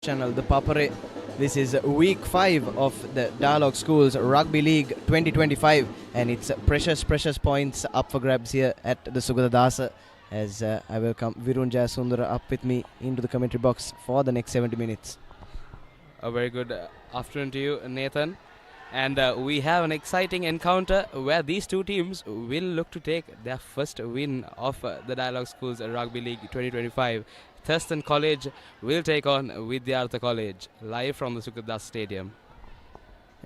channel, the Papare. This is week 5 of the Dialog Schools Rugby League 2025, and it's precious points up for grabs here at the Sugathadasa. As I welcome Virun Jayasundara up with me into the commentary box for the next 70 minutes. A very good afternoon to you, Nathan. And we have an exciting encounter where these two teams will look to take their first win of the Dialog Schools Rugby League 2025. Thurstan College will take on Vidyartha College live from the Sugathadasa Stadium.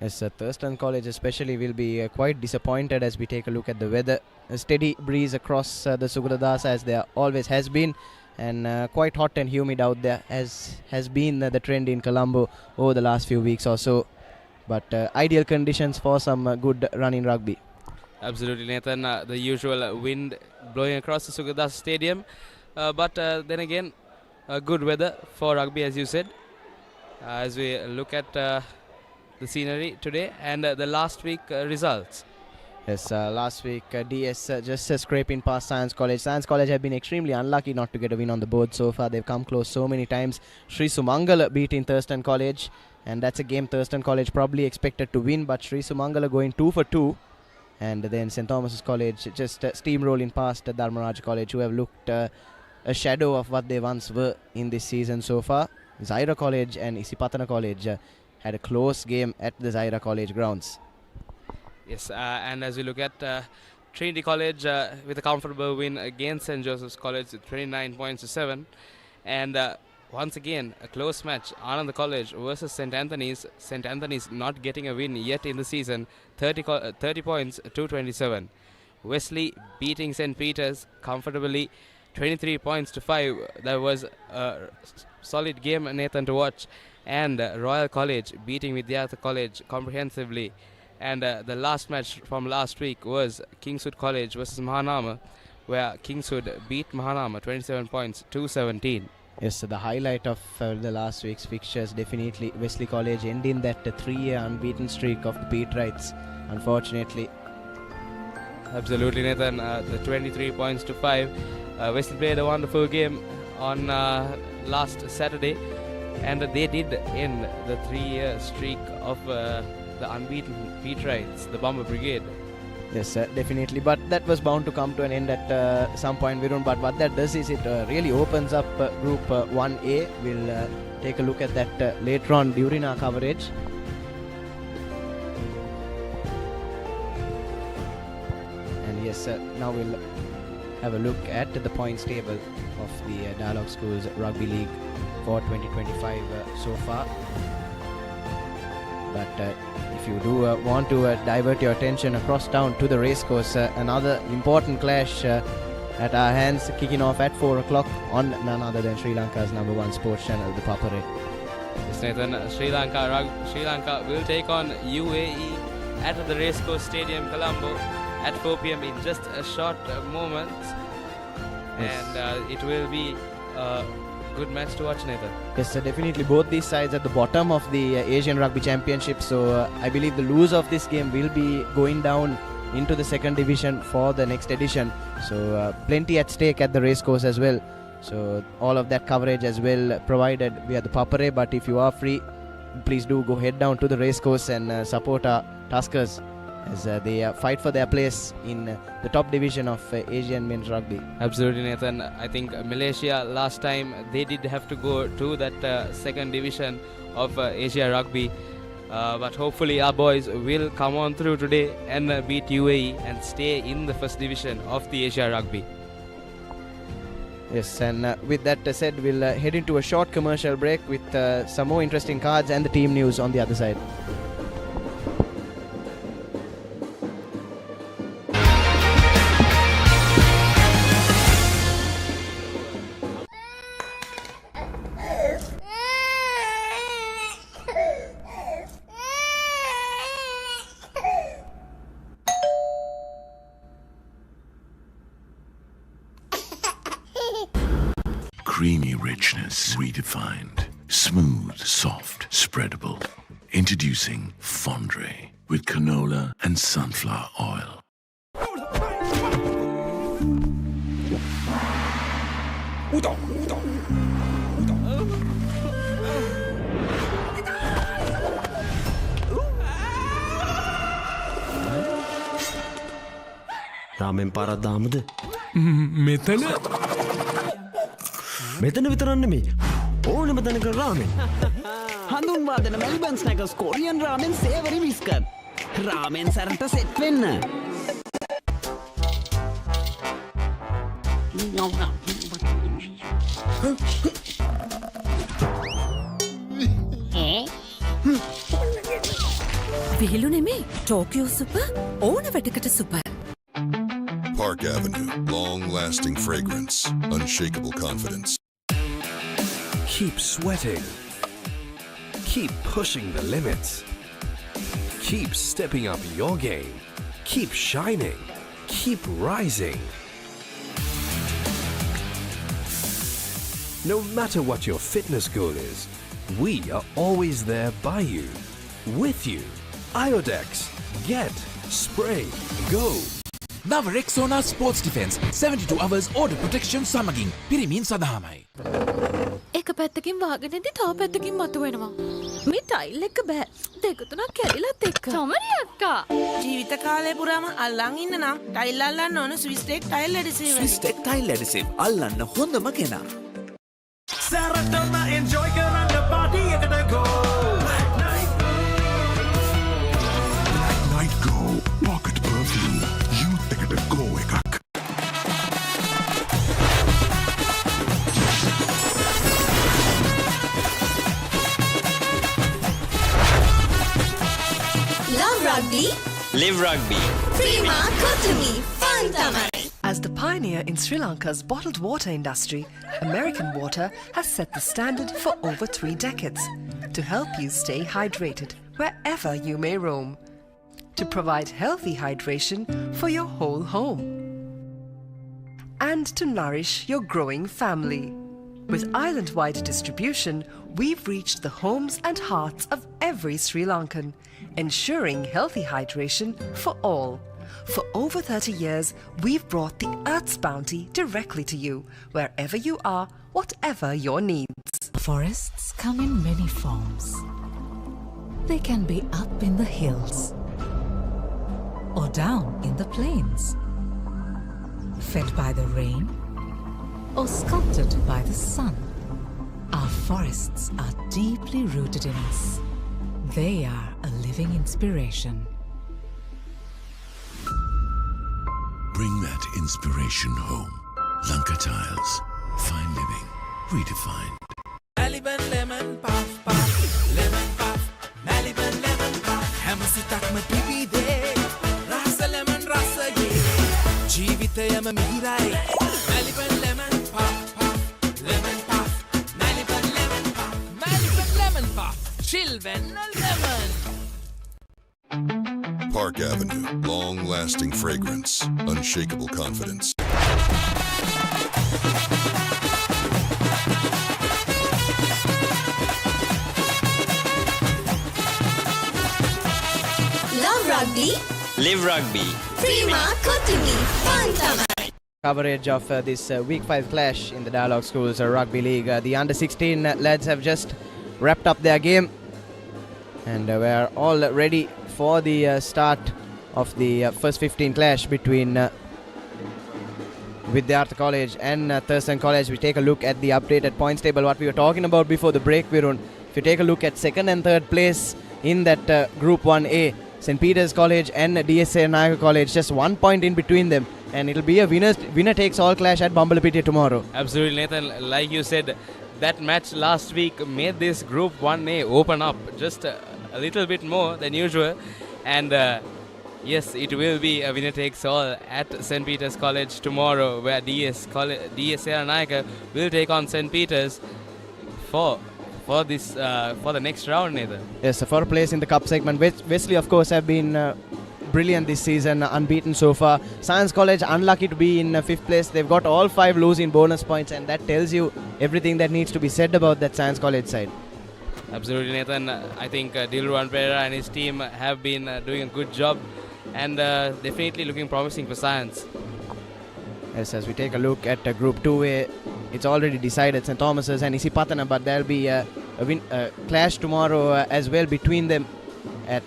Yes, Thurstan College especially will be quite disappointed as we take a look at the weather. A steady breeze across the Sugathadasa as there always has been, and quite hot and humid out there, as has been the trend in Colombo over the last few weeks or so. But ideal conditions for some good running rugby. Absolutely, Nathan. The usual wind blowing across the Sugathadasa Stadium. But then again, good weather for rugby, as you said. As we look at the scenery today and the last week results. Yes, last week DS just scraping past Science College. Science College have been extremely unlucky not to get a win on the board so far. They've come close so many times. Sri Sumangala beating Thurstan College, and that's a game Thurstan College probably expected to win, but Sri Sumangala going 2 for 2. And then St. Thomas's College just steamrolling past Dharmaraj College, who have looked a shadow of what they once were in this season so far. Zaira College and Isipatana College had a close game at the Zaira College grounds. Yes, and as we look at Trinity College with a comfortable win against St. Joseph's College with 29 points to 7. And once again, a close match, Anand College versus St. Anthony's. St. Anthony's not getting a win yet in the season, 30 points to 27. Wesley beating St. Peter's comfortably, 23 points to 5. That was a solid game, Nathan, to watch. And Royal College beating Vidyartha College comprehensively. And the last match from last week was Kingswood College versus Mahanama, where Kingswood beat Mahanama 27 points to 17. Yes, the highlight of the last week's fixtures, definitely Wesley College ending that 3-year unbeaten streak of the Pete Wrights, unfortunately. Absolutely, Nathan. The 23 points to 5. Wesley played a wonderful game on last Saturday, and they did end the 3-year streak of the unbeaten Pete Wrights, the Bomber Brigade. Yes, definitely. But that was bound to come to an end at some point, Virun. But what that does is it really opens up Group 1A. We'll take a look at that later on during our coverage. And yes, now we'll have a look at the points table of the Dialog Schools Rugby League for 2025 so far. But if you do want to divert your attention across town to the racecourse, another important clash at our hands, kicking off at 4 o'clock on none other than Sri Lanka's #1 sports channel, the Papare. Yes, Nathan, Sri Lanka will take on UAE at the Racecourse Stadium, Colombo, at 4 p.m. in just a short moment. Yes. And it will be a good match to watch, Nathan. Yes, definitely. Both these sides at the bottom of the Asian Rugby Championship. So I believe the loser of this game will be going down into the second division for the next edition. So plenty at stake at the racecourse as well. So all of that coverage as well provided via the Papare. But if you are free, please do go head down to the racecourse and support our Tuskers as they fight for their place in the top division of Asian men's rugby. Absolutely, Nathan. I think Malaysia last time they did have to go to that second division of Asia Rugby. But hopefully our boys will come on through today and beat UAE and stay in the first division of the Asia Rugby. Yes, and with that said, we'll head into a short commercial break with some more interesting cards and the team news on the other side. Creamy richness redefined. Smooth, soft, spreadable. Introducing Fondre with canola and sunflower oil. රාමෙන් පාරක් දාමුද? මෙතන මෙතන විතරක් නෙමෙයි. ඕනෙම තැනක රාමෙන්. හඳුන්වා දෙන Melbourne ස්නැකර්ස් Korean රාමෙන් සේවරි biscuit. රාමෙන් සැරට set වෙන්න. විහිළු නෙමේ ටෝකියෝ සුපර් ඕන වැටකට super. Park Avenue, long-lasting fragrance, unshakable confidence. Keep sweating. Keep pushing the limits. Keep stepping up your game. Keep shining. Keep rising. No matter what your fitness goal is, we are always there by you, with you. Iodex. Get. Spray. Go. නව රෙක්සෝනා sports defence 72 hours order protection සමගින් පිරිමින් සඳහාමයි. එක පැත්තකින් වාගෙනදී තව පැත්තකින් මතුවෙනවා. මේ tile එක බෑ. දෙක තුනක් කැඩිලත් එක්ක. තමරි අක්කා. ජීවිත කාලය පුරාම අල්ලන් ඉන්න නම් ටයිල් අල්ලන්න ඕන Swiss tech tile adhesive. Swiss tech tile adhesive අල්ලන්න හොඳම කෙනා. සැරටම enjoy කරන්න party එකට go. Night Go Pocket Perfume. Youth එකට go එකක්. Love rugby. Live rugby. Prima Kotumi. Fun tamai. As the pioneer in Sri Lanka's bottled water industry, American Water has set the standard for over 3 decades to help you stay hydrated wherever you may roam, to provide healthy hydration for your whole home, and to nourish your growing family. With island-wide distribution, we've reached the homes and hearts of every Sri Lankan, ensuring healthy hydration for all. For over 30 years, we've brought the Earth's bounty directly to you, wherever you are, whatever your needs. Forests come in many forms. They can be up in the hills or down in the plains, fed by the rain or sculpted by the sun. Our forests are deeply rooted in us. They are a living inspiration. Bring that inspiration home. Lanka Tiles. Fine living. Redefined. Maliban lemon puff puff lemon puff Maliban lemon puff හැම සිතක්ම පිබිදේ රස lemon රසයේ ජීවිතයම මිහිරයි Maliban lemon puff puff lemon puff Maliban lemon puff Maliban lemon puff chill when lemon. Park Avenue, long-lasting fragrance, unshakable confidence. Love rugby. Live rugby. Prima Kotumi. Fun tamai. Coverage of this Week 5 clash in the Dialog Schools Rugby League. The under-16 lads have just wrapped up their game and we're all ready for the start of the first 15 clash between Vidyartha College and Thurstan College. We take a look at the updated points table, what we were talking about before the break, Virun. If you take a look at second and third place in that Group 1A, St. Peter's College and DSA Naga College, just 1 point in between them, and it'll be a winner-takes-all clash at Bambalapitiya tomorrow. Absolutely, Nathan. Like you said, that match last week made this Group 1A open up just a little bit more than usual, and yes, it will be a winner-takes-all at St. Peter's College tomorrow, where DSA Naga will take on St. Peter's for the next round, Nathan. Yes, for a place in the cup segment. Wesley, of course, have been brilliant this season, unbeaten so far. Science College unlucky to be in 5th place. They've got all 5 lose in bonus points, and that tells you everything that needs to be said about that Science College side. Absolutely, Nathan. I think Dilruwan and his team have been doing a good job, and definitely looking promising for Science. Yes, as we take a look at Group 2A, it's already decided St. Thomas's and Isipatana, but there'll be a clash tomorrow as well between them at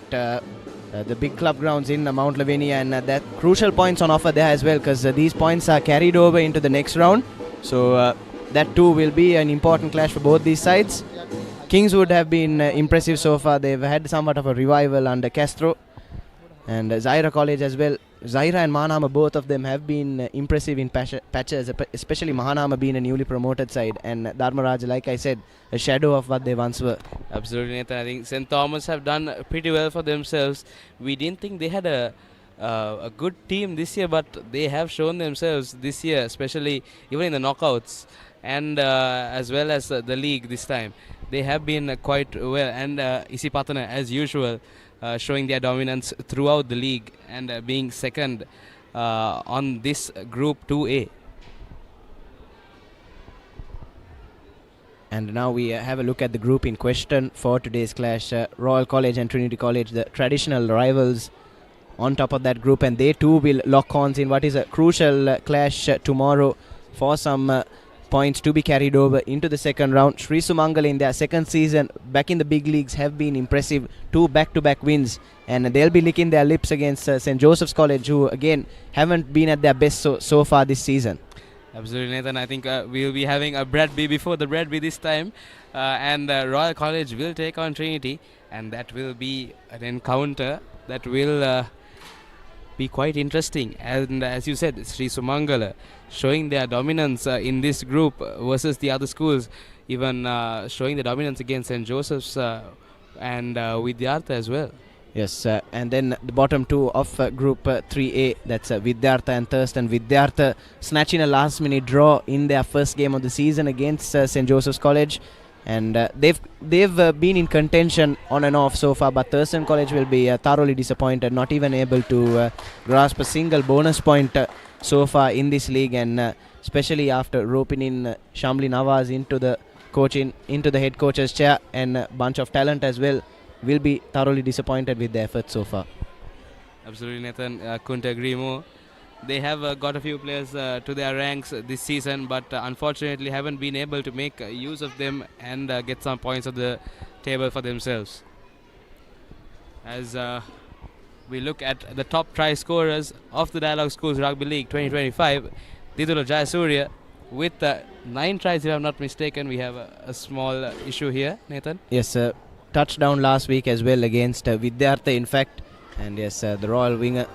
the big club grounds in Mount Lavinia, and that crucial points on offer there as well, because these points are carried over into the next round. So that too will be an important clash for both these sides. Kingswood have been impressive so far. They've had somewhat of a revival under Castro, and Zaira College as well. Zaira and Mahanama, both of them have been impressive in patches, especially Mahanama being a newly promoted side, and Dharmaraj, like I said, a shadow of what they once were. Absolutely, Nathan. I think St. Thomas have done pretty well for themselves. We didn't think they had a good team this year, but they have shown themselves this year, especially even in the knockouts and as well as the league this time. They have been quite well, and Isipatana, as usual, showing their dominance throughout the league and being second on this Group 2A. And now we have a look at the group in question for today's clash. Royal College and Trinity College, the traditional rivals, on top of that group, and they too will lock horns in what is a crucial clash tomorrow for some points to be carried over into the second round. Sri Sumangal in their second season back in the big leagues have been impressive. 2 back-to-back wins, and they'll be licking their lips against St. Joseph's College, who again haven't been at their best so far this season. Absolutely, Nathan. I think we'll be having a Bradby before the Bradby this time, and Royal College will take on Trinity, and that will be an encounter that will be quite interesting. And as you said, Sri Sumangala showing their dominance in this group versus the other schools, even showing the dominance against St. Joseph's and Vidyartha as well. Yes, and then the bottom two of Group 3A, that's Vidyartha and Thurstan. Vidyartha snatching a last-minute draw in their first game of the season against St. Joseph's College, and they've been in contention on and off so far, but Thurstan College will be thoroughly disappointed, not even able to grasp a single bonus point so far in this league, and especially after roping in Shamli Nawaz into the head coach's chair and a bunch of talent as well, will be thoroughly disappointed with their efforts so far. Absolutely, Nathan. Couldn't agree more. They have got a few players to their ranks this season, but unfortunately haven't been able to make use of them and get some points on the table for themselves. As we look at the top try scorers of the Dialog Schools Rugby League 2025, Didula Jayasuriya with 9 tries, if I'm not mistaken. We have a small issue here, Nathan. Yes, touchdown last week as well against Vidyartha, in fact. And yes, the Royal winger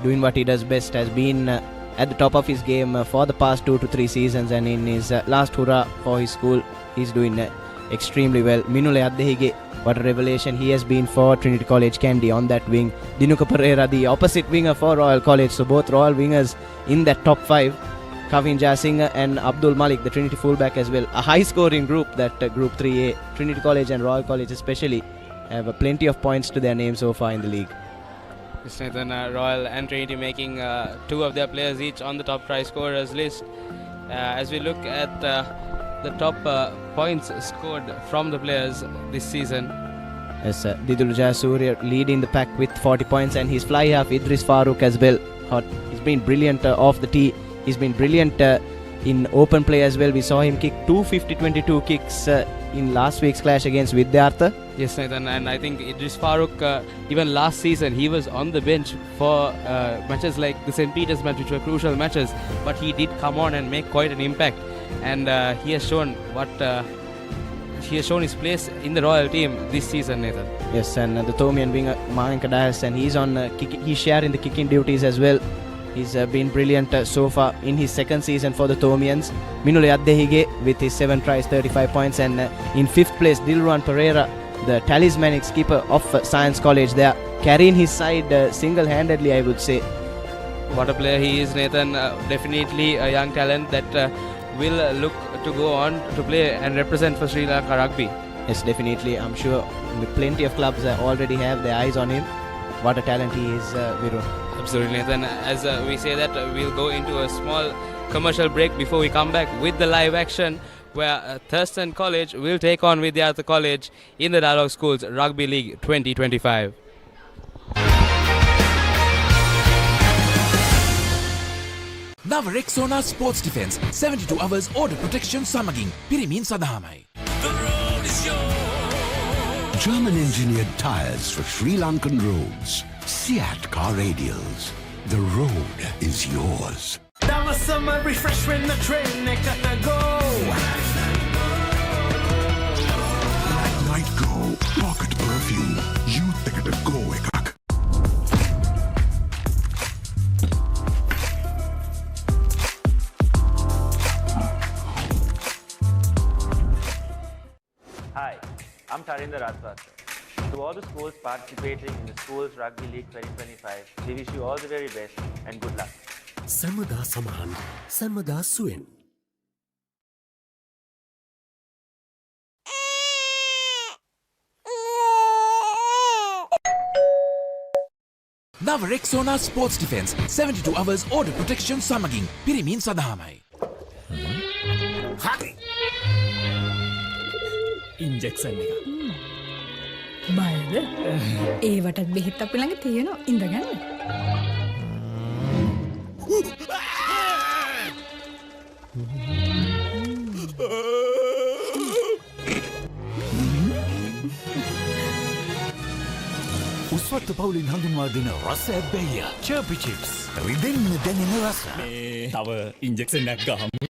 doing what he does best, has been at the top of his game for the past 2 to 3 seasons, and in his last hurrah for his school, he's doing extremely well. Minule Addehige, what a revelation he has been for Trinity College Kandy on that wing. Dinuka Pereira, the opposite winger for Royal College, so both Royal wingers in that top 5. Kavin Jasinger and Abdul Malik, the Trinity fullback as well. A high-scoring group, that Group 3A. Trinity College and Royal College especially have plenty of points to their name so far in the league. Yes, Nathan, Royal and Trinity making 2 of their players each on the top try scorers list. As we look at the top points scored from the players this season. Yes, Didul Jayasuriya leading the pack with 40 points, and his fly half Idris Farooq as well. He's been brilliant off the tee. He's been brilliant in open play as well. We saw him kick 250-22 kicks in last week's clash against Vidyartha. Yes, Nathan, and I think Idris Farooq, even last season, he was on the bench for matches like the St. Peter's match, which were crucial matches, but he did come on and make quite an impact, and he has shown his place in the Royal team this season, Nathan. Yes, and the Thomian winger Mahanka Dias, and he's on he's sharing the kicking duties as well. He's been brilliant so far in his second season for the Thomians. Minule Addehige with his 7 tries, 35 points, and in 5th place Dilruan Pereira, the talismanic skipper of Science College, there carrying his side single-handedly, I would say. What a player he is, Nathan. Definitely a young talent that will look to go on to play and represent for Sri Lanka Rugby. Yes, definitely. I'm sure plenty of clubs already have their eyes on him. What a talent he is, Virun. Absolutely, Nathan. As we say that, we'll go into a small commercial break before we come back with the live action, where Thurstan College will take on Vidyartha College in the Dialog Schools Rugby League 2025. Now Rexona Sports Defense 72 hours order protection සමගින් පිරිමින් සදහමයි. The road is yours. German-engineered tyres for Sri Lankan roads. Seat car radials. The road is yours. That was summer refresh when the train got to go. Might go. Pocket perfume. Youth එකට go එකක්. Hi, I'm Vidyartha. To all the schools participating in the Schools Rugby League 2025, we wish you all the very best and good luck. සමදා සමහන් සමදා සුවෙන්. Now Rexona Sports Defense 72 hours order protection සමගින් පිරිමින් සදහමයි. හරි. Injection එක. බයද? ඒවටත් බෙහෙත් අපි ළඟ තියෙනවා. ඉඳගන්න. උස්වත්ත පවුලින් හඳුන්වා දෙන රස ඇබ්බැහිය චර්පි චිප්ස් රිදෙන්න දැනෙන රස තව ඉන්ජෙක්ෂන් එකක් ගහමුද?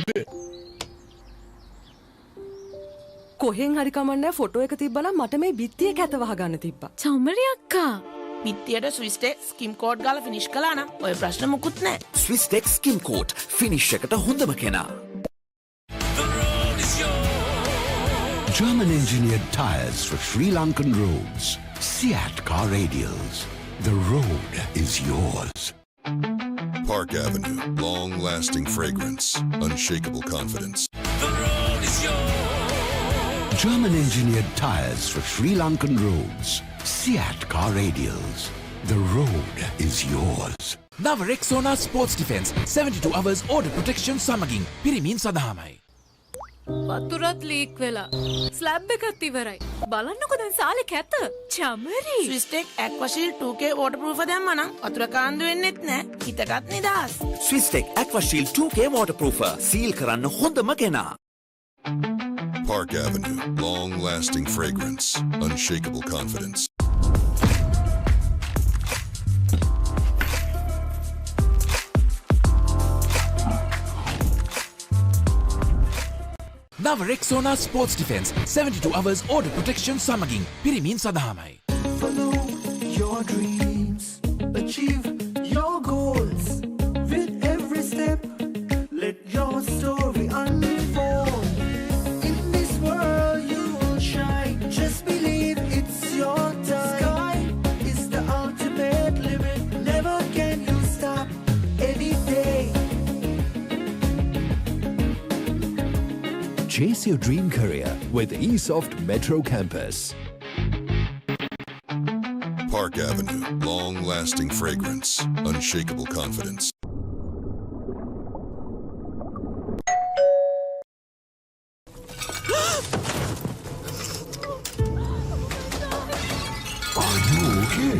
කොහෙන් හරි කමන්නේ ෆොටෝ එක තිබ්බනම් මට මේ බිත්තිය කැත වහගන්න තිබ්බා. චමරි අක්කා. බිත්තියට ස්විස්ටෙක් ස්කිම් කෝඩ් ගාලා ෆිනිෂ් කළා නම් ඔය ප්‍රශ්න මුකුත් නැහැ. ස්විස්ටෙක් ස්කිම් කෝට් ෆිනිෂ් එකට හොඳම කෙනා. German-engineered tyres for Sri Lankan roads. Seat car radials. The road is yours. Park Avenue, long-lasting fragrance, unshakable confidence. German-engineered tyres for Sri Lankan roads. Seat car radials. The road is yours. Now Rexona Sports Defense 72 hours order protection සමගින් පිරිමින් සදහමයි. වතුරත් leak වෙලා. Slab එකත් ඉවරයි. බලන්නකෝ දැන් සාලේ කැත. Chamari. ස්විස්ටෙක් ඇක්වාෂීල්ඩ් 2K waterproof දැම්මා නම් වතුර කාන්දු වෙන්නෙත් නැහැ. හිතටත් නිදහස්. ස්විස්ටෙක් ඇක්වාෂීල්ඩ් 2K waterproofer සීල් කරන්න හොඳම කෙනා. Park Avenue, long-lasting fragrance, unshakable confidence. Now Rexona Sports Defense 72 hours order protection සමගින් පිරිමින් සදහමයි. Follow your dreams, achieve your goals. With every step, let your story unfold. In this world you will shine. Just believe it's your time. Sky is the ultimate limit. Never can you stop any day. Chase your dream career with eSoft Metro Campus. Park Avenue, long-lasting fragrance, unshakable confidence. Are you okay?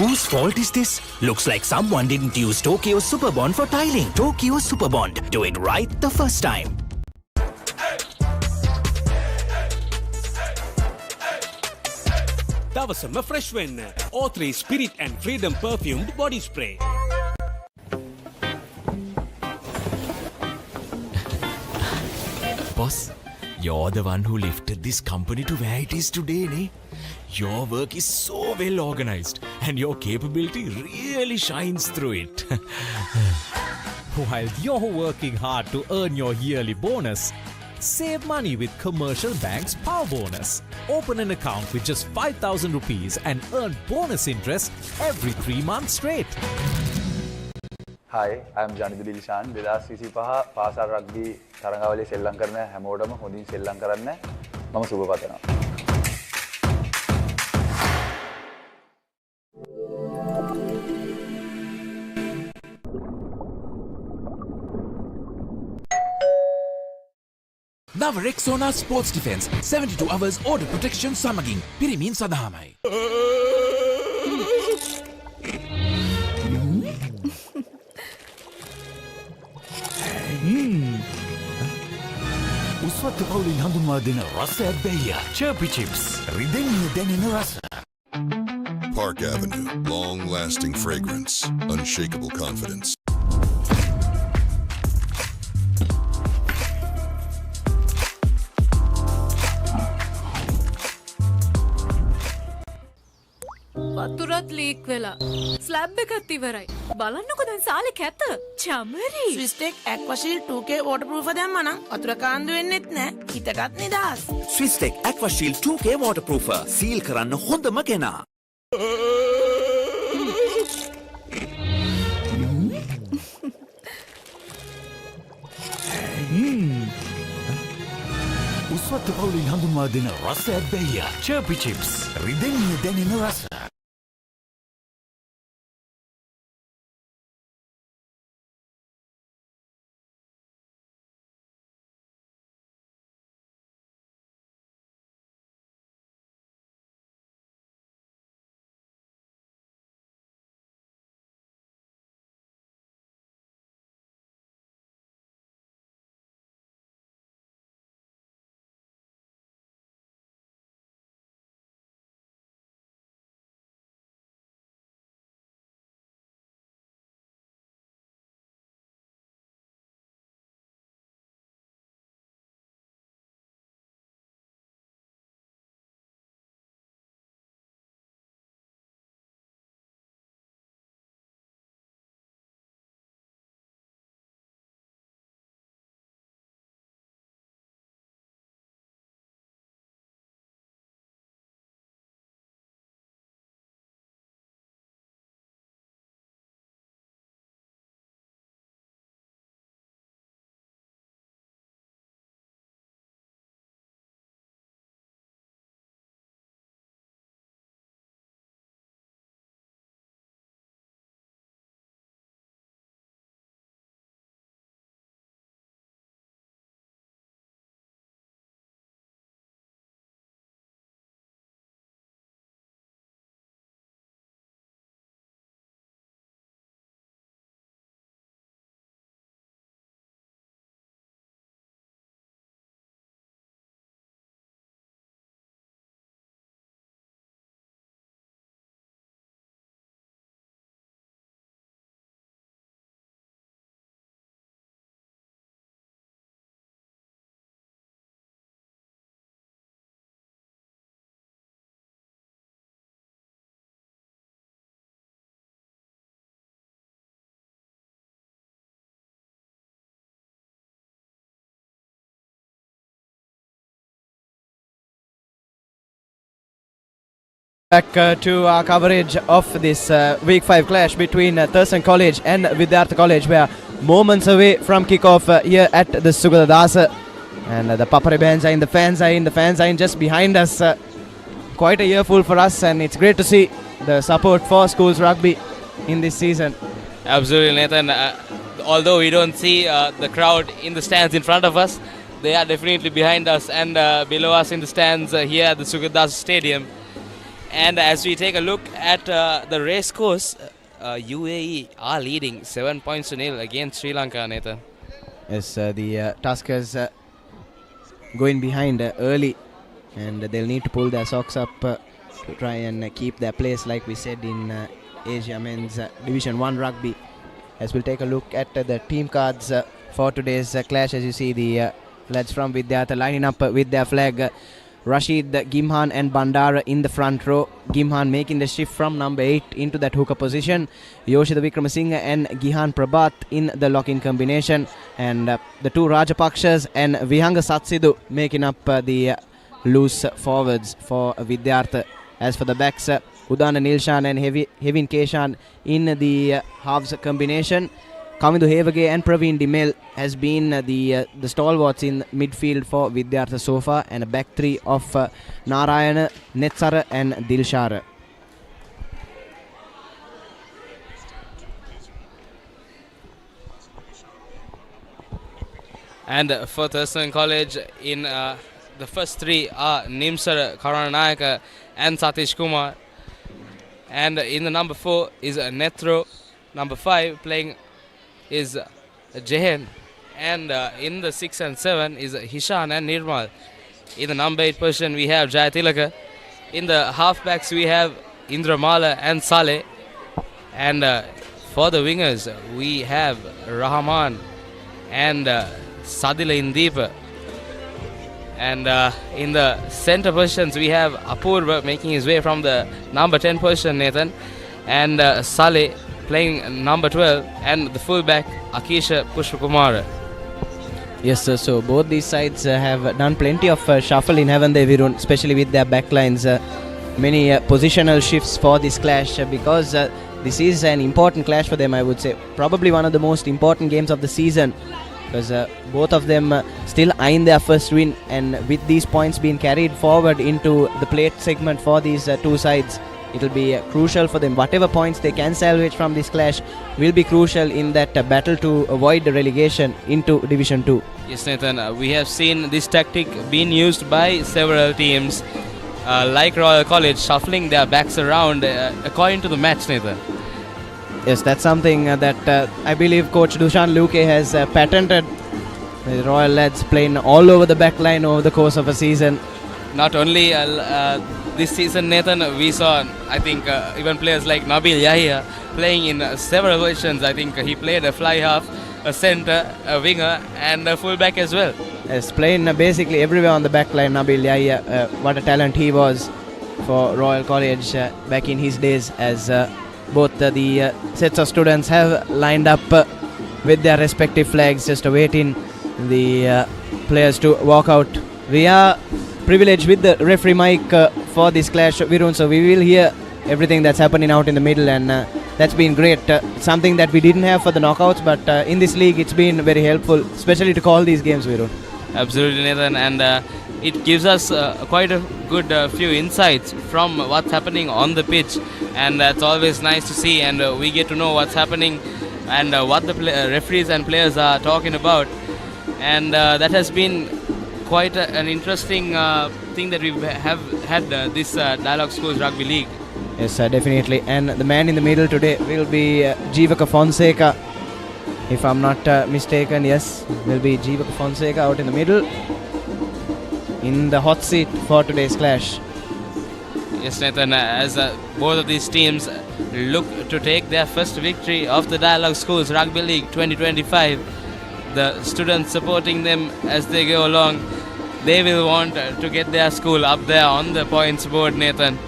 Whose fault is this? Looks like someone didn't use Tokyo Superbond for tiling. Tokyo Superbond. Do it right the first time. දවසම fresh වෙන්න O3 Spirit and Freedom perfumed body spray. Boss, you're the one who lifted this company to where it is today, ne? Your work is so well organized and your capability really shines through it. While you're working hard to earn your yearly bonus, save money with Commercial Bank's Power Bonus. Open an account with just 5,000 rupees and earn bonus interest every 3 months straight. Hi, I'm Janidhi Dilishan. 2025 පාසල් rugby තරඟාවලියේ සෙල්ලම් කරන හැමෝටම හොඳින් සෙල්ලම් කරන්න මම සුබ පතනවා. Now Rexona Sports Defense 72 hours order protection සමගින් පිරිමින් සදහමයි. උස්වත්ත උස්වත්ත පවුලින් හඳුන්වා දෙන රස ඇබ්බැහිය චර්පි චිප්ස් රිදෙන්නේ දැනෙන රස. Park Avenue, long-lasting fragrance, unshakable confidence. වතුරත් ලීක් වෙලා ස්ලැබ් එකත් ඉවරයි. බලන්නකො දැන් සාලේ කැත. චමරි. ස්විස්ටෙක් ඇක්වාෂීල් 2K waterproof දැම්මා නම් වතුර කාන්දු වෙන්නෙත් නෑ. හිතටත් නිදහස්. ස්විස්ටෙක් ඇක්වාෂීල් 2K waterproofer සීල් කරන්න හොඳම කෙනා. උස්වත්ත පවුලින් හඳුන්වා දෙන රස ඇබ්බැහිය චර්පි චිප්ස් රිදෙන්නේ දැනෙන රස. Back to our coverage of this Week 5 clash between Thurstan College and Vidyartha College. We are moments away from kickoff here at the Sugathadasa. And the Papare bands are in, the fans are in, the fans are in just behind us. Quite a year full for us, and it's great to see the support for schools rugby in this season. Absolutely, Nathan. Although we don't see the crowd in the stands in front of us, they are definitely behind us and below us in the stands here at the Sugathadasa Stadium. And as we take a look at the race course, UAE are leading 7 points to nil against Sri Lanka, Nathan. Yes, the Tuskers going behind early, and they'll need to pull their socks up to try and keep their place, like we said, in Asia Men's Division 1 Rugby. As we'll take a look at the team cards for today's clash, as you see the lads from Vidyartha lining up with their flag. Rashid, Gimhan and Bandara in the front row. Gimhan making the shift from number 8 into that hooker position. Yoshida Vikramasinghe and Gihan Prabhat in the lock-in combination. And the two Rajapakshas and Vihanga Satsidu making up the loose forwards for Vidyartha. As for the backs, Udana Nilshan and Hevin Keshan in the halves combination. Kamindu Hevage and Praveen Dimel has been the stalwarts in midfield for Vidyartha so far, and a back three of Narayana, Netsara and Dilshara. And for Thurstan College, in the first three are Nimsar Karanayaka and Satish Kumar. And in the number 4 is Nethro. Number 5 playing is Jehen. And in the 6 and 7 is Hishan and Nirmal. In the number 8 position we have Jayatilaka. In the halfbacks we have Indramala and Saleh. And for the wingers we have Rahman and Sadila Indeep. And in the center positions we have Apurva making his way from the number 10 position, Nathan. And Saleh playing number 12. And the fullback Akisha Pushpakumara. Yes, sir. So both these sides have done plenty of shuffling, haven't they, Virun? Especially with their backlines. Many positional shifts for this clash because this is an important clash for them, I would say. Probably one of the most important games of the season because both of them still eyeing their first win, and with these points being carried forward into the plate segment for these two sides, it will be crucial for them. Whatever points they can salvage from this clash will be crucial in that battle to avoid the relegation into Division 2. Yes, Nathan, we have seen this tactic being used by several teams like Royal College, shuffling their backs around according to the match, Nathan. Yes, that's something that I believe Coach Dushan Luke has patented. The Royal lads playing all over the back line over the course of a season. Not only this season, Nathan, we saw, I think, even players like Nabil Yahya playing in several positions. I think he played a fly half, a centre, a winger and a fullback as well. Yes, playing basically everywhere on the back line, Nabil Yahya. What a talent he was for Royal College back in his days, as both the sets of students have lined up with their respective flags, just awaiting the players to walk out. We are privileged with the referee mic for this clash, Virun, so we will hear everything that's happening out in the middle, and that's been great. Something that we didn't have for the knockouts, but in this league it's been very helpful, especially to call these games, Virun. Absolutely, Nathan, and it gives us quite a good few insights from what's happening on the pitch, and that's always nice to see, and we get to know what's happening and what the referees and players are talking about, and that has been quite an interesting thing that we have had this Dialog Schools Rugby League. Yes, definitely, and the man in the middle today will be Jeevaka Fonseca. If I'm not mistaken, yes, will be Jeevaka Fonseca out in the middle in the hot seat for today's clash. Yes, Nathan, as both of these teams look to take their first victory of the Dialog Schools Rugby League 2025, the students supporting them as they go along, they will want to get their school up there on the points board, Nathan.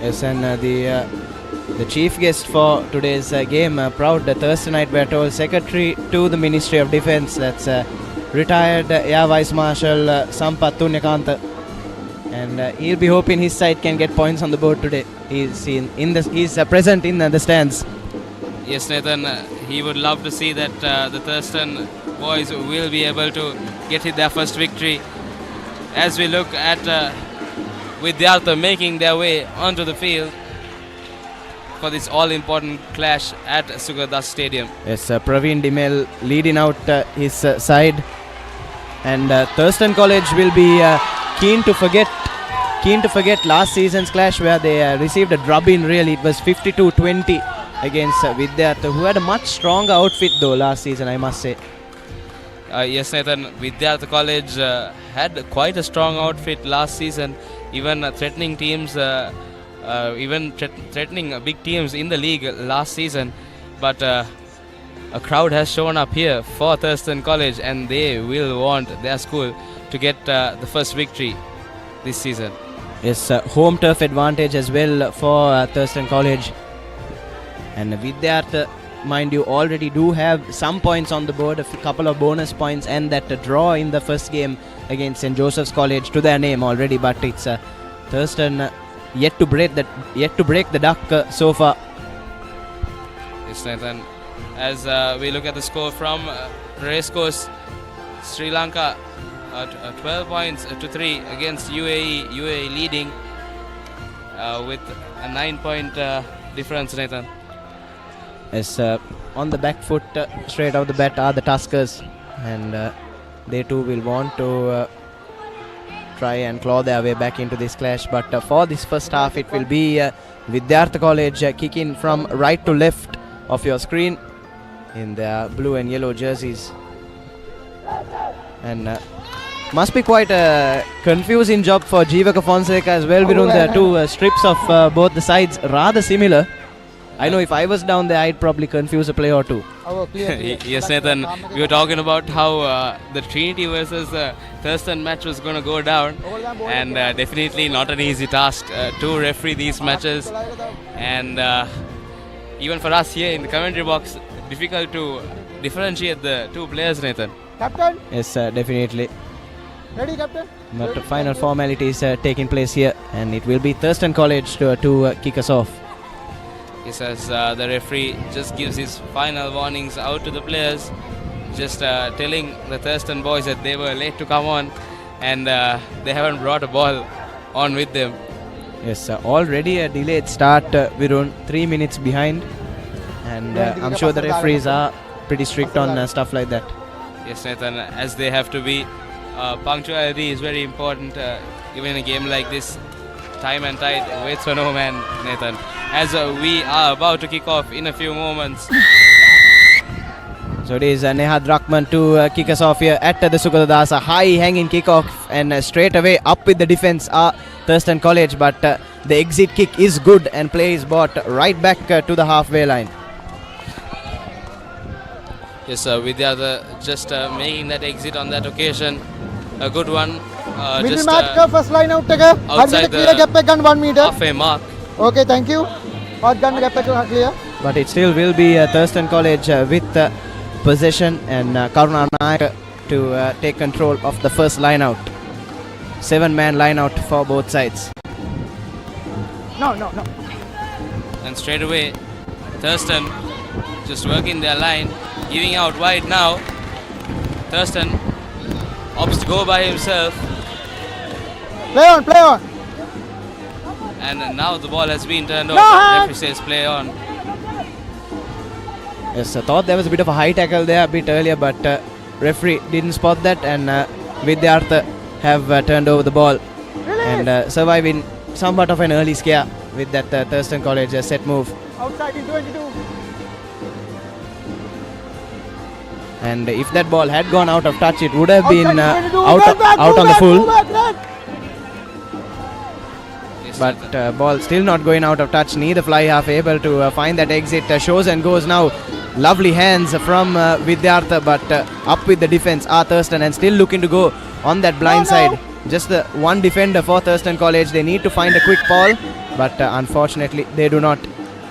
Yes, and the chief guest for today's game, proud Thurstanite, we are told, Secretary to the Ministry of Defence, that's retired Air Vice Marshal Sampath Tunyakanta, and he'll be hoping his side can get points on the board today. He's present in the stands. Yes, Nathan, he would love to see that the Thurstan boys will be able to get their first victory, as we look at Vidyartha making their way onto the field for this all-important clash at Sugathadasa Stadium. Yes, Praveen Dimel leading out his side, and Thurstan College will be keen to forget last season's clash where they received a drubbing. Really, it was 52-20 against Vidyartha, who had a much stronger outfit though last season, I must say. Yes, Nathan, Vidyartha College had quite a strong outfit last season, even threatening teams, threatening big teams in the league last season. But a crowd has shown up here for Thurstan College, and they will want their school to get the first victory this season. Yes, home turf advantage as well for Thurstan College. And Vidyartha, mind you, already do have some points on the board, a couple of bonus points, and that draw in the first game against St. Joseph's College to their name already. But it's Thurstan yet to break the duck so far. Yes, Nathan. As we look at the score from Racecourse, Sri Lanka 12 points to 3 against UAE. UAE leading with a 9-point difference, Nathan. Yes, on the back foot straight out the bat are the Tuskers, and they too will want to try and claw their way back into this clash. But for this first half, it will be Vidyartha College kicking from right to left of your screen in their blue and yellow jerseys. And must be quite a confusing job for Jivaka Fonseca as well. Virun, the two strips of both the sides rather similar. I know if I was down there, I'd probably confuse a player or two. Yes, Nathan, we were talking about how the Trinity versus Thurstan match was going to go down, and definitely not an easy task to referee these matches, and even for us here in the commentary box, difficult to differentiate the two players, Nathan. Captain? Yes, definitely. Ready, Captain? But the final formalities taking place here, and it will be Thurstan College to kick us off. Yes, as the referee just gives his final warnings out to the players, just telling the Thurstan boys that they were late to come on, and they haven't brought a ball on with them. Yes, already a delayed start, Virun, 3 minutes behind, and I'm sure the referees are pretty strict on stuff like that. Yes, Nathan, as they have to be, punctuality is very important, even in a game like this. Time and tide waits for no man, Nathan. As we are about to kick off in a few moments. So it is Nehad Rahman to kick us off here at the Sugathadasa. High hanging kickoff, and straight away up with the defense are Thurstan College, but the exit kick is good and play is brought right back to the halfway line. Yes, Vidyartha just making that exit on that occasion. A good one. Middle match first line out outside the 1 meter. halfway mark. Okay, thank you. Clear. But it still will be Thurstan College with possession, and Karuna Nayak to take control of the first line out. 7-man line out for both sides. No. And straight away, Thurstan just working their line, giving out wide now. Thurstan opts to go by himself. Play on. And now the ball has been turned over. Referee says play on. Yes, I thought there was a bit of a high tackle there a bit earlier, but referee didn't spot that, and Vidyartha have turned over the ball and surviving somewhat of an early scare with that Thurstan College set move. Outside in 22. And if that ball had gone out of touch, it would have been out on the full. But ball still not going out of touch. Neither fly half able to find that exit. Shows and goes now. Lovely hands from Vidyartha, but up with the defense are Thurstan, and still looking to go on that blind side. Just the one defender for Thurstan College. They need to find a quick ball, but unfortunately they do not.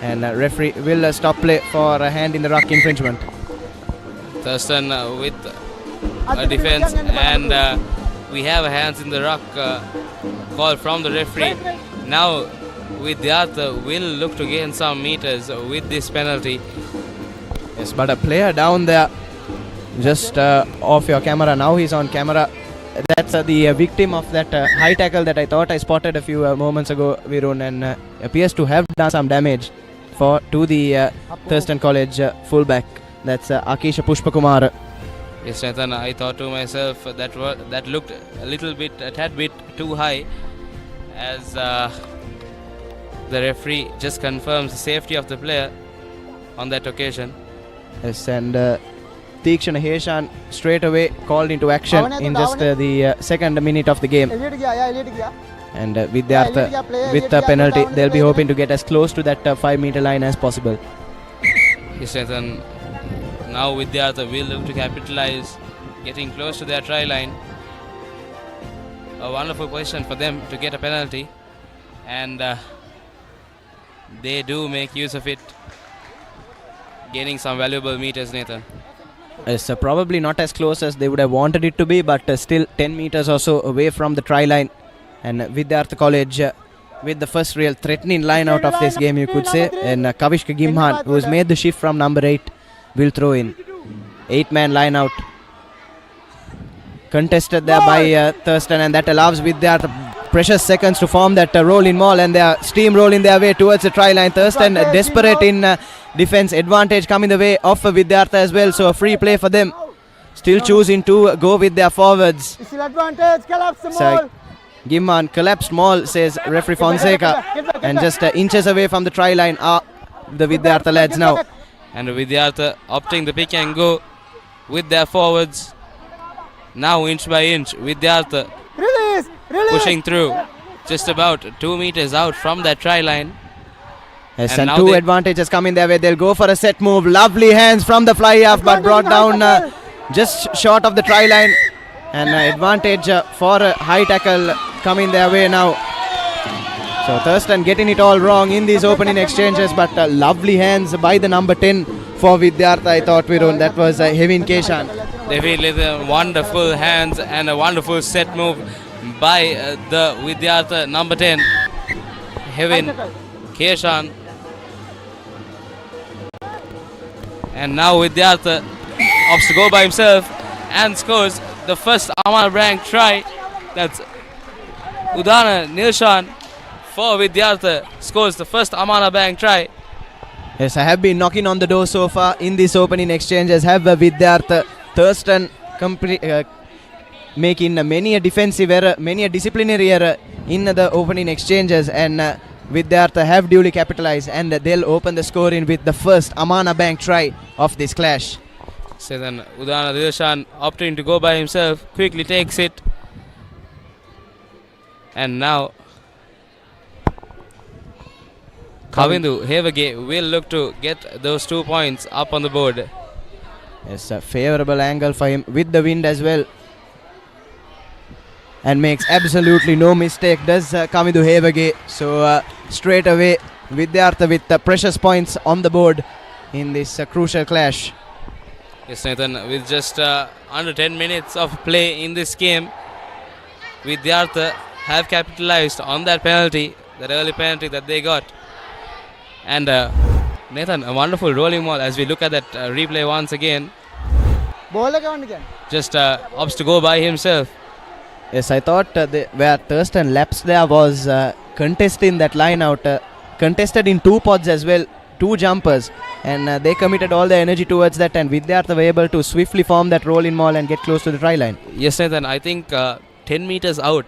And referee will stop play for a hand in the ruck infringement. Thurstan with a defense, and we have a hands in the ruck call from the referee. Now Vidyartha will look to gain some meters with this penalty. Yes, but a player down there, just off your camera. Now he's on camera. That's the victim of that high tackle that I thought I spotted a few moments ago, Virun, and appears to have done some damage to the Thurstan College fullback. That's Akisha Pushpakumar. Yes, Nathan, I thought to myself that looked a tad bit too high, as the referee just confirms the safety of the player on that occasion. Yes, and Teekshana Heshan straight away called into action in just the second minute of the game. And Vidyartha with the penalty, they'll be hoping to get as close to that 5-meter line as possible. Yes, Nathan. Now Vidyartha will look to capitalize, getting close to their try line. A wonderful position for them to get a penalty, and they do make use of it, gaining some valuable meters, Nathan. It's probably not as close as they would have wanted it to be, but still 10 meters or so away from the try line. And Vidyartha College with the first real threatening line out of this game, you could say. And Kavishka Gimhan, who has made the shift from number 8, will throw in. 8-man line out. Contested there by Thurstan, and that allows Vidyartha precious seconds to form that rolling maul, and they are steamrolling their way towards the try line. Thurstan desperate in defense, advantage coming the way of Vidyartha as well, so a free play for them. Still choosing to go with their forwards. Advantage, collapse the maul. Gimman collapsed maul, says referee Fonseca, and just inches away from the try line are the Vidyartha lads now. And Vidyartha opting the pick and go with their forwards. Now inch by inch, Vidyartha Release! pushing through, just about 2 meters out from that try line. Yes, And and now two they- advantages coming their way. They'll go for a set move. Lovely hands from the fly half, but brought down just short of the try line. And advantage for a high tackle coming their way now. So Thurstan getting it all wrong in these opening exchanges, but lovely hands by the number 10 for Vidyartha. I thought, Virun, that was Hevin Keshan. Definitely the wonderful hands and a wonderful set move by the Vidyartha number 10, Hevin Keshan. And now Vidyartha opts to go by himself and scores the first Amana Brank try. That's Udana Nilshan for Vidyartha scores the first Amana Bank try. Yes, I have been knocking on the door so far in this opening exchanges. Have Vidyartha, Thurstan making many a defensive error, many a disciplinary error in the opening exchanges, and Vidyartha have duly capitalized, and they'll open the scoring with the first Amana Bank try of this clash. So then Udana Nilshan opting to go by himself quickly takes it. And now Kavindu Hevage will look to get those 2 points up on the board. Yes, a favorable angle for him with the wind as well. And makes absolutely no mistake, does Kavindu Hevage. So straight away Vidyartha with precious points on the board in this crucial clash. Yes, Nathan, with just under 10 minutes of play in this game, Vidyartha have capitalized on that penalty, that early penalty that they got. And Nathan, a wonderful rolling ball as we look at that replay once again. Just opts to go by himself. Yes, I thought where Thurstan lapsed there was contesting that line out, contested in two pods as well, two jumpers, and they committed all their energy towards that, and Vidyartha were able to swiftly form that rolling ball and get close to the try line. Yes, Nathan, I think 10 meters out,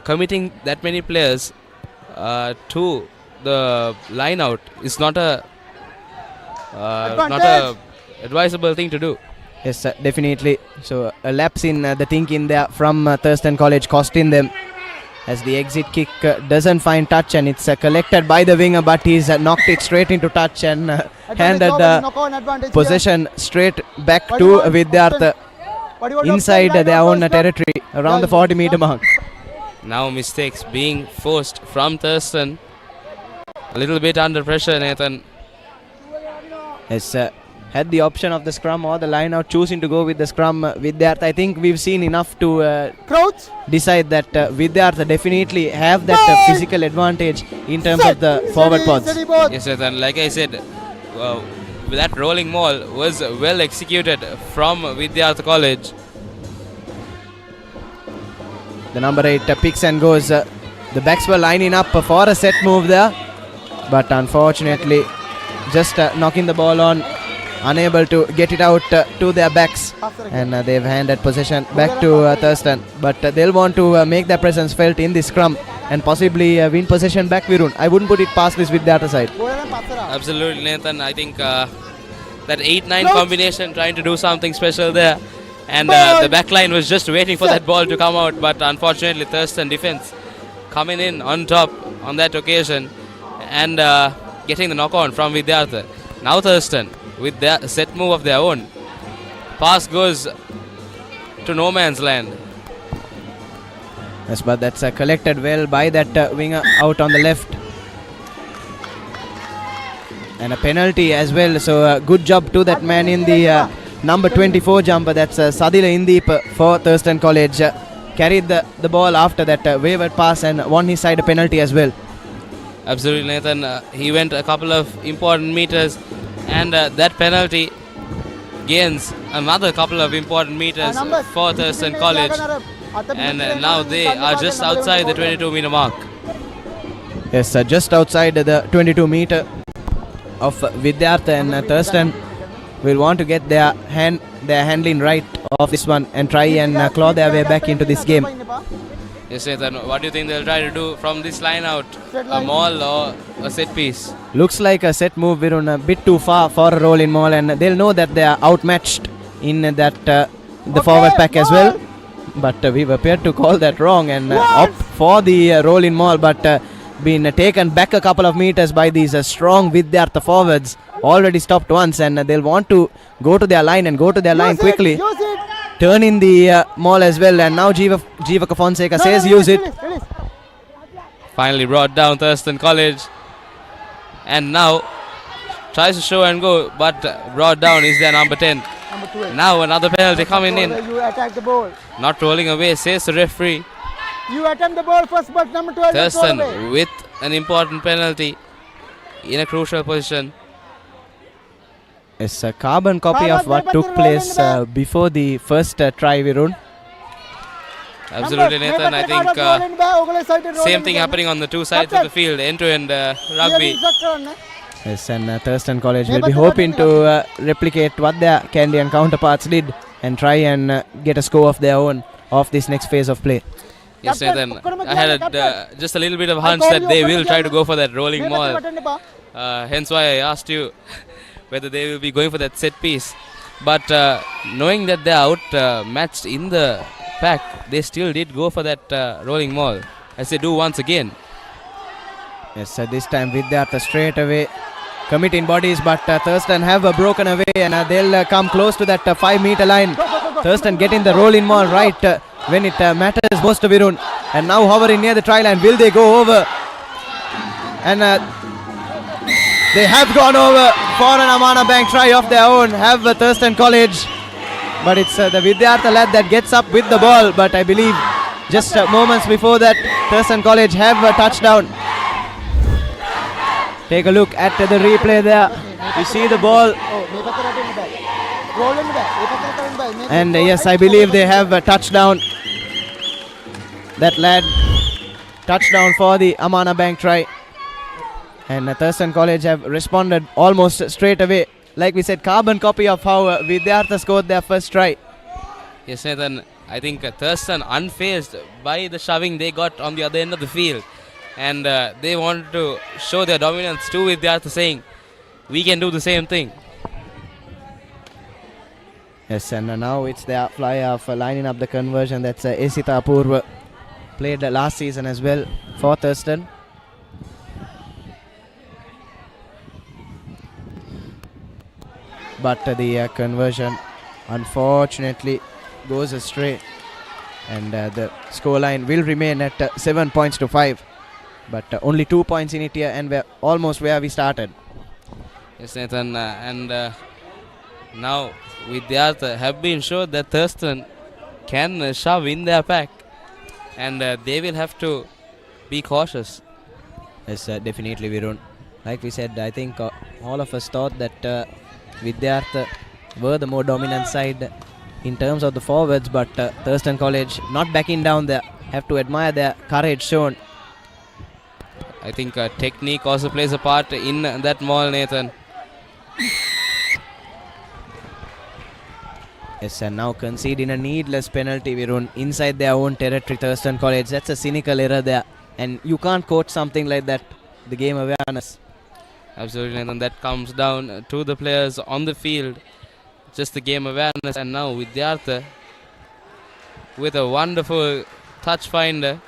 committing that many players to the line out is not a advisable thing to do. Yes, definitely. So a lapse in the thinking there from Thurstan College costing them, as the exit kick doesn't find touch, and it's collected by the winger, but he's knocked it straight into touch and handed possession straight back to Vidyartha inside their own territory around the 40-meter mark. Now mistakes being forced from Thurstan. A little bit under pressure, Nathan. Yes, had the option of the scrum or the line out, choosing to go with the scrum. Vidyartha, I think we've seen enough to decide that Vidyartha definitely have that physical advantage in terms of the forward pods. Yes, Nathan, like I said, that rolling ball was well executed from Vidyartha College. The number 8 picks and goes. The backs were lining up for a set move there, but unfortunately just knocking the ball on, unable to get it out to their backs, and they've handed possession back to Thurstan, but they'll want to make their presence felt in this scrum and possibly win possession back, Virun. I wouldn't put it past this with the other side. Absolutely, Nathan. I think that 8-9 combination trying to do something special there, and the back line was just waiting for that ball to come out, but unfortunately Thurstan defense coming in on top on that occasion and getting the knock on from Vidyartha. Now Thurstan with their set move of their own. Pass goes to no man's land. Yes, but that's collected well by that winger out on the left. And a penalty as well, so good job to that man in the number 24 jumper. That's Sadila Indeep for Thurstan College. Carried the ball after that wayward pass and won his side a penalty as well. Absolutely, Nathan. He went a couple of important meters, and that penalty gains another couple of important meters for Thurstan College, and now they are just outside the 22-meter mark. Yes, just outside the 22-meter of Vidyartha, and Thurstan will want to get their handling right of this one and try and claw their way back into this game. Yes, Nathan, what do you think they'll try to do from this line out? A maul or a set piece? Looks like a set move, Virun, a bit too far for a rolling maul, and they'll know that they are outmatched in that the forward pack as well. but we were prepared to call that wrong and opt for the roll-in maul, but been taken back a couple of meters by these strong Vidyartha forwards. Already stopped once, and they'll want to go to their line and go to their line quickly. Turn in the maul as well, and now Jivaka Fonseca says use it. Finally brought down Thurstan College, and now tries to show and go, but brought down is their number 10. Now another penalty coming in. You attack the ball. Not rolling away, says the referee. You attempt the ball first, but number 12 Thurstan with an important penalty in a crucial position. It's a carbon copy of what took place before the first try, Virun. Absolutely, Nathan. I think same thing happening on the two sides of the field, end-to-end rugby. Yes, and Thurstan College will be hoping to replicate what their Kandy counterparts did and try and get a score of their own of this next phase of play. Yes, Nathan. I had just a little bit of hunch that they will try to go for that rolling maul. Hence why I asked you whether they will be going for that set piece. But knowing that they are outmatched in the pack, they still did go for that rolling maul, as they do once again. Yes, this time Vidyartha straight away committing bodies, but Thurstan have broken away, and they'll come close to that 5-meter line. Thurstan getting the roll-in maul right when it matters most to Virun, and now hovering near the try line. Will they go over? And they have gone over for an Amana Bank try of their own, have Thurstan College. But it's the Vidyartha lad that gets up with the ball, but I believe just moments before that, Thurstan College have a touchdown. Take a look at the replay there. You see the ball. And yes, I believe they have a touchdown. That lad, touchdown for the Amana Bank try. And Thurstan College have responded almost straight away. Like we said, carbon copy of how Vidyartha scored their first try. Yes, Nathan. I think Thurstan unfazed by the shoving they got on the other end of the field. And they wanted to show their dominance to Vidyartha, saying, we can do the same thing. Yes, and now it's their fly off lining up the conversion. That's Esita Apurva. Played last season as well for Thurstan. But the conversion unfortunately goes astray, and the scoreline will remain at 7 points to 5. But only 2 points in it here, and we're almost where we started. Yes, Nathan, and now Vidyartha have been sure that Thurstan can shove in their pack, and they will have to be cautious. Yes, definitely, Virun. Like we said, I think all of us thought that Vidyartha were the more dominant side in terms of the forwards, but Thurstan College not backing down there. Have to admire their courage shown. I think technique also plays a part in that maul, Nathan. Yes, and now conceding a needless penalty, Virun, inside their own territory, Thurstan College. That's a cynical error there, and you can't coach something like that, the game awareness. Absolutely, Nathan. That comes down to the players on the field, just the game awareness. And now Vidyartha with a wonderful touch finder,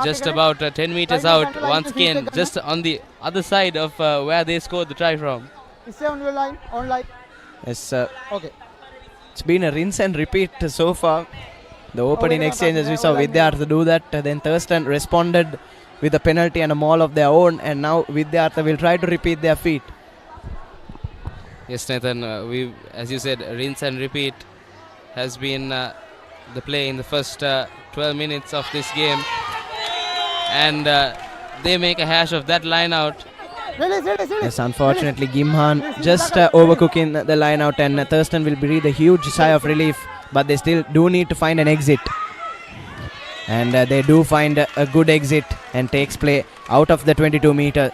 just about 10 meters out, once again, just on the other side of where they scored the try from. Stay on your line, on line. Yes, okay. It's been a rinse and repeat so far. The opening exchange, as we saw Vidyartha do that, then Thurstan responded with a penalty and a maul of their own, and now Vidyartha will try to repeat their feat. Yes, Nathan, as you said, rinse and repeat has been the play in the first 12 minutes of this game, and they make a hash of that line out. Yes, unfortunately Gimhan just overcooking the line out, and Thurstan will breathe a huge sigh of relief, but they still do need to find an exit. And they do find a good exit and takes play out of the 22 meter.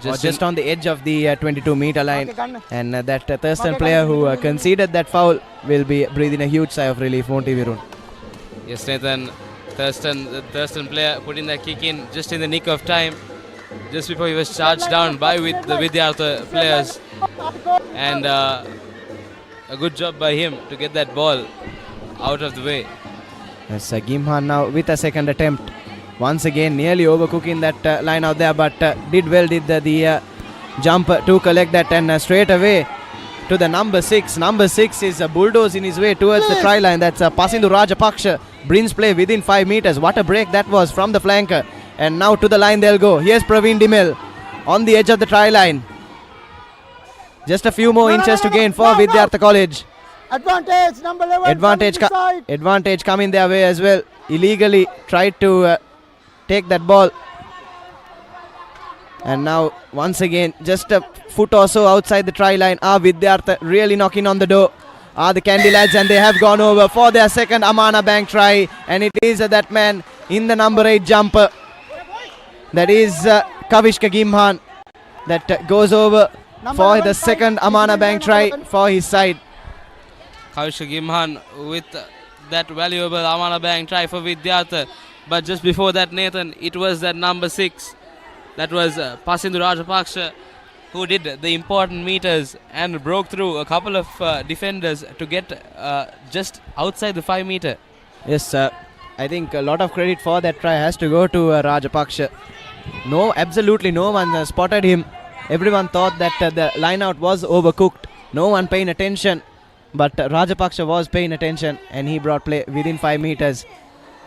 Just on the edge of the 22-meter line. And that Thurstan player who conceded that foul will be breathing a huge sigh of relief, won't he, Virun? Yes, Nathan. The Thurstan player putting that kick in just in the nick of time, just before he was charged down by the Vidyartha players. And a good job by him to get that ball out of the way. As Gimhan now with a second attempt. Once again nearly overcooking that line out there, but did the jump to collect that, and straight away to the number 6. Number 6 is bulldozing his way towards the try line. That's Pasindu Rajapaksha. Brings play within 5 meters. What a break that was from the flanker. And now to the line they'll go. Here's Praveen Dimel on the edge of the try line. Just a few more inches to gain for Vidyartha College. Advantage, number 11. Advantage coming their way as well. Illegally tried to take that ball. And now once again just a foot or so outside the try line. Vidyartha really knocking on the door. The Kandy lads, and they have gone over for their second Amana Bank try. And it is that man in the number 8 jumper. That is Kavishka Gimhan that goes over for the second Amana Bank try for his side. Kavishka Gimhan with that valuable Amana Bank try for Vidyartha. But just before that, Nathan, it was that number 6. That was Pasindu Rajapaksha, who did the important meters and broke through a couple of defenders to get just outside the 5 meter. Yes, I think a lot of credit for that try has to go to Rajapaksha. No, absolutely no one spotted him. Everyone thought that the line out was overcooked. No one paying attention, but Rajapaksha was paying attention, and he brought play within 5 meters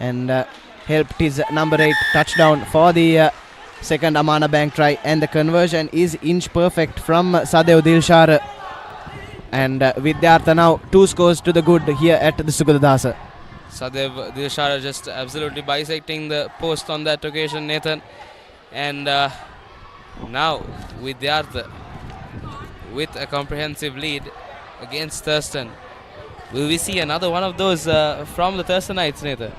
and helped his number 8 touchdown for the second Amana Bank try, and the conversion is inch perfect from Sadev Dilshar. And Vidyartha now 2 scores to the good here at the Sugathadasa. Sadev Dilshar just absolutely bisecting the post on that occasion, Nathan. And now Vidyartha with a comprehensive lead against Thurstan. Will we see another one of those from the Thurstanites, Nathan?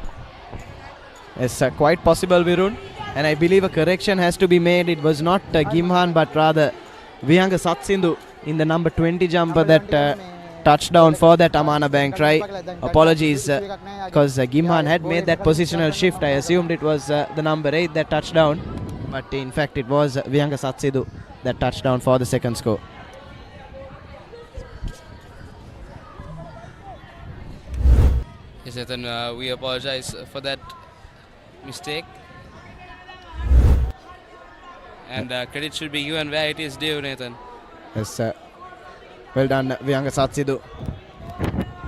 It's quite possible, Virun. And I believe a correction has to be made. It was not Gimhan, but rather Vihanga Satsindu in the number 20 jumper that touchdown for that Amana Bank try. Apologies, because Gimhan had made that positional shift. I assumed it was the number 8 that touchdown, but in fact it was Vihanga Satsindu that touchdown for the second score. Yes, Nathan, we apologize for that mistake. And credit should be given where it is due, Nathan. Yes, well done, Vihanga Satsidu.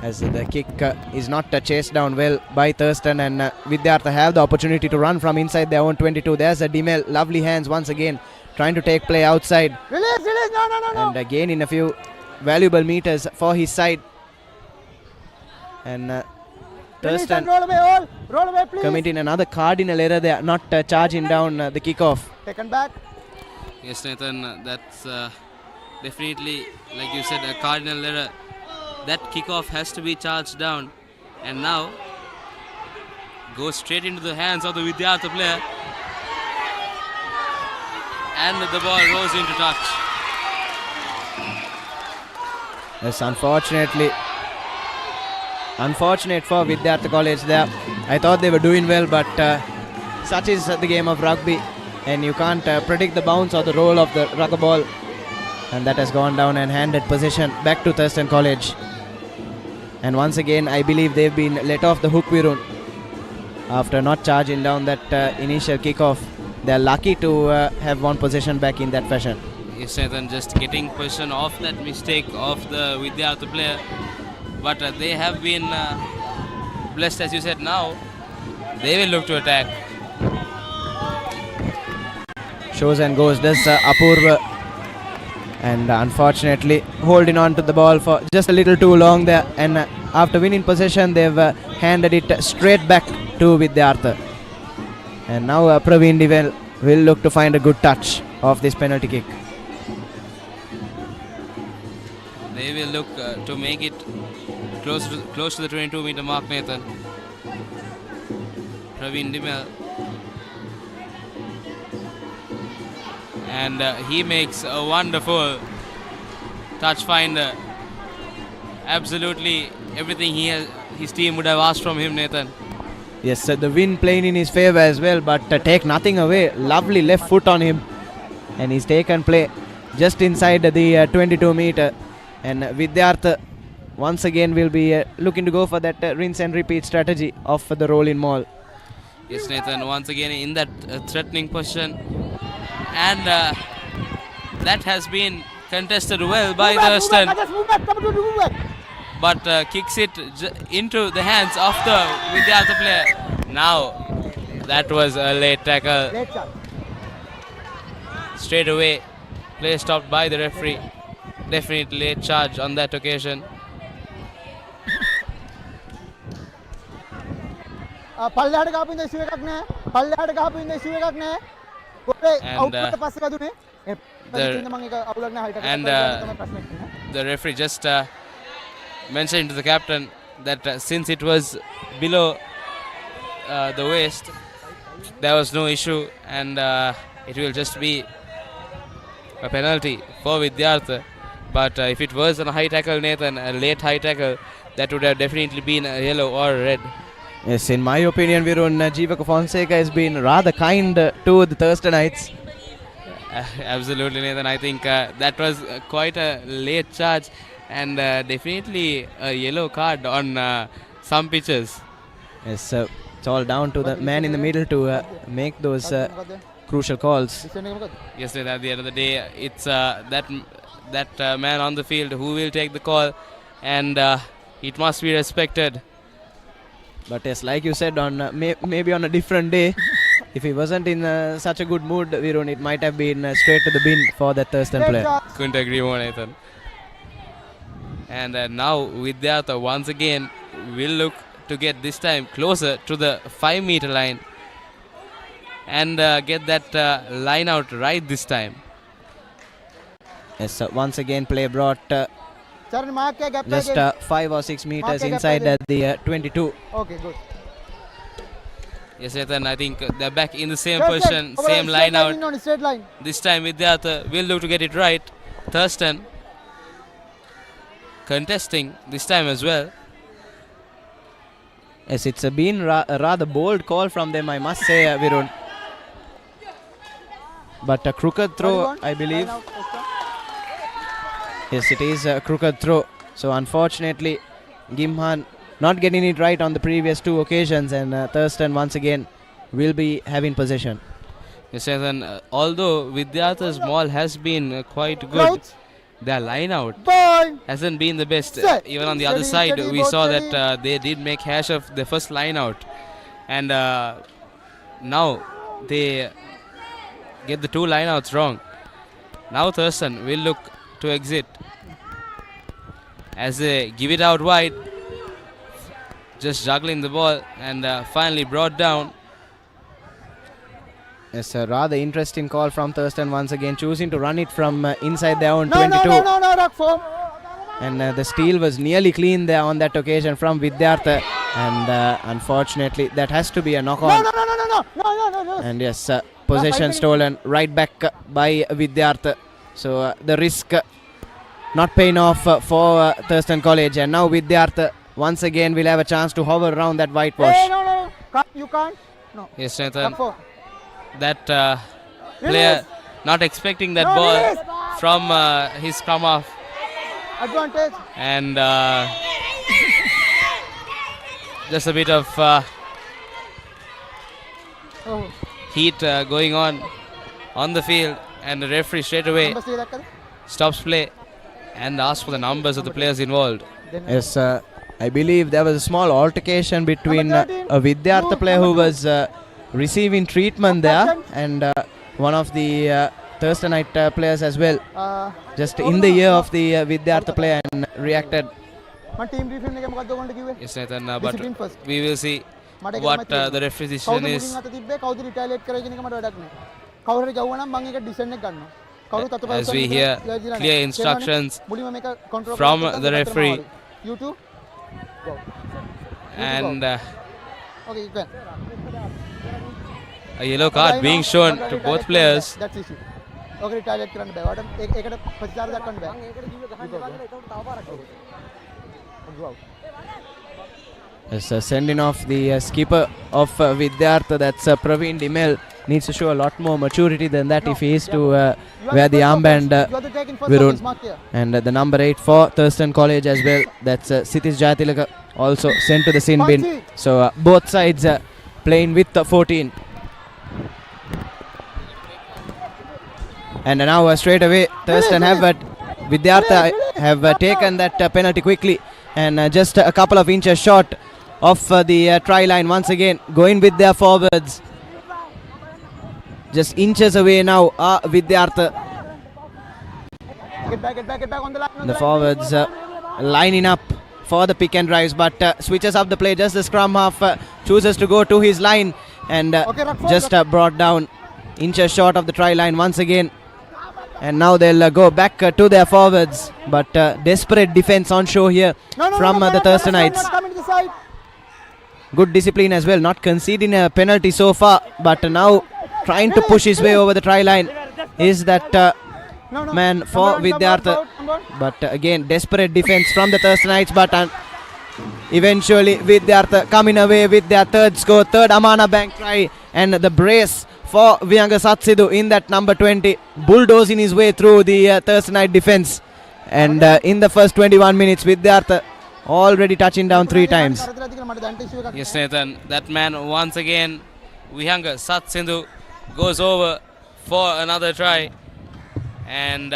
As the kick is not chased down well by Thurstan, and Vidyartha have the opportunity to run from inside their own 22. There's a Dimel, lovely hands once again, trying to take play outside. Release, no. And again in a few valuable meters for his side. And Thurstan roll away, please. Committing another cardinal error there, not charging down the kickoff. Taken back. Yes, Nathan, that's definitely, like you said, a cardinal error. That kickoff has to be charged down, and now goes straight into the hands of the Vidyartha player, and the ball rolls into touch. Yes, unfortunate for Vidyartha College there. I thought they were doing well, but such is the game of rugby, and you can't predict the bounce or the roll of the rugby ball, and that has gone down and handed possession back to Thurstan College. And once again, I believe they've been let off the hook, Virun, after not charging down that initial kickoff. They're lucky to have won possession back in that fashion. Yes, Nathan, just getting possession of that mistake of the Vidyartha player. But they have been blessed, as you said. Now they will look to attack. Shows and goes does Apurva, and unfortunately holding on to the ball for just a little too long there, and after winning possession they've handed it straight back to Vidyartha. And now Praveen Divel will look to find a good touch of this penalty kick. They will look to make it close to the 22-meter mark, Nathan. Praveen Dimel. And he makes a wonderful touch finder. Absolutely everything his team would have asked from him, Nathan. Yes, the wind playing in his favor as well, but take nothing away. Lovely left foot on him, and he's taken play just inside the 22-meter. And Vidyartha once again will be looking to go for that rinse and repeat strategy of the rolling maul. Yes, Nathan, once again in that threatening position. And that has been contested well by Thurstan. But kicks it into the hands of the Vidyartha player. Now, that was a late tackle. Straight away, play stopped by the referee. Definitely late charge on that occasion. The referee just mentioned to the captain that since it was below the waist, there was no issue, and it will just be a penalty for Vidyartha. But if it was a high tackle, Nathan, a late high tackle, that would have definitely been a yellow or a red. Yes, in my opinion, Virun, Jeevaka Fonseca has been rather kind to the Thurstanites. Absolutely, Nathan. I think that was quite a late charge, and definitely a yellow card on some pitches. Yes, it's all down to the man in the middle to make those crucial calls. Yes, Nathan, at the end of the day, it's that man on the field who will take the call, and it must be respected. But yes, like you said, on maybe on a different day, if he wasn't in such a good mood, Virun, it might have been straight to the bin for that Thurstan player. Couldn't agree more, Nathan. And now Vidyartha once again will look to get this time closer to the 5-meter line and get that line out right this time. Yes, once again play brought just 5 or 6 meters inside the 22. Okay, good. Yes, Nathan, I think they're back in the same position, same line out. This time Vidyartha will look to get it right. Thurstan contesting this time as well. Yes, it's been a rather bold call from them, I must say, Virun. But a crooked throw, I believe. Yes, it is a crooked throw. So unfortunately, Gimhan not getting it right on the previous 2 occasions, and Thurstan once again will be having possession. Yes, and although Vidyartha's maul has been quite good, their line out hasn't been the best. Even on the other side, we saw that they did make hash of the first line out, and now they get the 2 line outs wrong. Now Thurstan will look to exit as they give it out wide, just juggling the ball, and finally brought down. Yes, a rather interesting call from Thurstan once again, choosing to run it from inside their own 22. And the steal was nearly clean there on that occasion from Vidyartha, and unfortunately that has to be a knock on. And yes, possession stolen right back by Vidyartha. So the risk not paying off for Thurstan College, and now Vidyartha once again will have a chance to hover around that whitewash. Hey, no, you can't. No. Yes, Nathan. That player not expecting that ball from his come off. Advantage. And just a bit of heat going on the field, and the referee straight away stops play and asks for the numbers of the players involved. Yes, I believe there was a small altercation between a Vidyartha player who was receiving treatment there and one of the Thurstanite players as well, just in the ear of the Vidyartha player, and reacted. Yes, Nathan, but we will see what the referee's decision is. As we hear clear instructions from the referee. And a yellow card being shown to both players. Yes, sending off the skipper of Vidyartha, that's Praveen Dimel, needs to show a lot more maturity than that if he is to wear the armband, Virun. And the number 8 for Thurstan College as well, that's Sitish Jayatilaka, also sent to the sin bin. So both sides playing with 14. And now straight away Thurstan have Vidyartha have taken that penalty quickly, and just a couple of inches short of the try line once again, going with their forwards. Just inches away now Vidyartha. Get back on the line. The forwards lining up for the pick and drives, but switches up the play. Just the scrum half chooses to go to his line, and just brought down inches short of the try line once again. And now they'll go back to their forwards, but desperate defense on show here from the Thurstanites. Good discipline as well, not conceding a penalty so far, but now trying to push his way over the try line is that man for Vidyartha. But again, desperate defense from the Thurstanites, but eventually Vidyartha coming away with their third score, third Amana Bank try, and the brace for Vihanga Satsidu in that number 20, bulldozing his way through the Thurstanite defense. And in the first 21 minutes, Vidyartha already touching down 3 times. Yes, Nathan, that man once again, Vihanga Satsidu, goes over for another try. And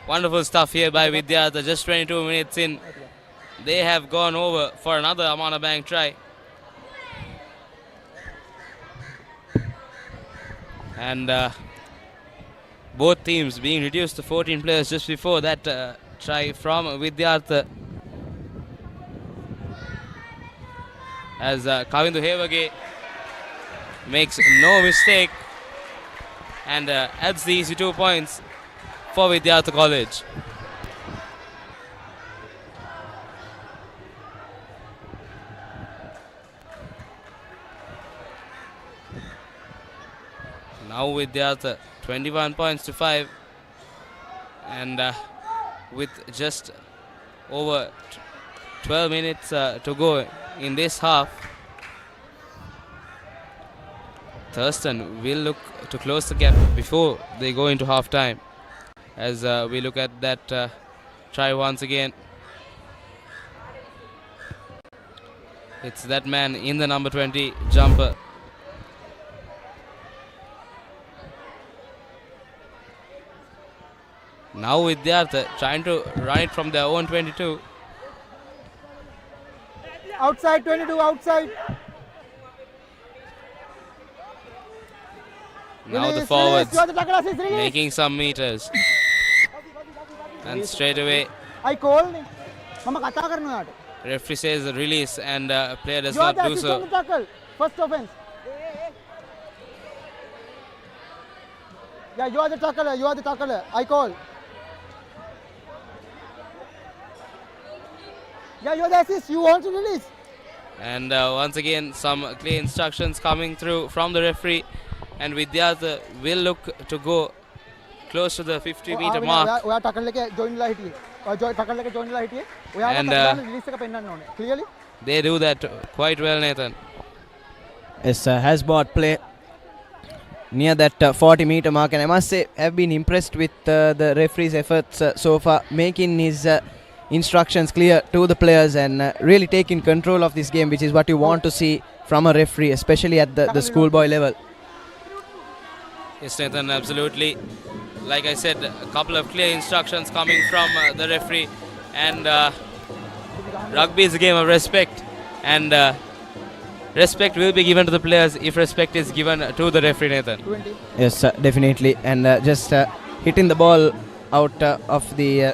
wonderful stuff here by Vidyartha. Just 22 minutes in, they have gone over for another Amana Bank try. And both teams being reduced to 14 players just before that try from Vidyartha. As Kavindu Hevage makes no mistake and adds the easy 2 points for Vidyartha College. Now Vidyartha 21 points to 5, and with just over 12 minutes to go in this half, Thurstan will look to close the gap before they go into half time. As we look at that try once again, it's that man in the number 20 jumper. Now Vidyartha trying to run it from their own 22. Outside 22, outside. Now the forwards making some meters. And straight away, I call. Mama kata karna. Referee says release, and player does not do so. First offense. Yeah, you are the tackler. You are the tackler. I call. Yeah, you are the assist. You want to release. And once again, some clear instructions coming through from the referee, and Vidyartha will look to go close to the 50-meter mark. And Clearly, they do that quite well, Nathan. Yes, has bought play near that 40-meter mark, and I must say I've been impressed with the referee's efforts so far, making his instructions clear to the players and really taking control of this game, which is what you want to see from a referee, especially at the schoolboy level. Yes, Nathan, absolutely. Like I said, a couple of clear instructions coming from the referee, and rugby is a game of respect, and respect will be given to the players if respect is given to the referee, Nathan. Yes, definitely, and just hitting the ball out of the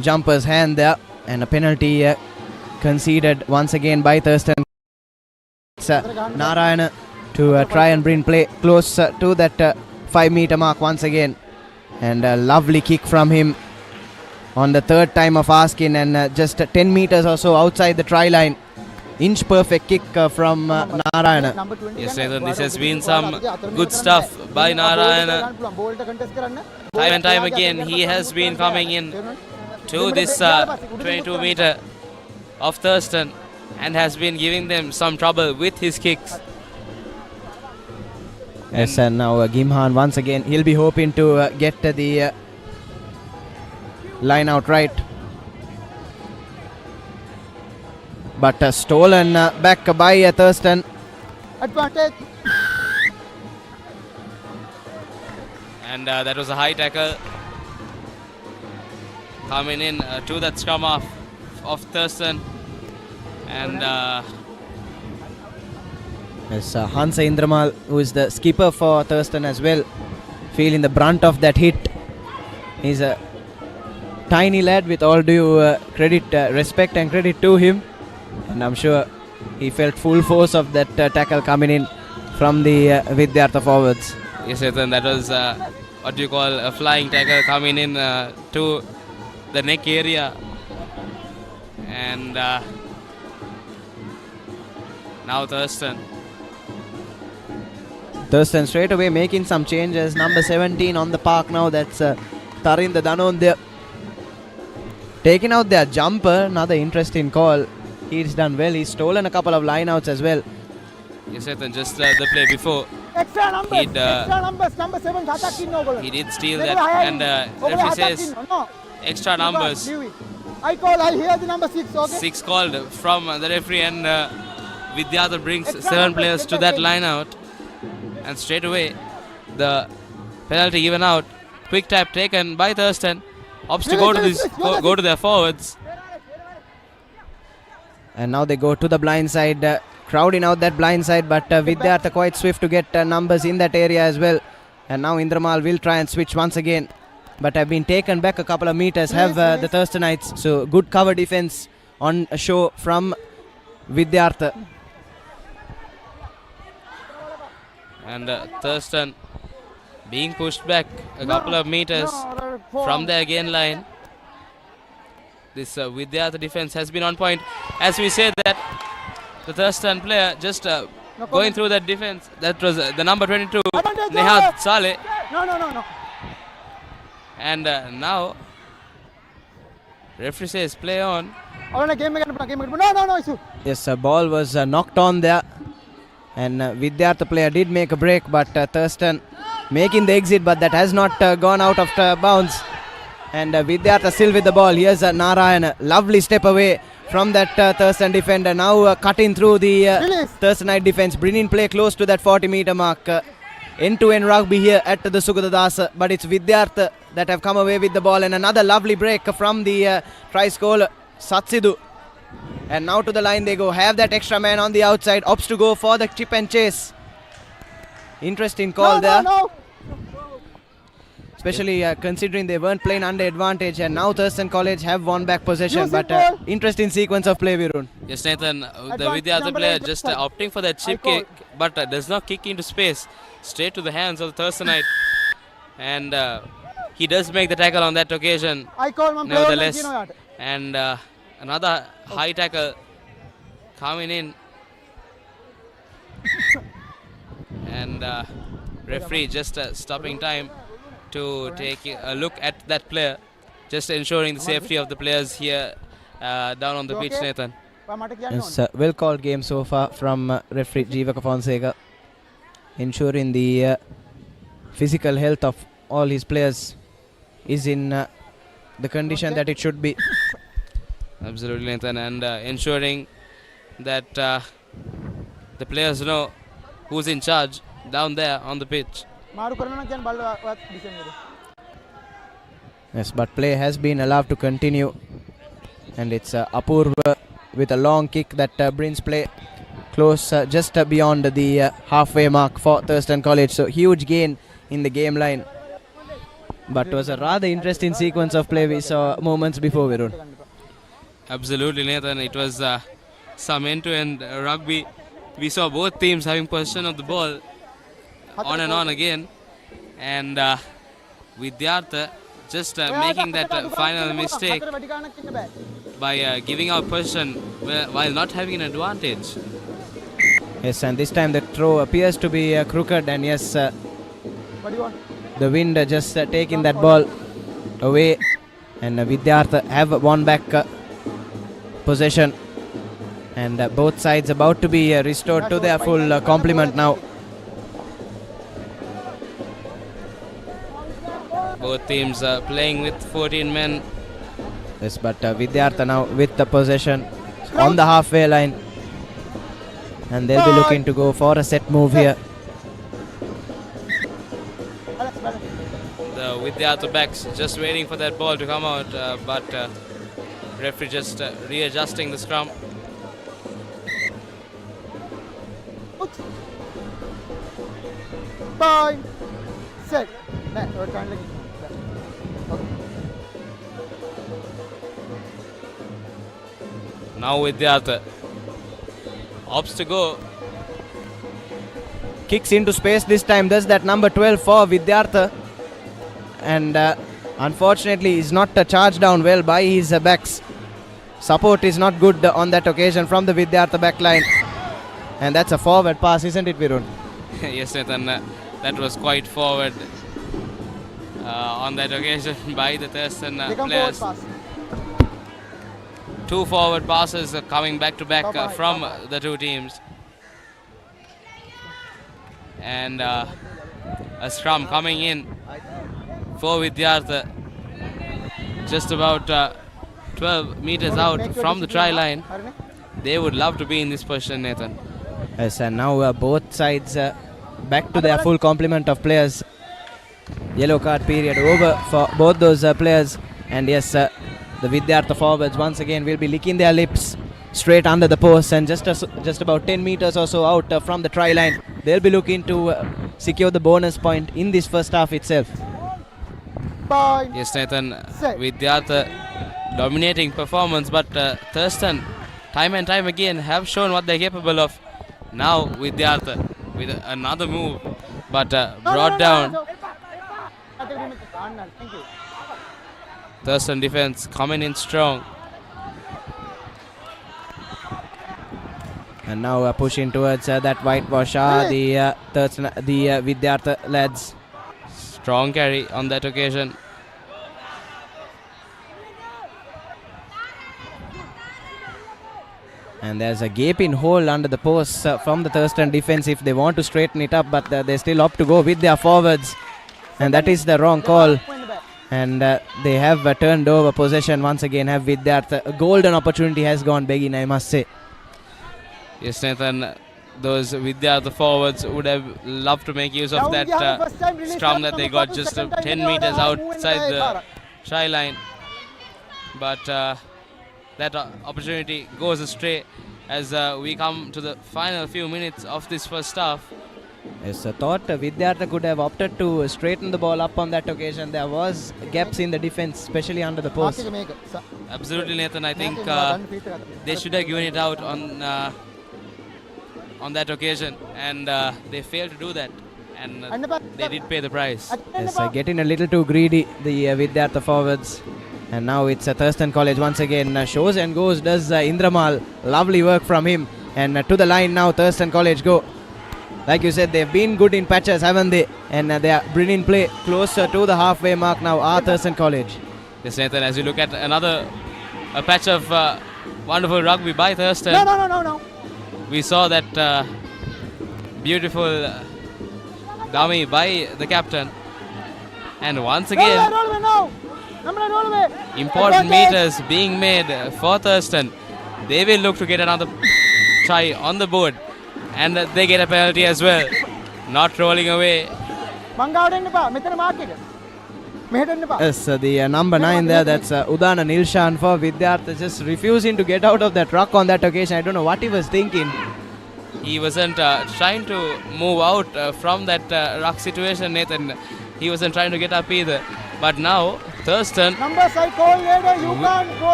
jumper's hand there, and a penalty conceded once again by Thurstan. It's Narayana to try and bring play close to that 5-meter mark once again, and a lovely kick from him on the third time of asking, and just 10 meters or so outside the try line. Inch perfect kick from Narayana. Yes, Nathan, this has been some good stuff by Narayana. Time and time again he has been coming in to this 22-meter of Thurstan and has been giving them some trouble with his kicks. Yes, and now Gimhan once again, he'll be hoping to get the line out right. But stolen back by Thurstan. Advantage. And that was a high tackle coming in to that scrum off of Thurstan. And yes, Hansa Indramal, who is the skipper for Thurstan as well, feeling the brunt of that hit. He's a tiny lad, with all due credit, respect and credit to him. And I'm sure he felt full force of that tackle coming in from the Vidyartha forwards. yes, Ethan, that was what you call a flying tackle coming in to the neck area. And now Thurstan. Thurstan straight away making some changes. Number 17 on the park now, that's Tarinder Danon there. Taking out their jumper, another interesting call. He's done well, he's stolen a couple of lineouts as well. Yes, Ethan, just the play before. Extra numbers, number 7 attacking no goal. He did steal that, and referee says extra numbers. I hear the number 6, okay? 6 called from the referee, and Vidyartha brings 7 players to that line out. And straight away, the penalty given out. Quick tap taken by Thurstan. Opts to go to their forwards. And now they go to the blind side, crowding out that blind side, but Vidyartha quite swift to get numbers in that area as well. And now Indramal will try and switch once again, but have been taken back a couple of meters, have the Thurstanites. So good cover defense on a show from Vidyartha. And Thurstan being pushed back a couple of meters from the again line. This Vidyartha defense has been on point. As we said that the Thurstan player just going through that defense, that was the number 22, Nehad Saleh. No. And now referee says play on. No. Yes, a ball was knocked on there, and Vidyartha player did make a break, but Thurstan making the exit, but that has not gone out of bounds. And Vidyartha still with the ball. Here's Narayan, lovely step away from that Thurstan defender. Now cutting through the Thurstanite defense, bringing play close to that 40-meter mark. End-to-end rugby here at the Sugathadasa, but it's Vidyartha that have come away with the ball, and another lovely break from the try-scorer Satsidu. And now to the line they go, have that extra man on the outside, opts to go for the chip and chase. Interesting call there. Especially considering they weren't playing under advantage, and now Thurstan College have won back possession. But interesting sequence of play, Virun. Yes, Nathan, the Vidyartha player just opting for that chip kick, but does not kick into space, straight to the hands of the Thurstanite. And he does make the tackle on that occasion, nevertheless. And another high tackle coming in. And referee just stopping time to take a look at that player, just ensuring the safety of the players here down on the pitch, Nathan. It's a well called game so far from referee Jeevaka Fonseca, ensuring the physical health of all his players is in the condition that it should be. Absolutely, Nathan, and ensuring that the players know who's in charge down there on the pitch. Yes, but play has been allowed to continue, and it's Apurva with a long kick that brings play close just beyond the halfway mark for Thurstan College. So huge gain in the game line, but it was a rather interesting sequence of play we saw moments before, Virun. Absolutely, Nathan, it was some end-to-end rugby. We saw both teams having possession of the ball on and on again, and Vidyartha just making that final mistake by giving out possession while not having an advantage. Yes, and this time the throw appears to be crooked, and yes, the wind just taking that ball away, and Vidyartha have won back possession, and both sides about to be restored to their full complement now. Both teams playing with 14 men. Yes, but Vidyartha now with the possession on the halfway line. And they'll be looking to go for a set move here. The Vidyartha backs just waiting for that ball to come out, but referee just readjusting the scrum. Bye. Set. We're trying to Now Vidyartha opts to go. Kicks into space this time. Does that number 12 for Vidyartha. And unfortunately is not charged down well by his backs. Support is not good on that occasion from the Vidyartha back line. And that's a forward pass, isn't it, Virun? Yes, Nathan, that was quite forward on that occasion by the Thurstan players. Two forward passes coming back to back from the two teams. And a scrum coming in for Vidyartha. Just about 12 meters out from the try line. They would love to be in this position, Nathan. Yes, and now both sides back to their full complement of players. Yellow card period over for both those players. And yes, the Vidyartha forwards once again will be licking their lips straight under the post, and just about 10 meters or so out from the try line. They'll be looking to secure the bonus point in this first half itself. Bye. Yes, Nathan, Vidyartha dominating performance, but Thurstan time and time again have shown what they're capable of. Now Vidyartha with another move, but brought down. Thurstan defense coming in strong. And now pushing towards that whitewash the Vidyartha lads. Strong carry on that occasion. And there's a gaping hole under the post from the Thurstan defense if they want to straighten it up, but they still opt to go with their forwards. And that is the wrong call. And they have turned over possession once again. Have Vidyartha. A golden opportunity has gone begging, I must say. Yes, Nathan, those Vidyartha forwards would have loved to make use of that scrum that they got just 10 meters outside the try line. But that opportunity goes astray as we come to the final few minutes of this first half. Yes, I thought Vidyartha could have opted to straighten the ball up on that occasion. There was gaps in the defense, especially under the post. Absolutely, Nathan. I think they should have given it out on that occasion, and they failed to do that, and they did pay the price. Yes, getting a little too greedy, the Vidyartha forwards. And now it's Thurstan College once again. Shows and goes, does Indramal. Lovely work from him. And to the line now, Thurstan College go. Like you said, they've been good in patches, haven't they? And they are bringing play closer to the halfway mark now, Thurstan College. Yes, Nathan, as you look at a patch of wonderful rugby by Thurstan. No. We saw that beautiful dummy by the captain. And once again, important meters being made for Thurstan. They will look to get another try on the board. And they get a penalty as well. Not rolling away. Yes, the number 9 there, that's Udana Nilshan for Vidyartha, just refusing to get out of that ruck on that occasion. I don't know what he was thinking. He wasn't trying to move out from that ruck situation, Nathan. He wasn't trying to get up either. But now, Thurstan,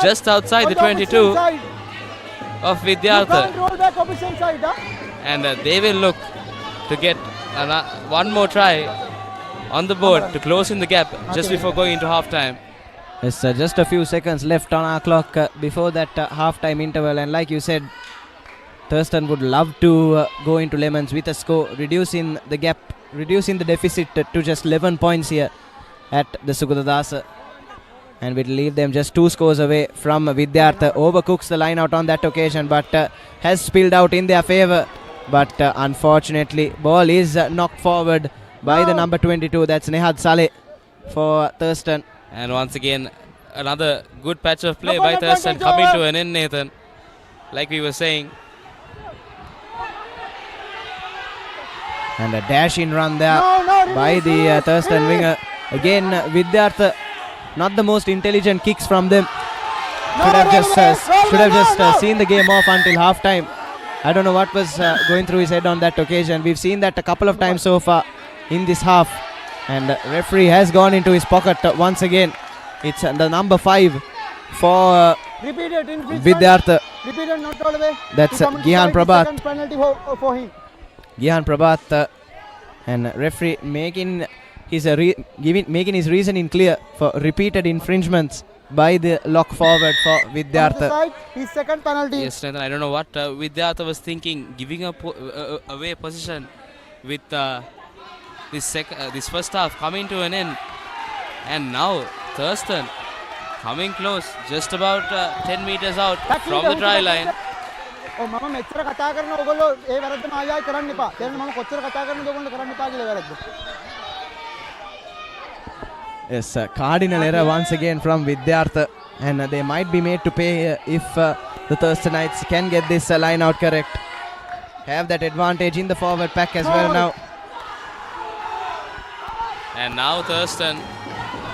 just outside the 22 of Vidyartha. And they will look to get one more try on the board to close in the gap just before going into half-time. Yes, just a few seconds left on our clock before that half-time interval. And like you said, Thurstan would love to go into lemons with a score, reducing the gap, reducing the deficit to just 11 points here at the Sugathadasa. And will leave them just 2 scores away from Vidyartha. Overcooks the line out on that occasion, but has spilled out in their favour. But unfortunately, ball is knocked forward by the number 22. That's Nehad Saleh. for Thurstan. And once again, another good patch of play by Thurstan coming to an end, Nathan. Like we were saying. And a dash-in run there by the Thurstan winger. Again, Vidyartha, not the most intelligent kicks from them. Should have just seen the game off until half-time. I don't know what was going through his head on that occasion. We've seen that a couple of times so far in this half. And referee has gone into his pocket once again. It's the number 5 for Vidyartha. That's Gihan Prabhat. Gihan Prabhat and referee making his making his reasoning clear for repeated infringements by the lock forward for Vidyartha. His second penalty. Yes, Nathan, I don't know what Vidyartha was thinking, giving up away position with this first half coming to an end. And now Thurstan coming close, just about 10 meters out from the try line. මම මෙච්චර කතා කරන ඕගොල්ලෝ ඒ වැරද්දම ආයෙ කරන්න එපා. දැන් මම කොච්චර කතා කරනද ඕගොල්ලෝ කරන්න එපා කියලා වැරද්ද. Yes, cardinal error once again from Vidyartha, and they might be made to pay if the Thurstanites can get this line out correct. Have that advantage in the forward pack as well now. And now Thurstan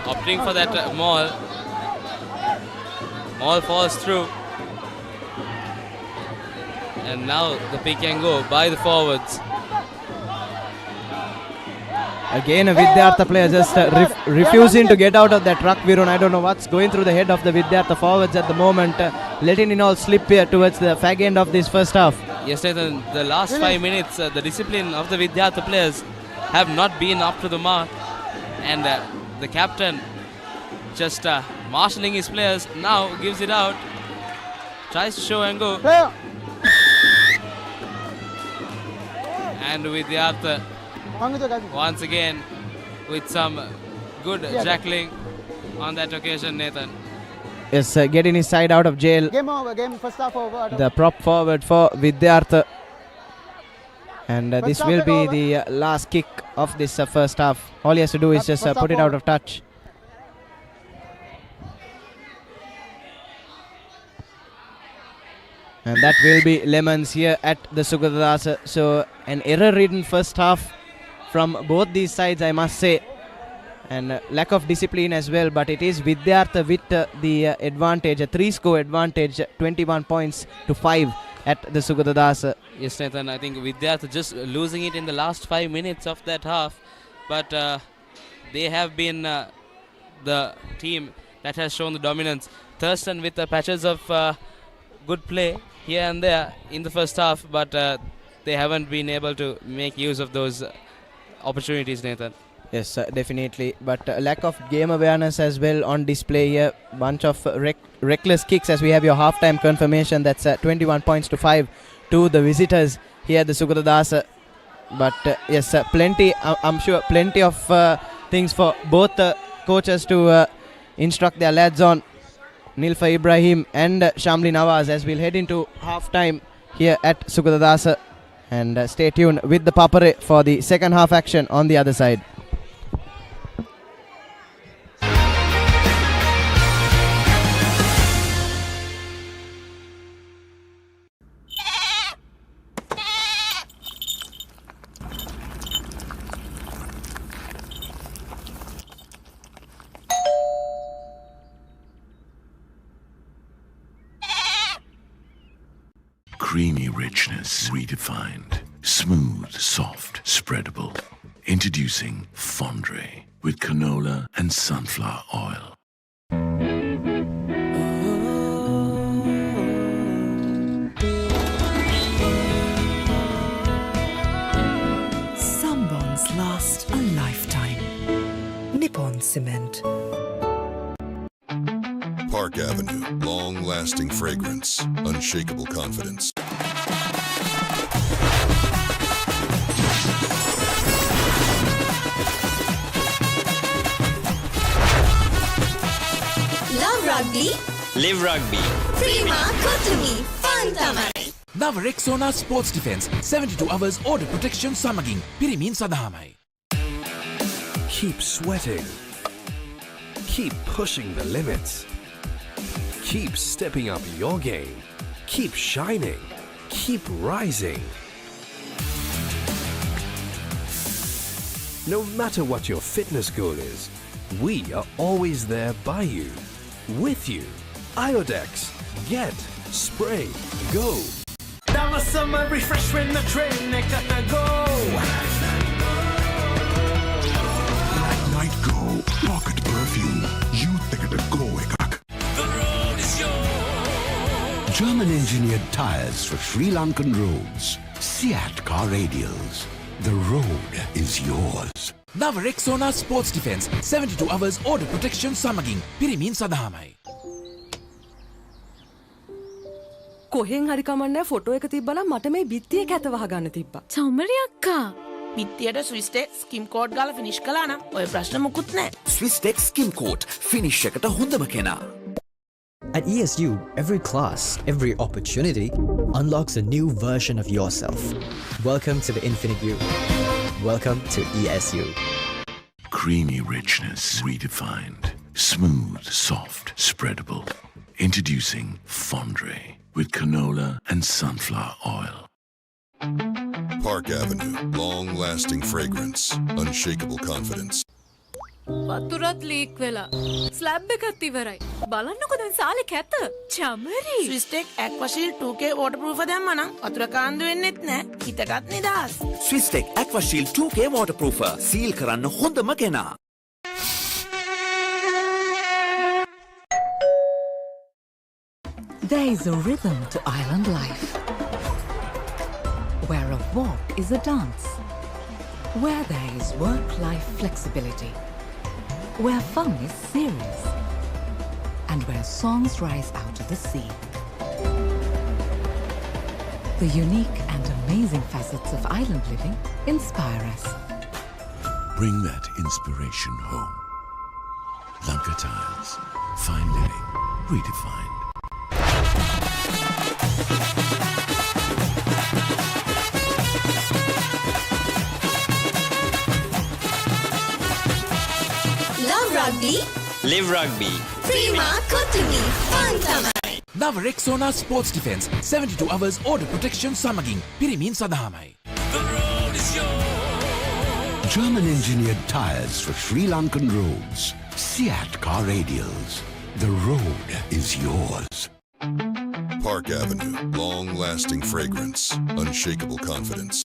opting for that maul. Maul falls through. And now the pick and go by the forwards. Again a Vidyartha player just refusing to get out of that ruck, Virun. I don't know what's going through the head of the Vidyartha forwards at the moment. Letting it all slip here towards the fag end of this first half. Yes, Nathan, the last 5 minutes, the discipline of the Vidyartha players have not been up to the mark. And the captain just marshalling his players now gives it out. Tries to show and go. And Vidyartha once again with some good jackling on that occasion, Nathan. Yes, getting his side out of jail. Game over, game first half over. The prop forward for Vidyartha. And this will be the last kick of this first half. All he has to do is just put it out of touch. And that will be lemons here at the Sugathadasa. So an error-ridden first half from both these sides, I must say. And lack of discipline as well. But it is Vidyartha with the advantage, a 3-score advantage, 21 points to 5 at the Sugathadasa. Yes, Nathan, I think Vidyartha just losing it in the last 5 minutes of that half. But they have been the team that has shown the dominance. Thurstan with the patches of good play here and there in the first half, but they haven't been able to make use of those opportunities, Nathan. Yes, definitely. But lack of game awareness as well on display here. Bunch of reckless kicks as we have your halftime confirmation. That's 21 points to 5 to the visitors here at the Sugathadasa. But yes, I'm sure plenty of things for both coaches to instruct their lads on. Nilfa Ibrahim and Shamli Nawaz as we'll head into half-time here at Sugathadasa. And stay tuned with the Papare for the second half action on the other side. Creamy richness redefined. Smooth, soft, spreadable. Introducing Fondre with canola and sunflower oil. Some bonds last a lifetime. Nippon Cement. Park Avenue, long-lasting fragrance, unshakable confidence. Love rugby? Live rugby. Prima Kotumi Fun Tamai. නව රෙක්සෝනා sports defence 72 hours order protection සමගින් පිරිමින් සඳහාමයි. Keep sweating. Keep pushing the limits. Keep stepping up your game. Keep shining. Keep rising. No matter what your fitness goal is, we are always there by you, with you. Iodex. Get, spray, go. That was summer refresh when the train got to go. Night Go Pocket Perfume. You take it a go ekak. The road is yours. German engineered tires for Sri Lankan roads. Seat car radials. The road is yours. Nava Rexona Sports Defense 72 hours order protection සමගින් පිරිමින් සඳහාමයි. කොහෙන් හරි කමන්නේ photo එක තිබ්බනම් මට මේ බිත්තියේ කැත වහගන්න තිබ්බා. චෞමරි අක්කා. බිත්තියට ස්විස්ටේ ස්කිම් කෝඩ් ගාලා ෆිනිෂ් කළා නම් ඔය ප්‍රශ්න මුකුත් නැහැ. Swisstech Skim Coat finish එකට හොඳම කෙනා. At ESU, every class, every opportunity unlocks a new version of yourself. Welcome to the Infinite You. Welcome to ESU. Creamy richness redefined. Smooth, soft, spreadable. Introducing Fondre with canola and sunflower oil. Park Avenue, long-lasting fragrance, unshakable confidence. වතුරත් leak වෙලා. Slab එකත් ඉවරයි. බලන්නකො දැන් සාලේ කැත. Chamari. ස්විස්ටෙක් ඇක්වාෂීල්ඩ් 2K waterproof දැම්මා නම් වතුර කාන්දු වෙන්නෙත් නැහැ. හිතටත් නිදහස්. Swisstech Aquashield 2K waterproofer සීල් කරන්න හොඳම කෙනා. There is a rhythm to island life, where a walk is a dance, where there is work-life flexibility, where fun is serious, and where songs rise out of the sea. The unique and amazing facets of island living inspire us. Bring that inspiration home. Lanka Tiles. Fine living. Redefined. Love rugby. Live rugby. Prima Kotumi. Fun tamai. Nava Rexona Sports Defense 72 hours order protection සමගින් පිරිමින් සඳහාමයි. The road is yours. German engineered tires for Sri Lankan roads. Seat car radials. The road is yours. Park Avenue, long-lasting fragrance, unshakable confidence.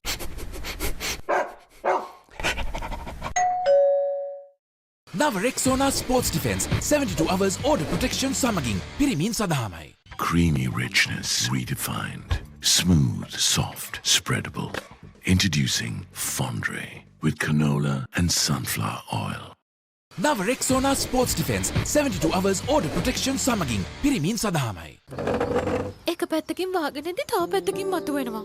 Nava Rexona Sports Defense 72 hours order protection සමගින් පිරිමින් සඳහාමයි. Creamy richness redefined. Smooth, soft, spreadable. Introducing Fondre with canola and sunflower oil. Nava Rexona Sports Defense 72 hours order protection සමගින් පිරිමින් සඳහාමයි. එක පැත්තකින් වාගෙනදී තව පැත්තකින් මතුවෙනවා.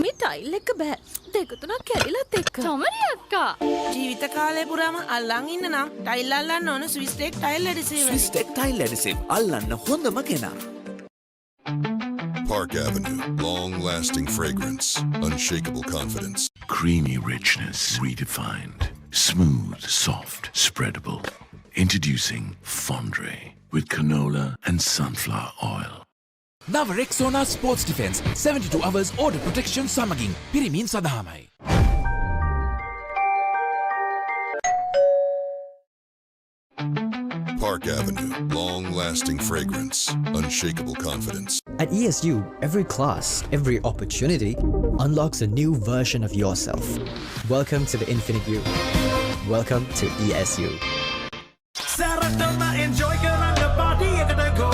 මේ tile එක බෑ. දෙක තුනක් කැරිලත් එක්ක. චමරි අක්කා. ජීවිත කාලය පුරාම අල්ලන් ඉන්න නම් ටයිල් අල්ලන්න ඕන ස්විස්ටෙක් ටයිල් ඇඩිසිව්. Swisstech Tile Adhesive අල්ලන්න හොඳම කෙනා. Park Avenue, long-lasting fragrance, unshakable confidence. Creamy richness redefined. Smooth, soft, spreadable. Introducing Fondre with canola and sunflower oil. Nava Rexona Sports Defense 72 hours order protection සමගින් පිරිමින් සඳහාමයි. Park Avenue, long-lasting fragrance, unshakable confidence. At ESU, every class, every opportunity unlocks a new version of yourself. Welcome to the Infinite You. Welcome to ESU. සැරටම enjoy කරන්න party එකට go.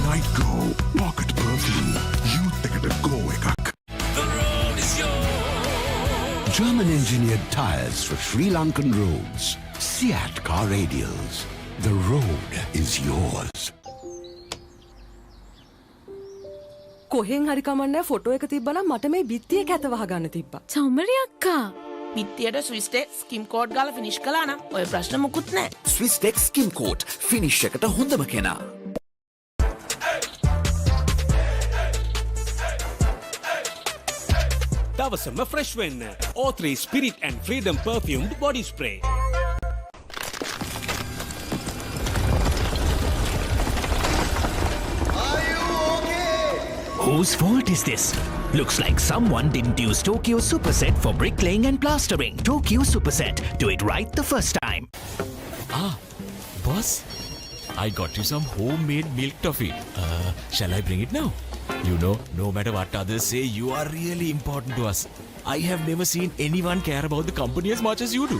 Night Go Pocket Perfume. You take it a go ekak. The road is yours. German engineered tires for Sri Lankan roads. Seat car radials. The road is yours. කොහෙන් හරි කමන්නේ photo එක තිබ්බනම් මට මේ බිත්තියේ කැත වහගන්න තිබ්බා. චෞමරි අක්කා. බිත්තියට ස්විස්ටේ ස්කිම් කෝඩ් ගාලා ෆිනිෂ් කළා නම් ඔය ප්‍රශ්න මුකුත් නැහැ. Swisstech Skim Coat finish එකට හොඳම කෙනා. දවසම ෆ්‍රෙෂ් වෙන්න. O3 Spirit and Freedom perfumed body spray. Whose fault is this? Looks like someone didn't use Tokyo Superset for bricklaying and plastering. Tokyo Superset. Do it right the first time. Ah, boss. I got you some homemade milk toffee. Shall I bring it now? You know, no matter what others say, you are really important to us. I have never seen anyone care about the company as much as you do.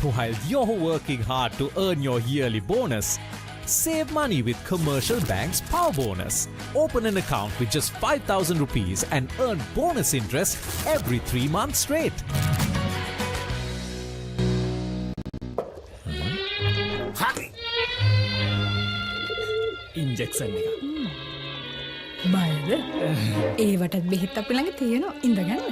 While you're working hard to earn your yearly bonus, save money with Commercial Bank's Power Bonus. Open an account with just 5,000 rupees and earn bonus interest every 3 months straight. Injection එක. බයද? ඒවටත් බෙහෙත් අපි ළඟ තියෙනවා. ඉඳගන්න.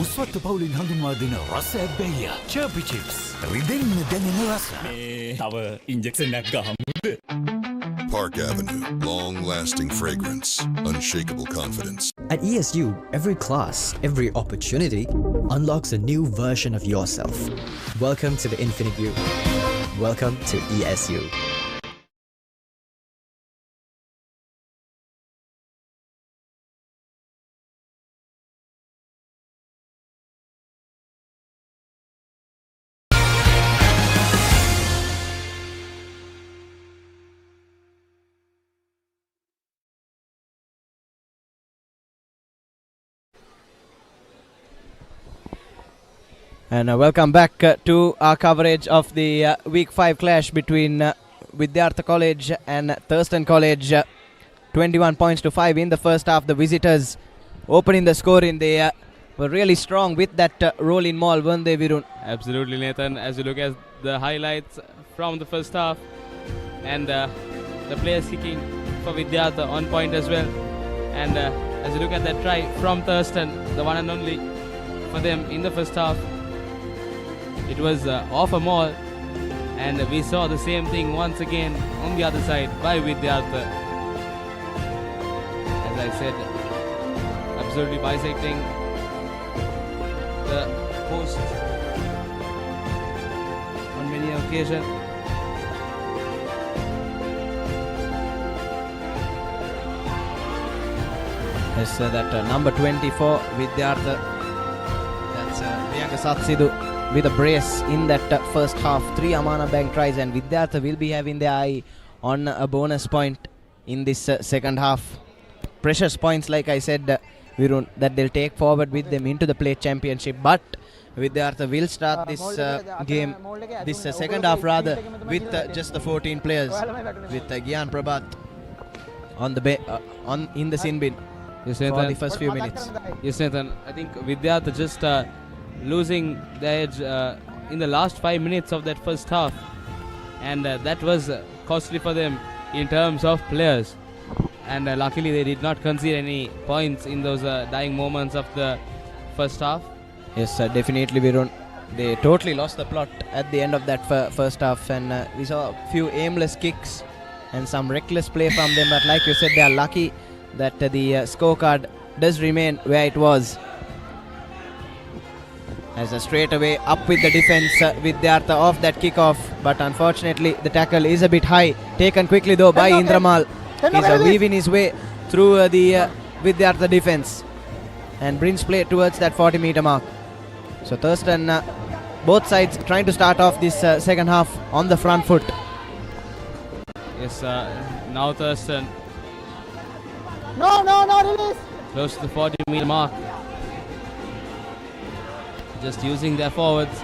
උස්වත්ත පවුලින් හඳුන්වා දෙන රස ඇබ්බැහිය චර්පි chips රිදෙන්න දැනෙන රස තව ඉන්ජෙක්ෂන් එකක් ගහමුද? Park Avenue, long-lasting fragrance, unshakable confidence. At ESU, every class, every opportunity unlocks a new version of yourself. Welcome to the Infinite You. Welcome to ESU. And welcome back to our coverage of the Week 5 clash between Vidyartha College and Thurstan College. 21 points to 5 in the first half. The visitors opening the score in. They were really strong with that roll in maul, weren't they, Virun? Absolutely, Nathan. As you look at the highlights from the first half, and the players kicking for Vidyartha on point as well. And as you look at that try from Thurstan, the one and only for them in the first half, it was off a maul, and we saw the same thing once again on the other side by Vidyartha. As I said, absolutely bisecting the post on many occasions. Yes, that number 24 Vidyartha. That's Priyanka Satsidu with a brace in that first half. 3 Amana Bank tries, and Vidyartha will be having their eye on a bonus point in this second half. Precious points, like I said, Virun, that they'll take forward with them into the plate championship. But Vidyartha will start this game, this second half rather, with just the 14 players, with Gyan Prabhat on the in the sin bin. Yes, for Nathan. the first few minutes. Yes, Nathan. I think Vidyartha just losing the edge in the last 5 minutes of that first half, and that was costly for them in terms of players. And luckily they did not concede any points in those dying moments of the first half. Yes, definitely, Virun. They totally lost the plot at the end of that first half, and we saw a few aimless kicks and some reckless play from them. But like you said, they are lucky that the scorecard does remain where it was. As straight away up with the defense, Vidyartha off that kickoff, but unfortunately the tackle is a bit high. Taken quickly though by Indramal. He's weaving his way through the Vidyartha defense and brings play towards that 40-meter mark. So Thurstan, both sides trying to start off this second half on the front foot. Yes, now Thurstan No, release. close to the 40-meter mark. Just using their forwards.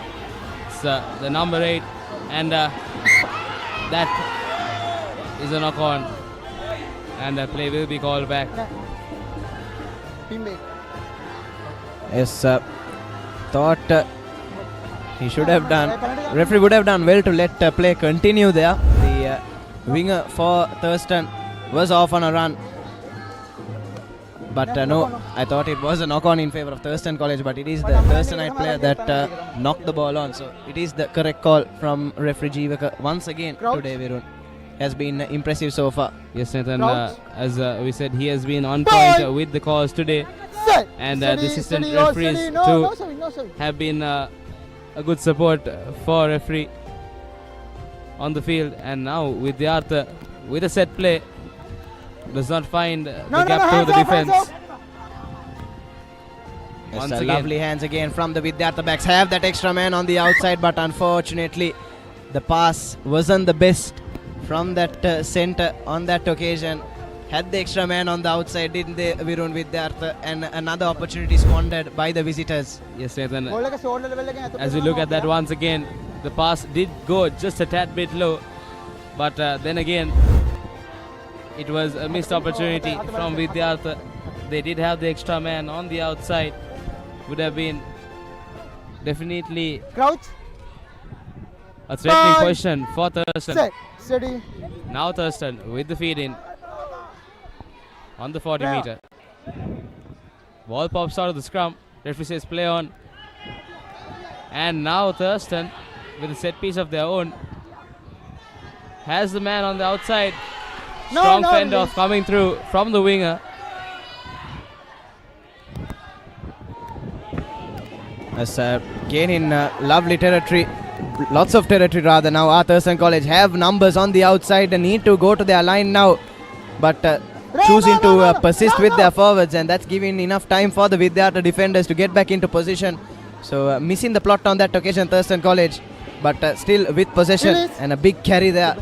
It's the number 8, and that is a knock-on, and the play will be called back. Yes, thought he should have done. Referee would have done well to let play continue there. The winger for Thurstan was off on a run. But no, I thought it was a knock-on in favor of Thurstan College, but it is the Thurstonite player that knocked the ball on. So it is the correct call from referee Jeevaka once again today, Virun. Has been impressive so far. Yes, Nathan, as we said, he has been on point with the calls today. And the assistant referees too have been a good support for referee on the field. And now Vidyartha with a set play does not find the gap through the defense. Once again, lovely hands again from the Vidyartha backs. Have that extra man on the outside, but unfortunately the pass wasn't the best from that centre on that occasion. Had the extra man on the outside, didn't they, Virun Vidyartha? And another opportunity squandered by the visitors. Yes, Nathan. As we look at that once again, the pass did go just a tad bit low, but then again, it was a missed opportunity from Vidyartha. They did have the extra man on the outside. Would have been definitely a threatening question for Thurstan. Now Thurstan with the feed in on the 40 meter. Ball pops out of the scrum. Referee says play on. And now Thurstan with a set piece of their own has the man on the outside. Strong fend off coming through from the winger. As again in lovely territory, lots of territory rather now. Thurstan College have numbers on the outside and need to go to their line now, but choosing to persist with their forwards, and that's giving enough time for the Vidyartha defenders to get back into position. So missing the plot on that occasion, Thurstan College, but still with possession and a big carry there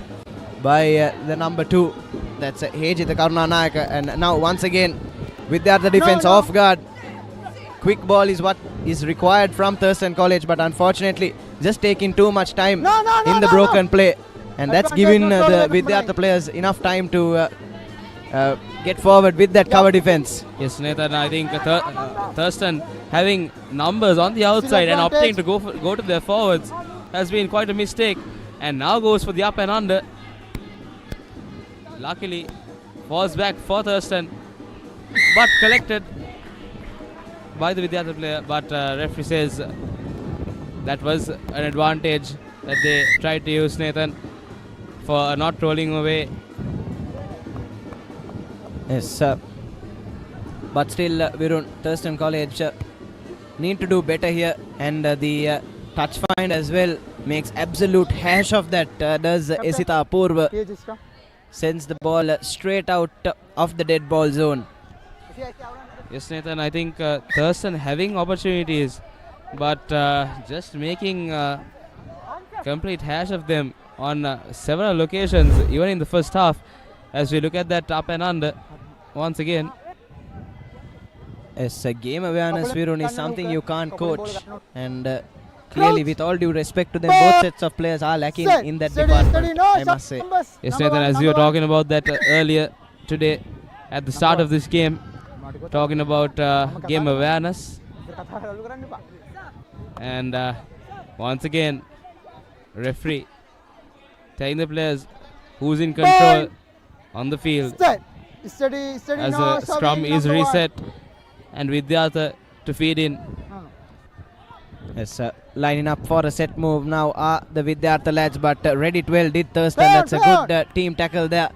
by the number 2. That's Hejita Karunanayaka. And now once again Vidyartha defense off guard. Quick ball is what is required from Thurstan College, but unfortunately just taking too much time in the broken play, and that's giving the Vidyartha players enough time to get forward with that cover defense. Yes, Nathan, I think Thurstan having numbers on the outside and opting to go to their forwards has been quite a mistake, and now goes for the up and under. Luckily falls back for Thurstan, but collected by the Vidyartha player, but referee says that was an advantage that they tried to use, Nathan, for not rolling away. Yes, but still Virun, Thurstan College need to do better here, and the touch find as well makes absolute hash of that, does Esita Apurva. Sends the ball straight out of the dead ball zone. Yes, Nathan, I think Thurstan having opportunities, but just making complete hash of them on several occasions, even in the first half. As we look at that up and under once again. Yes, game awareness, Virun, is something you can't coach, and clearly, with all due respect to them, both sets of players are lacking in that department, I must say. Yes, Nathan, as you were talking about that earlier today at the start of this game, talking about game awareness, and once again referee telling the players who's in control on the field as the scrum is reset, and Vidyartha to feed in. Yes, lining up for a set move now are the Vidyartha lads, but read it well did Thurstan. That's a good team tackle there,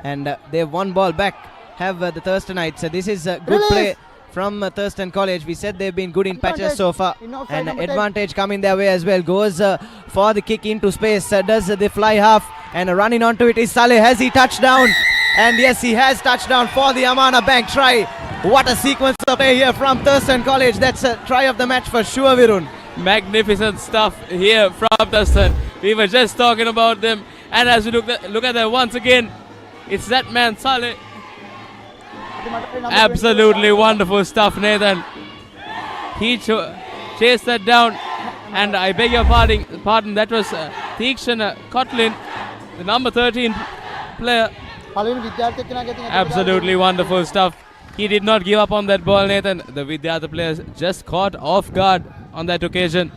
and they have one ball back, have the Thurstanites. This is a good play from Thurstan College. We said they've been good in patches so far, and advantage coming their way as well. Goes for the kick into space, does the fly half, and running onto it is Saleh. Has he touched down? And yes, he has touched down for the Amana Bank try. What a sequence of play here from Thurstan College. That's a try of the match for sure, Virun. Magnificent stuff here from Thurstan. We were just talking about them, and as we look at them once again, it's that man Saleh. Absolutely wonderful stuff, Nathan. He chased that down, and I beg your pardon, that was Theekshan Kotlin, the number 13 player. Absolutely wonderful stuff. He did not give up on that ball, Nathan. The Vidyartha players just caught off guard on that occasion.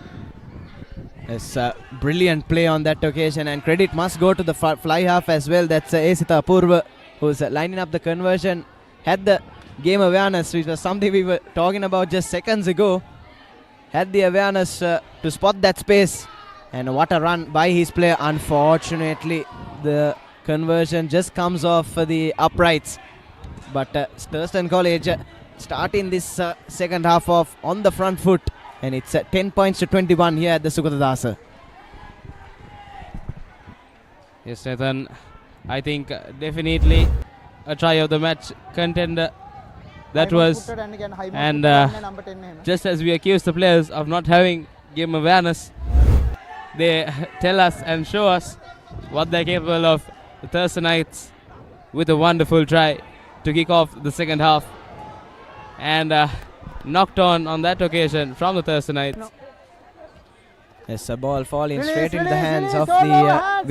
Yes, brilliant play on that occasion, and credit must go to the fly half as well. That's Esita Apurva, who's lining up the conversion. Had the game awareness, which was something we were talking about just seconds ago. Had the awareness to spot that space, and what a run by his player. Unfortunately, the conversion just comes off for the uprights. But Thurstan College starting this second half off on the front foot, and it's 10 points to 21 here at the Sugathadasa. Yes, Nathan, I think definitely a try of the match contender that was, and just as we accuse the players of not having game awareness, they tell us and show us what they're capable of. The Thurstanites with a wonderful try to kick off the second half, and knocked on that occasion from the Thurstanites. Yes, a ball falling straight into the hands of the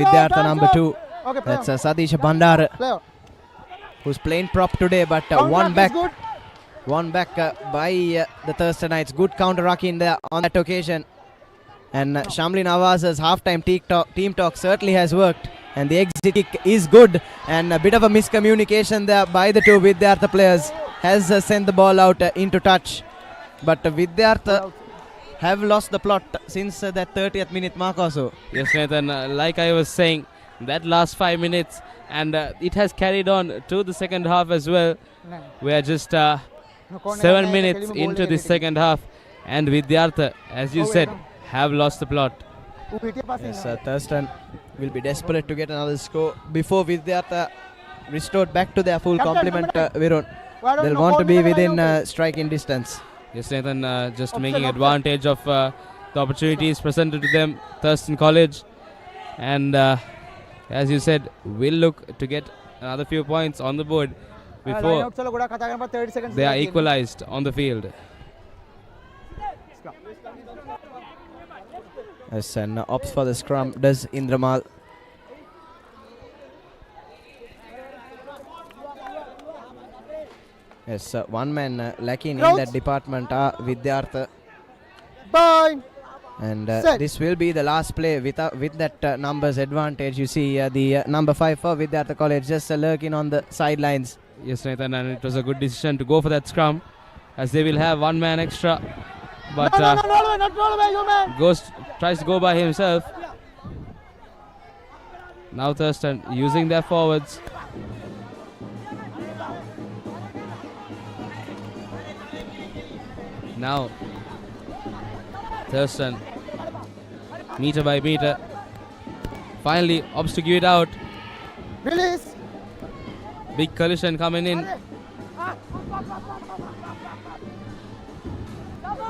Vidyartha number 2. That's Satish Bandar, who's playing prop today, but one back by the Thurstanites. Good counter ruck in there on that occasion. And Shamli Nawaz's halftime team talk certainly has worked. And the exit kick is good. And a bit of a miscommunication there by the two Vidyartha players has sent the ball out into touch. But Vidyartha have lost the plot since that 30th minute mark or so. Yes, Nathan, like I was saying, that last 5 minutes, and it has carried on to the second half as well. We are just 7 minutes into the second half, and Vidyartha, as you said, have lost the plot. Yes, Thurstan will be desperate to get another score before Vidyartha restored back to their full complement. Virun, they'll want to be within striking distance. Yes, Nathan, just making advantage of the opportunities presented to them, Thurstan College, and as you said, will look to get another few points on the board before they are equalized on the field. Yes, and opts for the scrum does Indramal. Yes, one man lacking in that department, Vidyartha. Bye. And this will be the last play with that numbers advantage. You see the number 5 for Vidyartha College just lurking on the sidelines. Yes, Nathan, and it was a good decision to go for that scrum, as they will have one man extra. But Ghost tries to go by himself. Now Thurstan using their forwards. Now Thurstan, meter by meter, finally opts to give it out. Release. Big collision coming in.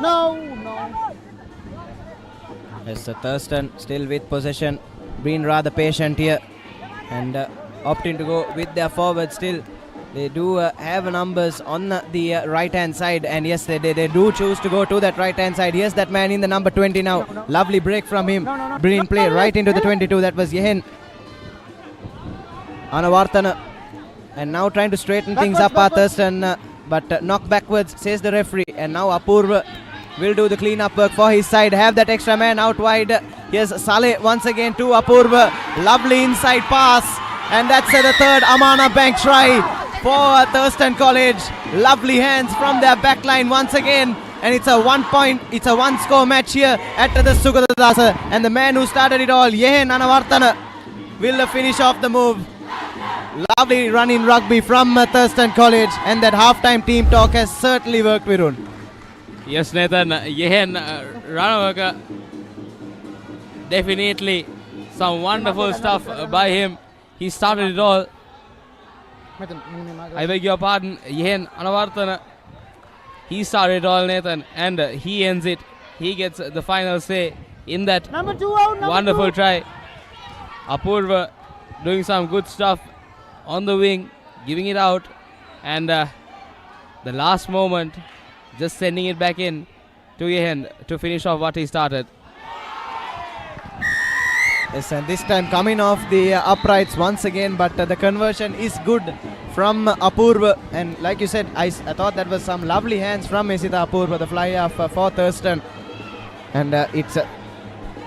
No. Yes, Thurstan still with possession, being rather patient here, and opting to go with their forward still. They do have numbers on the right hand side, and yes, they do choose to go to that right hand side. Yes, that man in the number 20 now. Lovely break from him. Brilliant play right into the 22. That was Yehen Anavarthana. And now trying to straighten things up at Thurstan, but knocked backwards, says the referee. And now Apurva will do the clean-up work for his side. Have that extra man out wide. Here's Saleh once again to Apurva. Lovely inside pass. And that's the third Amana Bank try for Thurstan College. Lovely hands from their backline once again. And it's a one score match here at the Sugathadasa. And the man who started it all, Yehen Anavarthana, will finish off the move. Lovely run in rugby from Thurstan College, and that halftime team talk has certainly worked, Virun. Yes, Nathan, Yehen Ranavarka, definitely some wonderful stuff by him. He started it all. I beg your pardon, Yehen Anavarthana. He started it all, Nathan, and he ends it. He gets the final say in that wonderful try. Apurva doing some good stuff on the wing, giving it out, and the last moment just sending it back in to Yehen to finish off what he started. Yes, and this time coming off the uprights once again, but the conversion is good from Apurva. And like you said, I thought that was some lovely hands from Mesita Apurva, the fly-off for Thurstan. And it's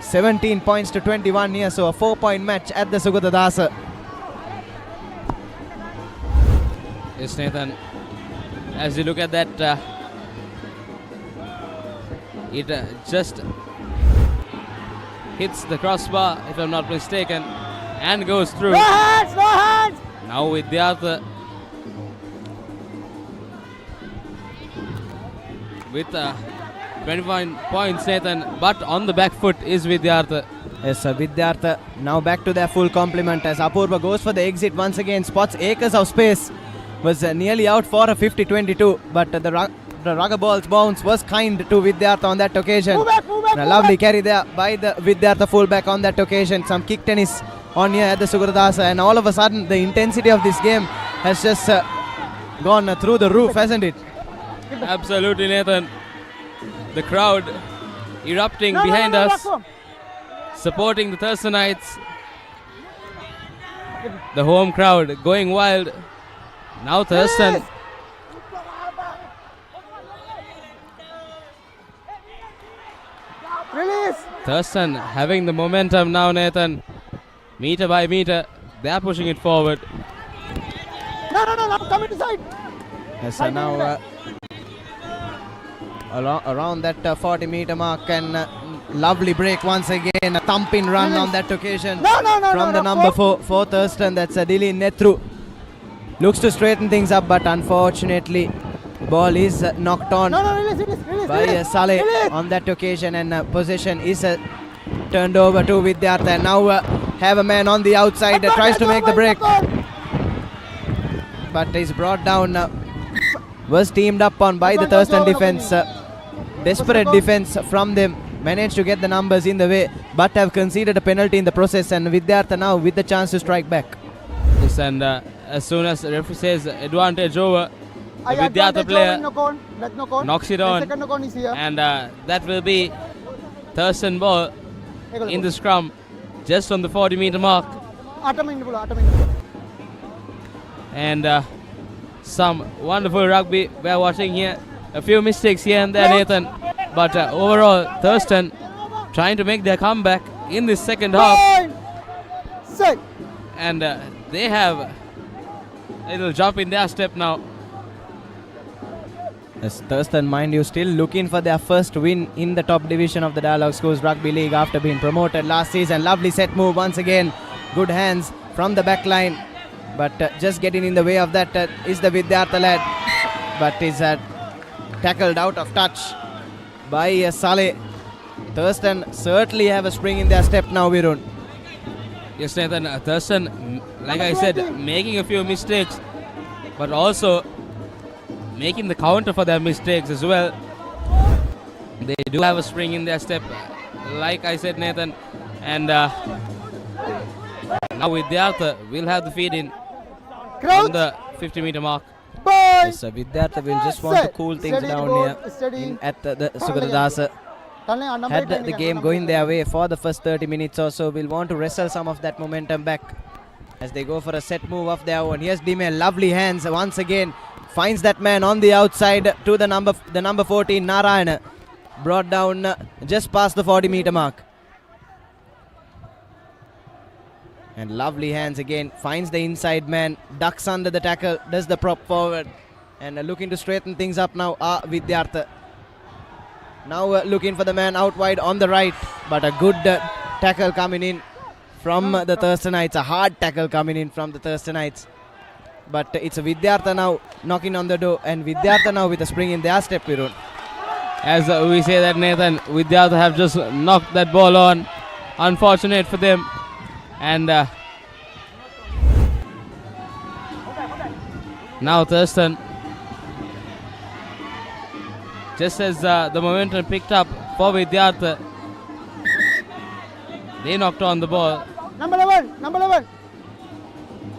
17 points to 21 here, so a 4-point match at the Sugathadasa. Yes, Nathan. As you look at that, it just hits the crossbar, if I'm not mistaken, and goes through. No hands, no hands. Now Vidyartha with 21 points, Nathan, but on the back foot is Vidyartha. Yes, Vidyartha now back to their full complement as Apurva goes for the exit once again, spots acres of space, was nearly out for a 50-22, but the rugger ball's bounce was kind to Vidyartha on that occasion. Move back, And a lovely carry there by the Vidyartha fullback on that occasion. Some kick tennis on here at the Sugathadasa, and all of a sudden the intensity of this game has just gone through the roof, hasn't it? Absolutely, Nathan. The crowd erupting behind us, supporting the Thurstanites. The home crowd going wild. Now Thurstan. Release. Thurstan having the momentum now, Nathan. Meter by meter, they are pushing it forward. No, come inside. Yes, so now around that 40-meter mark, and lovely break once again. A thumping run on that occasion from the number 4 for Thurstan. That's Adili Netru. Looks to straighten things up, but unfortunately, ball is knocked on by Saleh on that occasion, and possession is turned over to Vidyartha. And now have a man on the outside, tries to make the break, but is brought down. Was teamed up on by the Thurstan defense. Desperate defense from them. Managed to get the numbers in the way, but have conceded a penalty in the process, and Vidyartha now with the chance to strike back. Yes, and as soon as the referee says advantage over, the Vidyartha player knocks it on, and that will be Thurstan ball in the scrum, just on the 40-meter mark. And some wonderful rugby we're watching here. A few mistakes here and there, Nathan, but overall Thurstan trying to make their comeback in this second half, and they have a little jump in their step now. Yes, Thurstan, mind you, still looking for their first win in the top division of the Dialog Schools Rugby League after being promoted last season. Lovely set move once again. Good hands from the back line, but just getting in the way of that is the Vidyartha lad, but is tackled out of touch by Saleh. Thurstan certainly have a spring in their step now, Virun. Yes, Nathan, Thurstan, like I said, making a few mistakes, but also making the counter for their mistakes as well. They do have a spring in their step, like I said, Nathan, and now Vidyartha will have the feed in on the 50-meter mark. Yes, Vidyartha will just want to cool things down here at the Sugathadasa. Had the game going their way for the first 30 minutes or so, will want to wrestle some of that momentum back as they go for a set move of their own. Here's Dime, lovely hands once again, finds that man on the outside to the number 14, Narayana, brought down just past the 40-meter mark. And lovely hands again, finds the inside man, ducks under the tackle, does the prop forward, and looking to straighten things up now Vidyartha. Now looking for the man out wide on the right, but a good tackle coming in from the Thurstanites, a hard tackle coming in from the Thurstanites. But it's Vidyartha now knocking on the door, and Vidyartha now with a spring in their step, Virun. As we say that, Nathan, Vidyartha have just knocked that ball on. Unfortunate for them. And now Thurstan, just as the momentum picked up for Vidyartha, they knocked on the ball. Number 11.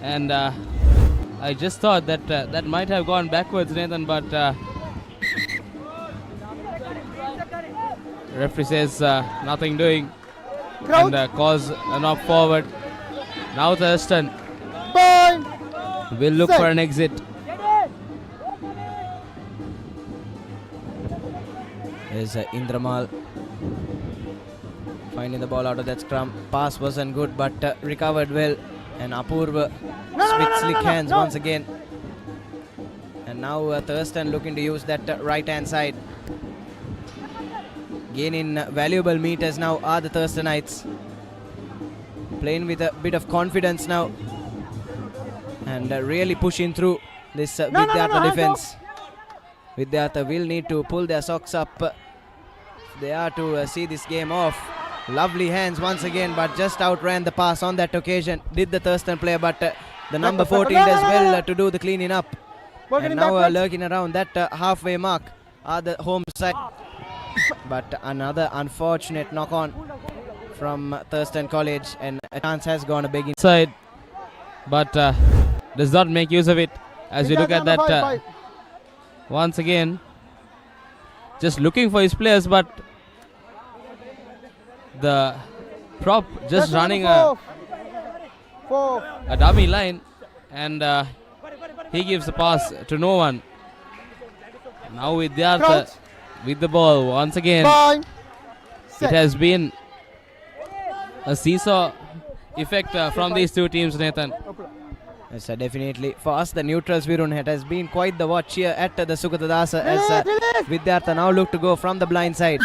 And I just thought that that might have gone backwards, Nathan, but referee says nothing doing. And calls a knock forward. Now Thurstan will look for an exit. There's Indramal finding the ball out of that scrum. Pass wasn't good, but recovered well. And Apurva with slick hands once again. And now Thurstan looking to use that right hand side. Gaining valuable meters now are the Thurstanites. Playing with a bit of confidence now. And really pushing through this Vidyartha defense. Vidyartha will need to pull their socks up. They are to see this game off. Lovely hands once again, but just outran the pass on that occasion. Did the Thurstan player, but the number 14 does well to do the cleaning up. And now lurking around that halfway mark are the home side. But another unfortunate knock on from Thurstan College, and a chance has gone a big inside, but does not make use of it. As we look at that once again, just looking for his players, but the prop just running a dummy line, and he gives the pass to no one. Now Vidyartha with the ball once again. It has been a seesaw effect from these two teams, Nathan. Yes, definitely. For us, the neutrals, Virun, it has been quite the watch here at the Sugathadasa as Vidyartha now look to go from the blind side.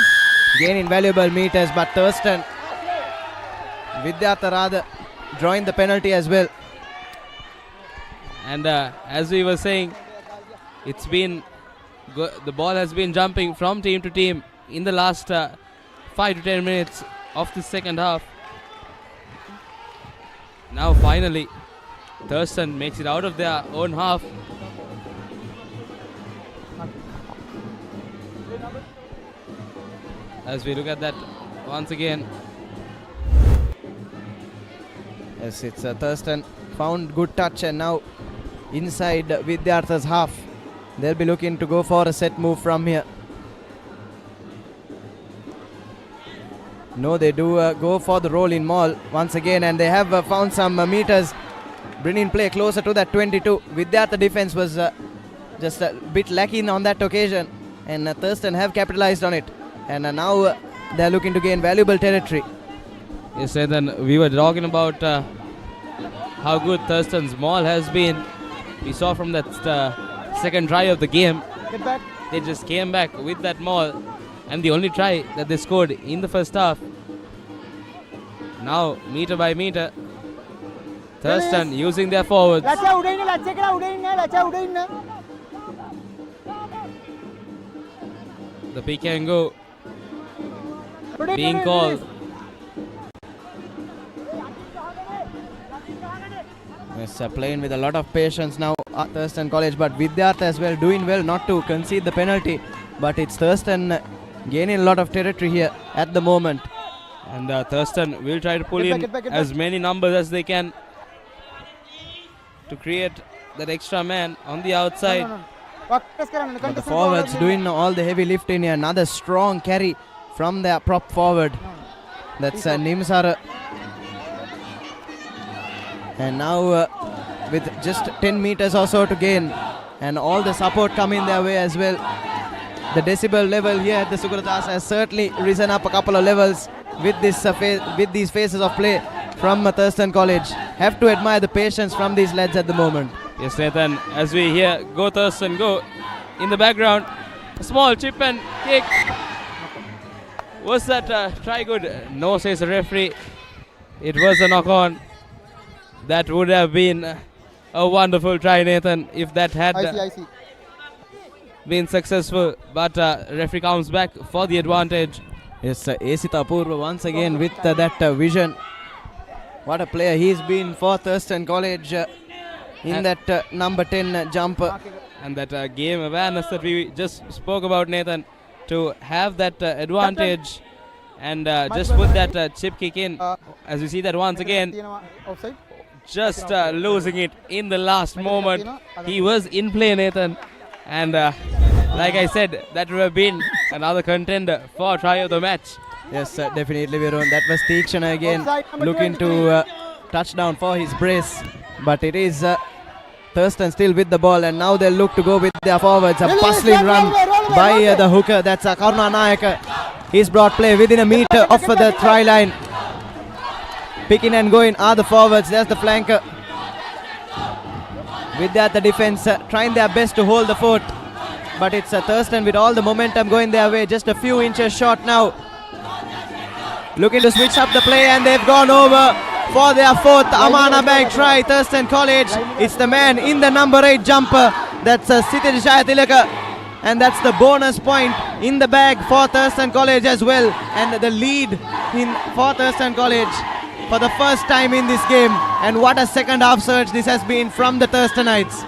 Gaining valuable meters, but Thurstan, Vidyartha rather, drawing the penalty as well. And as we were saying, it's been the ball has been jumping from team to team in the last 5 to 10 minutes of the second half. Now finally, Thurstan makes it out of their own half. As we look at that once again. Yes, it's Thurstan found good touch, and now inside Vidyartha's half. They'll be looking to go for a set move from here. No, they do go for the roll in maul once again, and they have found some meters, bringing play closer to that 22. Vidyartha defense was just a bit lacking on that occasion, and Thurstan have capitalized on it. And now they're looking to gain valuable territory. Yes, and then we were talking about how good Thurstan's maul has been. We saw from that second try of the game, they just came back with that maul, and the only try that they scored in the first half. Now, meter by meter, Thurstan using their forwards. The pick and go being called. Yes, playing with a lot of patience now at Thurstan College, but Vidyartha as well doing well not to concede the penalty. But it's Thurstan gaining a lot of territory here at the moment. And Thurstan will try to pull in as many numbers as they can to create that extra man on the outside. But the forwards doing all the heavy lifting here. Another strong carry from their prop forward. That's Nimsara. And now with just 10 meters or so to gain, and all the support coming their way as well. The decibel level here at the Sugathadasa has certainly risen up a couple of levels with this with these phases of play from Thurstan College. Have to admire the patience from these lads at the moment. Yes, Nathan, as we hear go Thurstan go in the background, a small chip and kick. Was that try good? No, says the referee. It was a knock on. That would have been a wonderful try, Nathan, if that had been successful. But referee comes back for the advantage. Yes, Esita Apurva once again with that vision. What a player he's been for Thurstan College in that number 10 jumper. And that game awareness that we just spoke about, Nathan, to have that advantage and just put that chip kick in. As we see that once again, just losing it in the last moment. He was in play, Nathan, and like I said, that would have been another contender for try of the match. Yes, definitely, Virun. That was Teekshana again looking to touchdown for his brace, but it is Thurstan still with the ball, and now they'll look to go with their forwards. A bustling run by the hooker. That's Karuna Nayaka. He's brought play within a meter of the try line. Picking and going are the forwards. There's the flanker. Vidyartha defense trying their best to hold the fort. But it's Thurstan with all the momentum going their way. Just a few inches short now. Looking to switch up the play, and they've gone over for their fourth Amana Bank try. Thurstan College, it's the man in the number 8 jumper. That's Sugathadasa. And that's the bonus point in the bag for Thurstan College as well. And the lead for Thurstan College for the first time in this game. And what a second half surge this has been from the Thurstanites.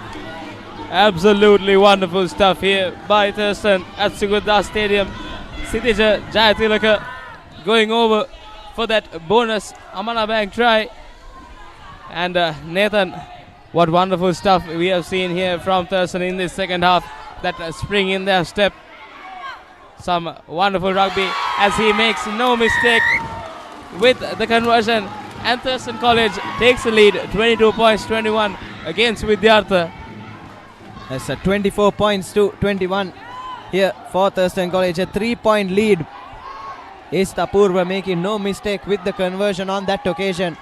Absolutely wonderful stuff here by Thurstan at Sugathadasa Stadium. Sitija Jayatilaka going over for that bonus Amana Bank try. And Nathan, what wonderful stuff we have seen here from Thurstan in this second half. That spring in their step. Some wonderful rugby as he makes no mistake with the conversion. And Thurstan College takes the lead 22 points 21 against Vidyartha. That's 24 points to 21 here for Thurstan College. A 3-point lead. Istapurva making no mistake with the conversion on that occasion.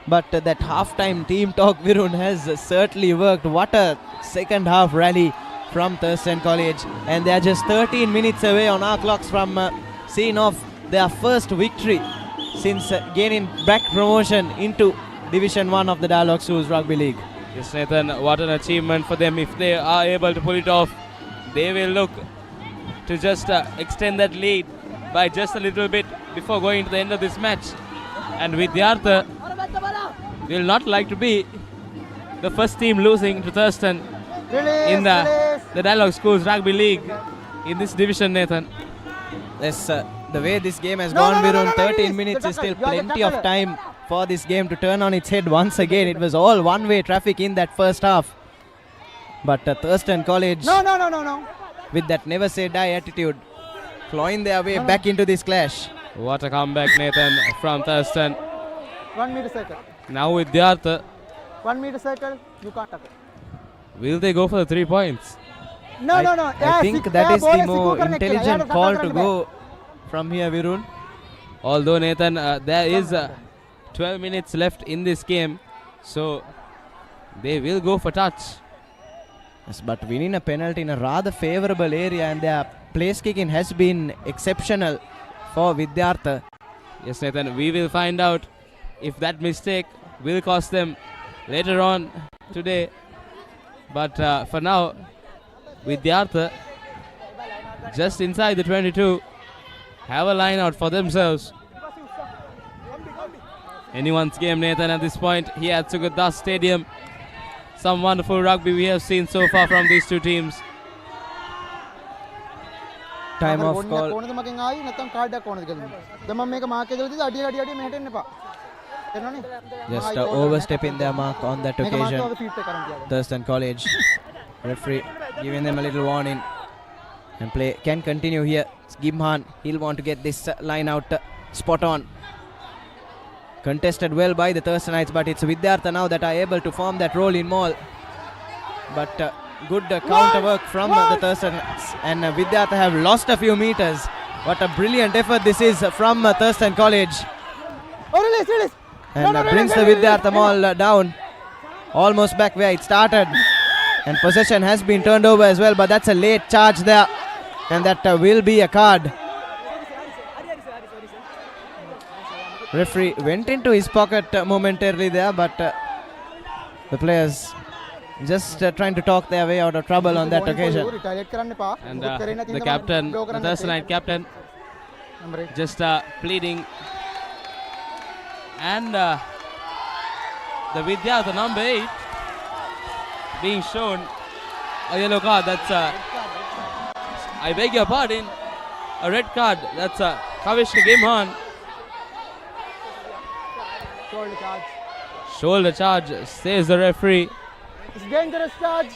But that halftime team talk, Virun, has certainly worked. What a second half rally from Thurstan College. And they are just 13 minutes away on our clocks from seeing off their first victory since gaining back promotion into Division 1 of the Dialog Schools Rugby League. Yes, Nathan, what an achievement for them. If they are able to pull it off, they will look to just extend that lead by just a little bit before going to the end of this match. And Vidyartha will not like to be the first team losing to Thurstan in the Dialog Schools Rugby League in this division, Nathan. Yes, the way this game has gone, Virun, 13 minutes is still plenty of time for this game to turn on its head once again. It was all one-way traffic in that first half. But Thurstan College, with that never say die attitude, clawing their way back into this clash. What a comeback, Nathan, from Thurstan. 1 meter circle. Now Vidyartha. 1 meter circle, you can't touch it. Will they go for the 3 points? No. I think that is the more intelligent call to go from here, Virun. Although, Nathan, there is 12 minutes left in this game, so they will go for touch. Yes, but winning a penalty in a rather favourable area, and their place kicking has been exceptional for Vidyartha. Yes, Nathan, we will find out if that mistake will cost them later on today. But for now, Vidyartha just inside the 22 have a line out for themselves. Anyone's game, Nathan, at this point here at Sugathadasa Stadium. Some wonderful rugby we have seen so far from these two teams. Time off call. Just overstepping their mark on that occasion. Thurstan College referee giving them a little warning, and play can continue here. Gimhan, he'll want to get this line out spot on. Contested well by the Thurstanites, but it's Vidyartha now that are able to form that role in maul. But good counter work from the Thurstanites, and Vidyartha have lost a few meters. What a brilliant effort this is from Thurstan College. And brings the Vidyartha maul down, almost back where it started. And possession has been turned over as well, but that's a late charge there, and that will be a card. Referee went into his pocket momentarily there, but the players just trying to talk their way out of trouble on that occasion. And the captain, the Thurstanite captain, just pleading. And the Vidyartha number 8 being shown a yellow card. That's I beg your pardon, a red card. That's Kavishka Gimhan. Shoulder charge, says the referee. It's dangerous charge.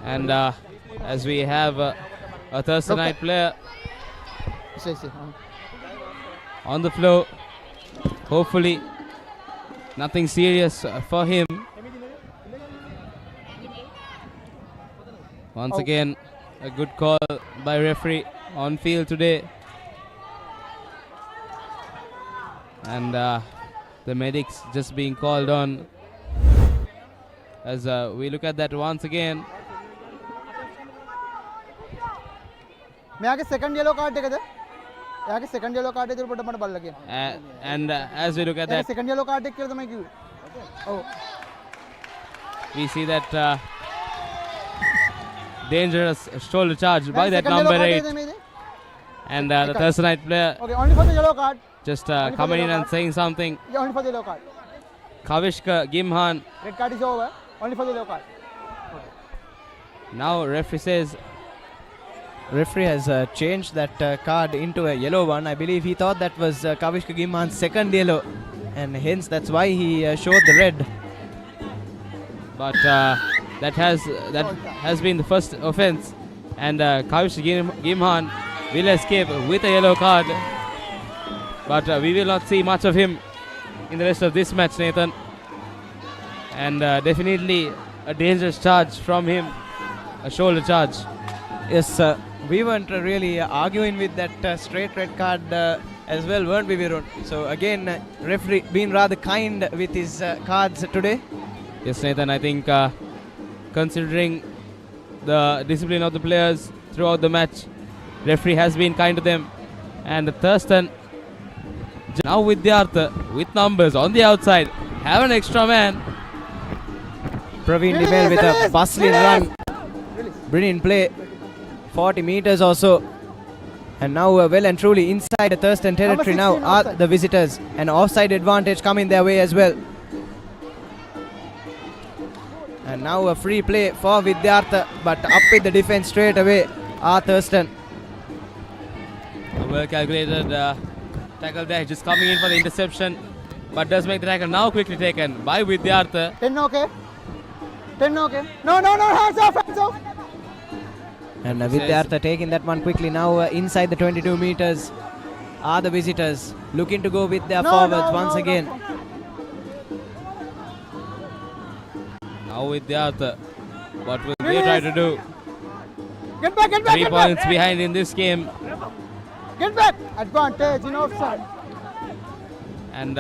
And as we have a Thurstanite player on the floor, hopefully nothing serious for him. Once again, a good call by referee on field today. And the medics just being called on. as we look at that once again. මෙයාගේ second yellow card එකද? එයාගේ second yellow card එක උඩට මට බලලා කියන්න. And as we look at that, second yellow card එක කියලා තමයි කිව්වේ. ඔව්. We see that dangerous shoulder charge by that number 8. And the Thurstonite player only for the yellow card. Just coming in and saying something. Yeah, only for the yellow card. Kavishka Gimhan. Red card is over. Only for the yellow card. Now referee says. Referee has changed that card into a yellow one. I believe he thought that was Kavishka Gimhan's second yellow, and hence that's why he showed the red. But that has been the first offence, and Kavishka Gimhan will escape with a yellow card. But we will not see much of him in the rest of this match, Nathan. And definitely a dangerous charge from him, a shoulder charge. Yes, we weren't really arguing with that straight red card as well, weren't we, Virun? So again, referee being rather kind with his cards today. Yes, Nathan, I think considering the discipline of the players throughout the match, referee has been kind to them. And Thurstan, now Vidyartha with numbers on the outside, have an extra man. Praveen Dimel with a bustling run. Brilliant play. 40 meters or so. And now well and truly inside the Thurstan territory now are the visitors. An offside advantage coming their way as well. And now a free play for Vidyartha, but up with the defense straight away are Thurstan. A well calculated tackle there, just coming in for the interception, but does make the tackle now quickly taken by Vidyartha. 10 okay. 10 okay. No, hands off, hands off. And Vidyartha taking that one quickly now inside the 22 meters are the visitors looking to go with their forwards once again. Now Vidyartha, what will they try to do? Get back, 3 points behind in this game. Get back! Advantage in offside. And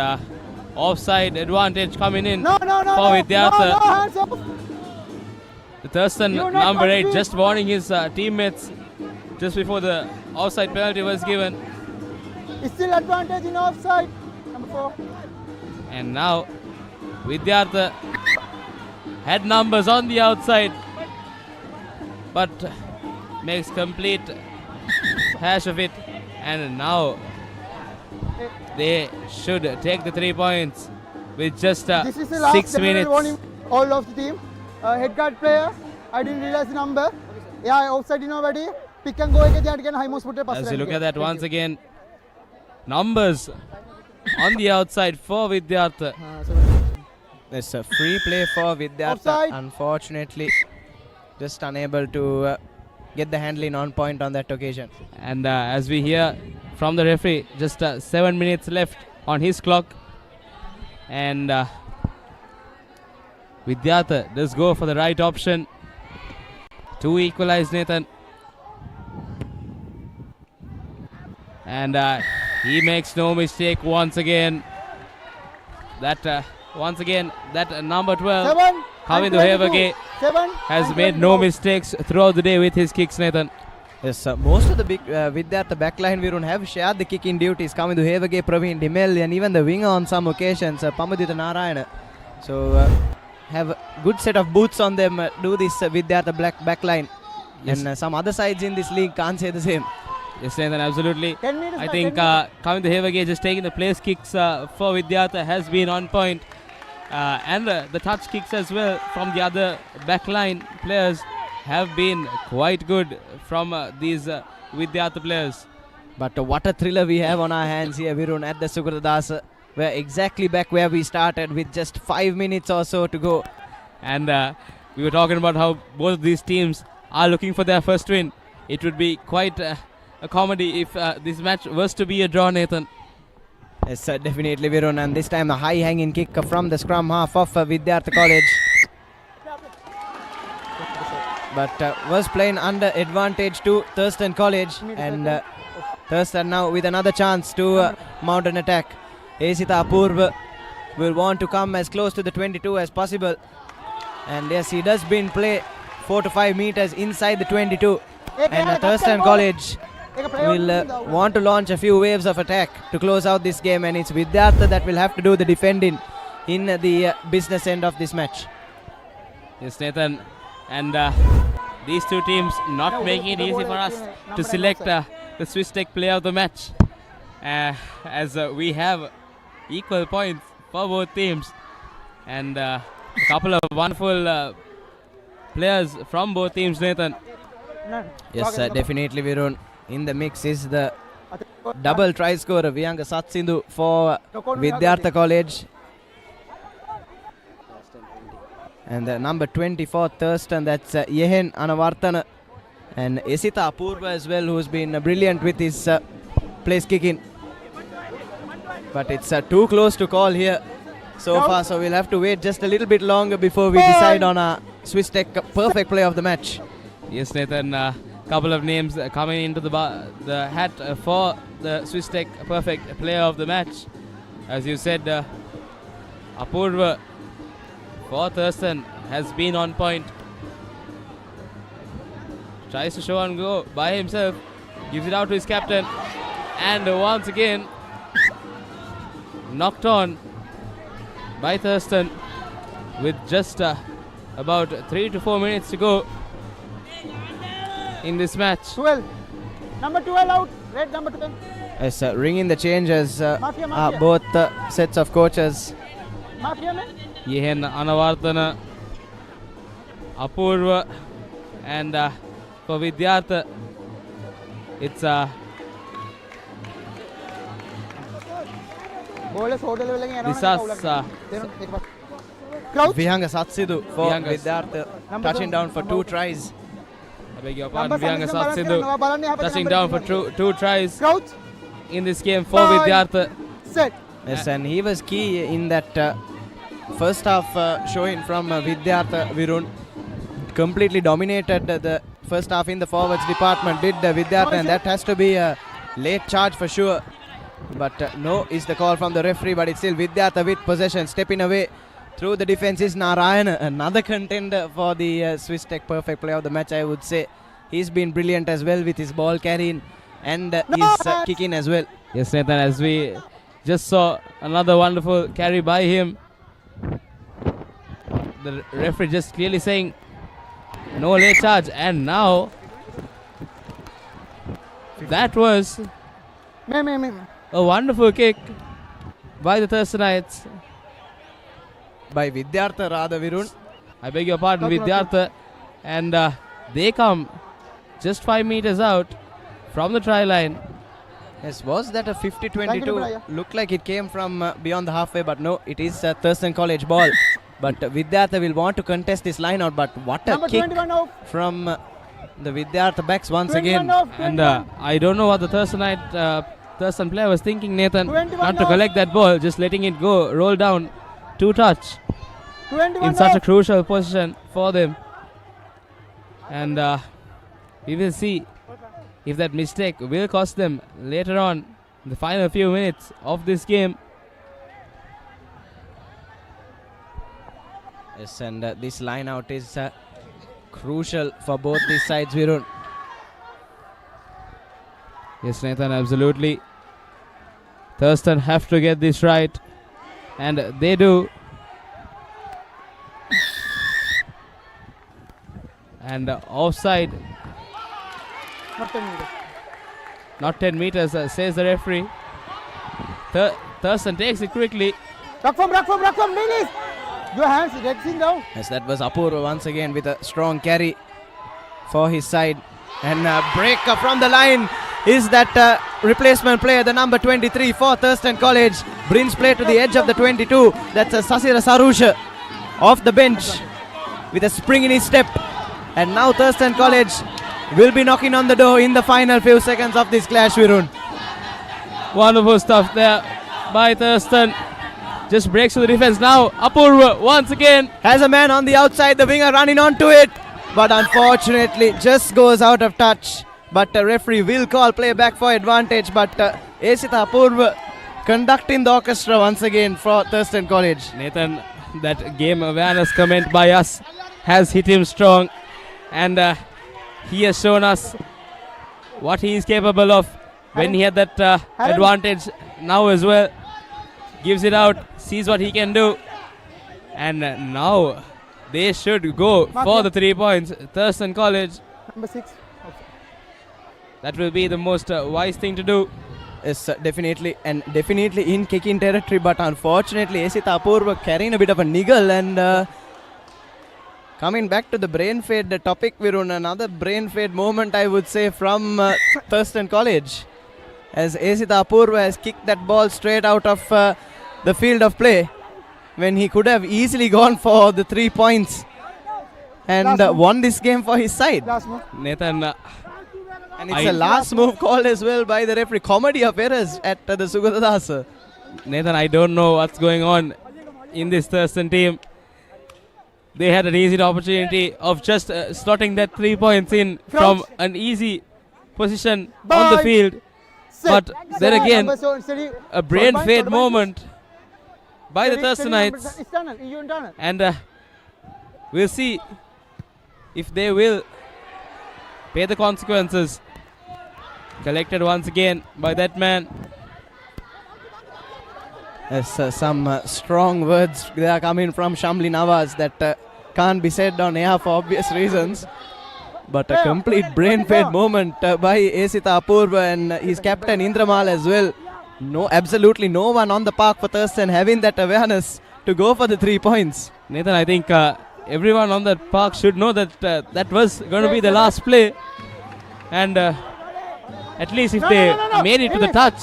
offside advantage coming in for Vidyartha. No, hands off. The Thurstan number 8 just warning his teammates just before the offside penalty was given. It's still advantage in offside. Number 4. And now Vidyartha had numbers on the outside, but makes complete hash of it. And now they should take the 3 points with just This is the last 6 minutes. Warning all of the team. Head guard player, I didn't realize the number. Yeah, offside already. Pick and go again high most put As you look at that once again, numbers on the outside for Vidyartha. There's a free play for Vidyartha. Unfortunately, just unable to get the handling on point on that occasion. And as we hear from the referee, just 7 minutes left on his clock. And Vidyartha does go for the right option to equalize, Nathan. And he makes no mistake once again. That number 12 coming to Hevage has made no mistakes throughout the day with his kicks, Nathan. Yes, most of the big Vidyartha backline we don't have shared the kicking duties coming to Hevage, Praveen Dimel, and even the winger on some occasions, Pamadita Narayana. So have a good set of boots on them, do this Vidyartha backline. Yes. And some other sides in this league can't say the same. Yes, Nathan, absolutely. 10 minutes. I think coming to Hevage, just taking the place kicks for Vidyartha has been on point. And the touch kicks as well from the other backline players have been quite good from these Vidyartha players. But what a thriller we have on our hands here, Virun, at the Sugathadasa. We're exactly back where we started with just 5 minutes or so to go. And we were talking about how both of these teams are looking for their first win. It would be quite a comedy if this match was to be a draw, Nathan. Yes, definitely, Virun. And this time a high-hanging kick from the scrum half of Vidyartha College. But was playing under advantage to Thurstan College. And Thurstan now with another chance to mount an attack. Esita Apurva will want to come as close to the 22 as possible. And yes, he does bin play 4 to 5 meters inside the 22. And Thurstan College will want to launch a few waves of attack to close out this game, and it's Vidyartha that will have to do the defending in the business end of this match. Yes, Nathan, and these two teams not making it easy for us to select the Swiss Tech player of the match, as we have equal points for both teams, and a couple of wonderful players from both teams, Nathan. Yes, definitely, Virun. In the mix is the double try scorer Vihanga Satsindu for Vidyartha College. And the number 24 Thurstan, that's Yehen Anavartana. And Esita Apurva as well, who's been brilliant with his place kicking. But it's too close to call here so far, so we'll have to wait just a little bit longer before we decide on a Swiss Tech perfect play of the match. Yes, Nathan, couple of names coming into the hat for the Swiss Tech perfect player of the match. As you said, Apurva for Thurstan has been on point. Tries to show and go by himself, gives it out to his captain, and once again knocked on by Thurstan with just about 3 to 4 minutes to go in this match. 12. Number 12 out. Red number 10. Yes, ringing the changes both sets of coaches. Yehen Anavartana, Apurva, and for Vidyartha, it's Vihanga Satsidu for Vidyartha, touching down for 2 tries. I beg your pardon, Vihanga Satsidu touching down for two tries in this game for Vidyartha. Yes, and he was key in that first half showing from Vidyartha. Virun completely dominated the first half in the forwards department, did Vidyartha, and that has to be a late charge for sure. But no is the call from the referee, but it's still Vidyartha with possession, stepping away through the defense is Narayana, another contender for the Swiss Tech perfect play of the match, I would say. He's been brilliant as well with his ball carrying and his kicking as well. Yes, Nathan, as we just saw another wonderful carry by him. The referee just clearly saying no late charge, and now that was a wonderful kick by the Thurstanites. By Vidyartha rather, Virun. I beg your pardon, Vidyartha. And they come just 5 meters out from the try line. Yes, was that a 50-22? Looked like it came from beyond the halfway, but no, it is a Thurstan College ball. But Vidyartha will want to contest this line out, but what a kick from the Vidyartha backs once again. And I don't know what the Thurstan player was thinking, Nathan, not to collect that ball, just letting it go, roll down, 2 touch in such a crucial position for them. And we will see if that mistake will cost them later on in the final few minutes of this game. Yes, and this line out is crucial for both these sides, Virun. Yes, Nathan, absolutely. Thurstan have to get this right, and they do. And offside. Not 10 meters, says the referee. Thurstan takes it quickly. Rakfam, release. Your hands, Rexing down. Yes, that was Apurva once again with a strong carry for his side. And a break from the line is that replacement player, the number 23 for Thurstan College. Brings play to the edge of the 22. That's a Sasira Sarusha off the bench with a spring in his step. And now Thurstan College will be knocking on the door in the final few seconds of this clash, Virun. Wonderful stuff there by Thurstan. Just breaks to the defense now. Apurva once again has a man on the outside, the winger running onto it, but unfortunately just goes out of touch. But the referee will call play back for advantage. But Esita Apurva conducting the orchestra once again for Thurstan College. Nathan, that game awareness comment by us has hit him strong, and he has shown us what he is capable of when he had that advantage now as well. Gives it out, sees what he can do, and now they should go for the 3 points. Thurstan College. Number 6. That will be the most wise thing to do. Yes, definitely in kicking territory, but unfortunately Esita Apurva carrying a bit of a niggle, and coming back to the brain fade topic, Virun, another brain fade moment I would say from Thurstan College, as Esita Apurva has kicked that ball straight out of the field of play when he could have easily gone for the 3 points and won this game for his side. Nathan, and it's a last move called as well by the referee. Comedy of errors at the Sugathadasa. Nathan, I don't know what's going on in this Thurstan team. They had an easy opportunity of just slotting that 3 points in from an easy position on the field. But then again, a brain fade moment by the Thurstanites. And we'll see if they will pay the consequences. Collected once again by that man. Yes, some strong words they are coming from Shamli Nawaz that can't be said on air for obvious reasons. But a complete brain fade moment by Esita Apurva and his captain Indramal as well. Absolutely no one on the park for Thurstan having that awareness to go for the 3 points. Nathan, I think everyone on that park should know that that was going to be the last play. And at least if they made it to the touch,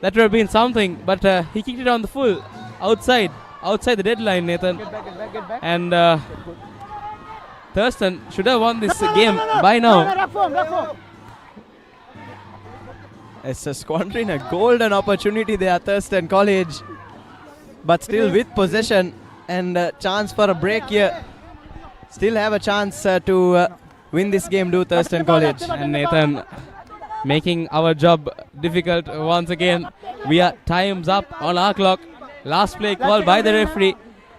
that would have been something. But he kicked it on the full, outside the deadline, Nathan. Get back. And Thurstan should have won this game by now. It's squandering a golden opportunity there, Thurstan College. But still with possession and chance for a break here. Still have a chance to win this game, do Thurstan College. And Nathan making our job difficult once again. We are time's up on our clock. Last play called by the referee,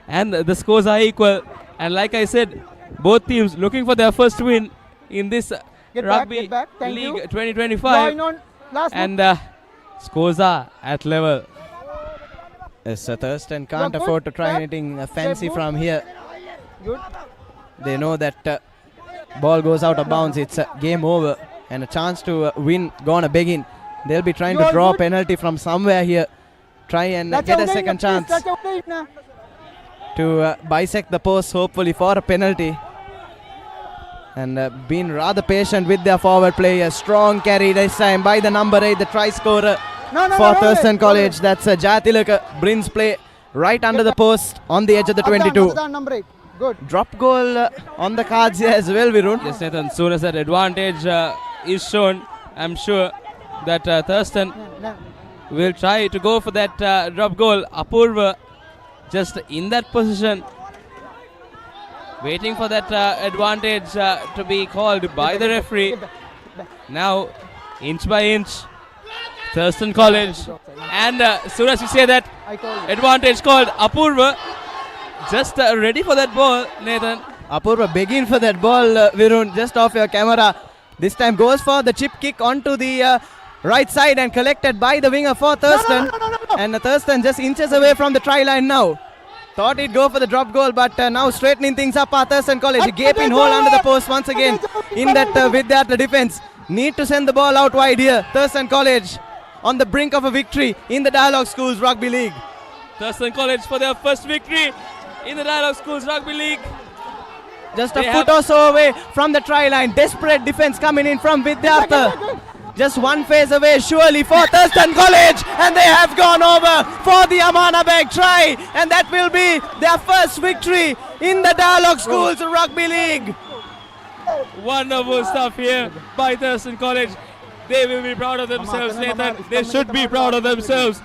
and the scores are equal. And like I said, both teams looking for their first win in this Rugby League 2025. And scores are at level. Yes, Thurstan can't afford to try anything fancy from here. They know that ball goes out of bounds, it's a game over, and a chance to win gonna begin. They'll be trying to draw a penalty from somewhere here. Try and get a second chance to bisect the post, hopefully for a penalty. And been rather patient with their forward play. A strong carry this time by the number 8, the try scorer for Thurstan College. That's Jatilaka. Brings play right under the post on the edge of the 22. Number 8. Good. Drop goal on the cards here as well, Virun. Yes, Nathan. Soon as that advantage is shown, I'm sure that Thurstan will try to go for that drop goal. Apurva just in that position, waiting for that advantage to be called by the referee. Now, inch by inch, Thurstan College. And soon as you say that advantage called, Apurva just ready for that ball, Nathan. Apurva begging for that ball, Virun, just off your camera. This time goes for the chip kick onto the right side and collected by the winger for Thurstan. And Thurstan just inches away from the try line now. Thought he'd go for the drop goal, but now straightening things up are Thurstan College. A gaping hole under the post once again in that Vidyartha defense. Need to send the ball out wide here. Thurstan College on the brink of a victory in the Dialog Schools Rugby League. Thurstan College for their first victory in the Dialog Schools Rugby League. Just a foot or so away from the try line. Desperate defense coming in from Vidyartha. Just one phase away surely for Thurstan College, and they have gone over for the Amanabeg try, and that will be their first victory in the Dialog Schools Rugby League. Wonderful stuff here by Thurstan College. They will be proud of themselves, Nathan. They should be proud of themselves.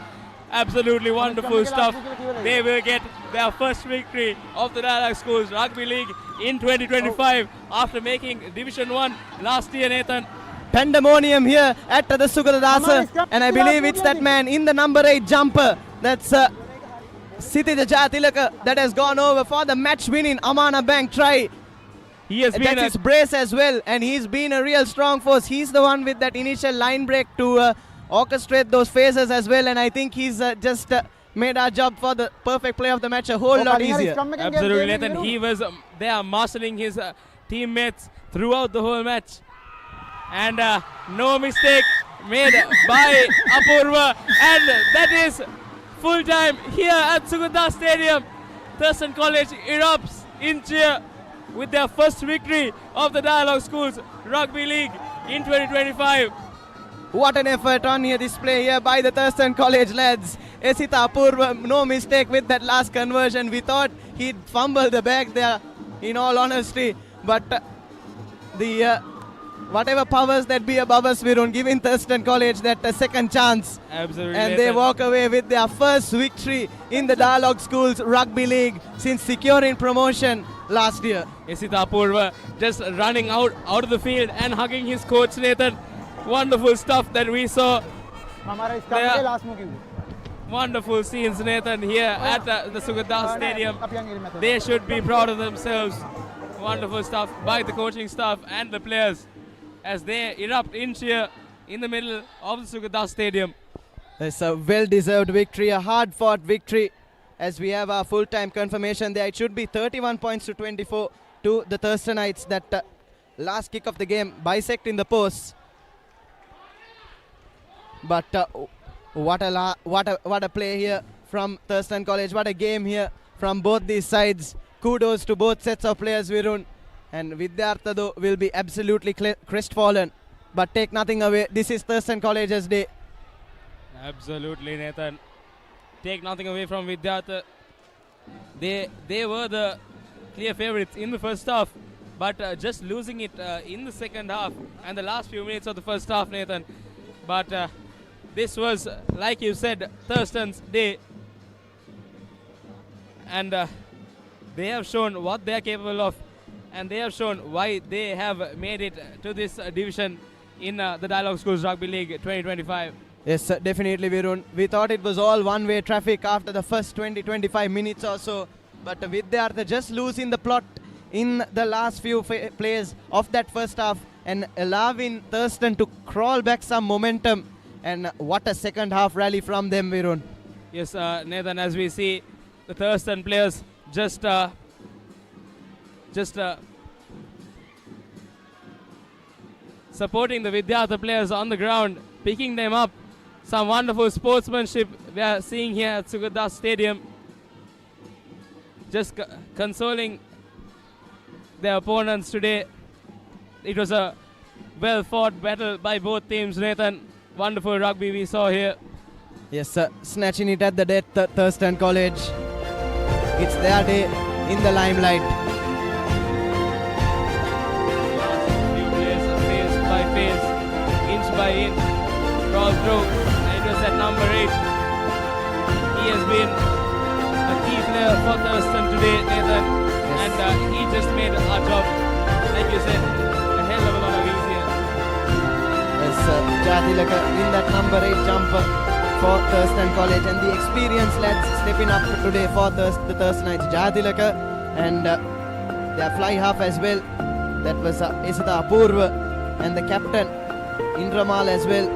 Absolutely wonderful stuff. They will get their first victory of the Dialog Schools Rugby League in 2025 after making Division 1 last year, Nathan. Pandemonium here at the Sugathadasa, and I believe it's that man in the number 8 jumper. That's Sitija Jatilaka that has gone over for the match-winning Amana Bank try. He has been That's his brace as well, and he's been a real strong force. He's the one with that initial line break to orchestrate those phases as well, and I think he's just made our job for the perfect play of the match a whole lot easier. Absolutely, Nathan. He was there mastering his teammates throughout the whole match. And no mistake made by Apurva. And that is full time here at Sugathadasa Stadium. Thurstan College erupts in cheer with their first victory of the Dialog Schools Rugby League in 2025. What an effort on here display here by the Thurstan College lads. Esita Apurva, no mistake with that last conversion. We thought he'd fumble the bag there, in all honesty. But the whatever powers that be above us, we don't give in Thurstan College that second chance. Absolutely. And they walk away with their first victory in the Dialog Schools Rugby League since securing promotion last year. Esita Apurva just running out of the field and hugging his coach Nathan. Wonderful stuff that we saw. Wonderful scenes, Nathan, here at the Sugathadasa Stadium. They should be proud of themselves. Wonderful stuff by the coaching staff and the players as they erupt in cheer in the middle of the Sugathadasa Stadium. It's a well-deserved victory, a hard-fought victory. As we have our full-time confirmation there, it should be 31 points to 24 to the Thurstanites. That last kick of the game bisecting the posts. But what a play here from Thurstan College. What a game here from both these sides. Kudos to both sets of players, Virun. And Vidyartha though will be absolutely crestfallen. But take nothing away. This is Thurstan College's day. Absolutely, Nathan. Take nothing away from Vidyartha. They were the clear favourites in the first half. But just losing it in the second half and the last few minutes of the first half, Nathan. But this was, like you said, Thurston's day. And they have shown what they are capable of. And they have shown why they have made it to this division in the Dialog Schools Rugby League 2025. Yes, definitely, Virun. We thought it was all one-way traffic after the first 20-25 minutes or so. But Vidyartha just losing the plot in the last few plays of that first half and allowing Thurstan to crawl back some momentum. And what a second half rally from them, Virun. Yes, Nathan, as we see the Thurstan players just supporting the Vidyartha players on the ground, picking them up. Some wonderful sportsmanship we are seeing here at Sugathadasa Stadium. Just consoling their opponents today. It was a well-fought battle by both teams, Nathan. Wonderful rugby we saw here. Yes, sir. Snatching it at the death, Thurstan College. It's their day in the limelight. Few plays, phase by phase, inch by inch, crawl through. And it was at number 8. He has been a key player for Thurstan today, Nathan. Yes. And he just made our job, like you said, a hell of a lot of easier. Yes, Jatilaka in that number 8 jumper for Thurstan College, and the experienced lads stepping up today for the Thurstanites. Jatilaka and their fly half as well. That was Esita Apurva and the captain Indramal as well.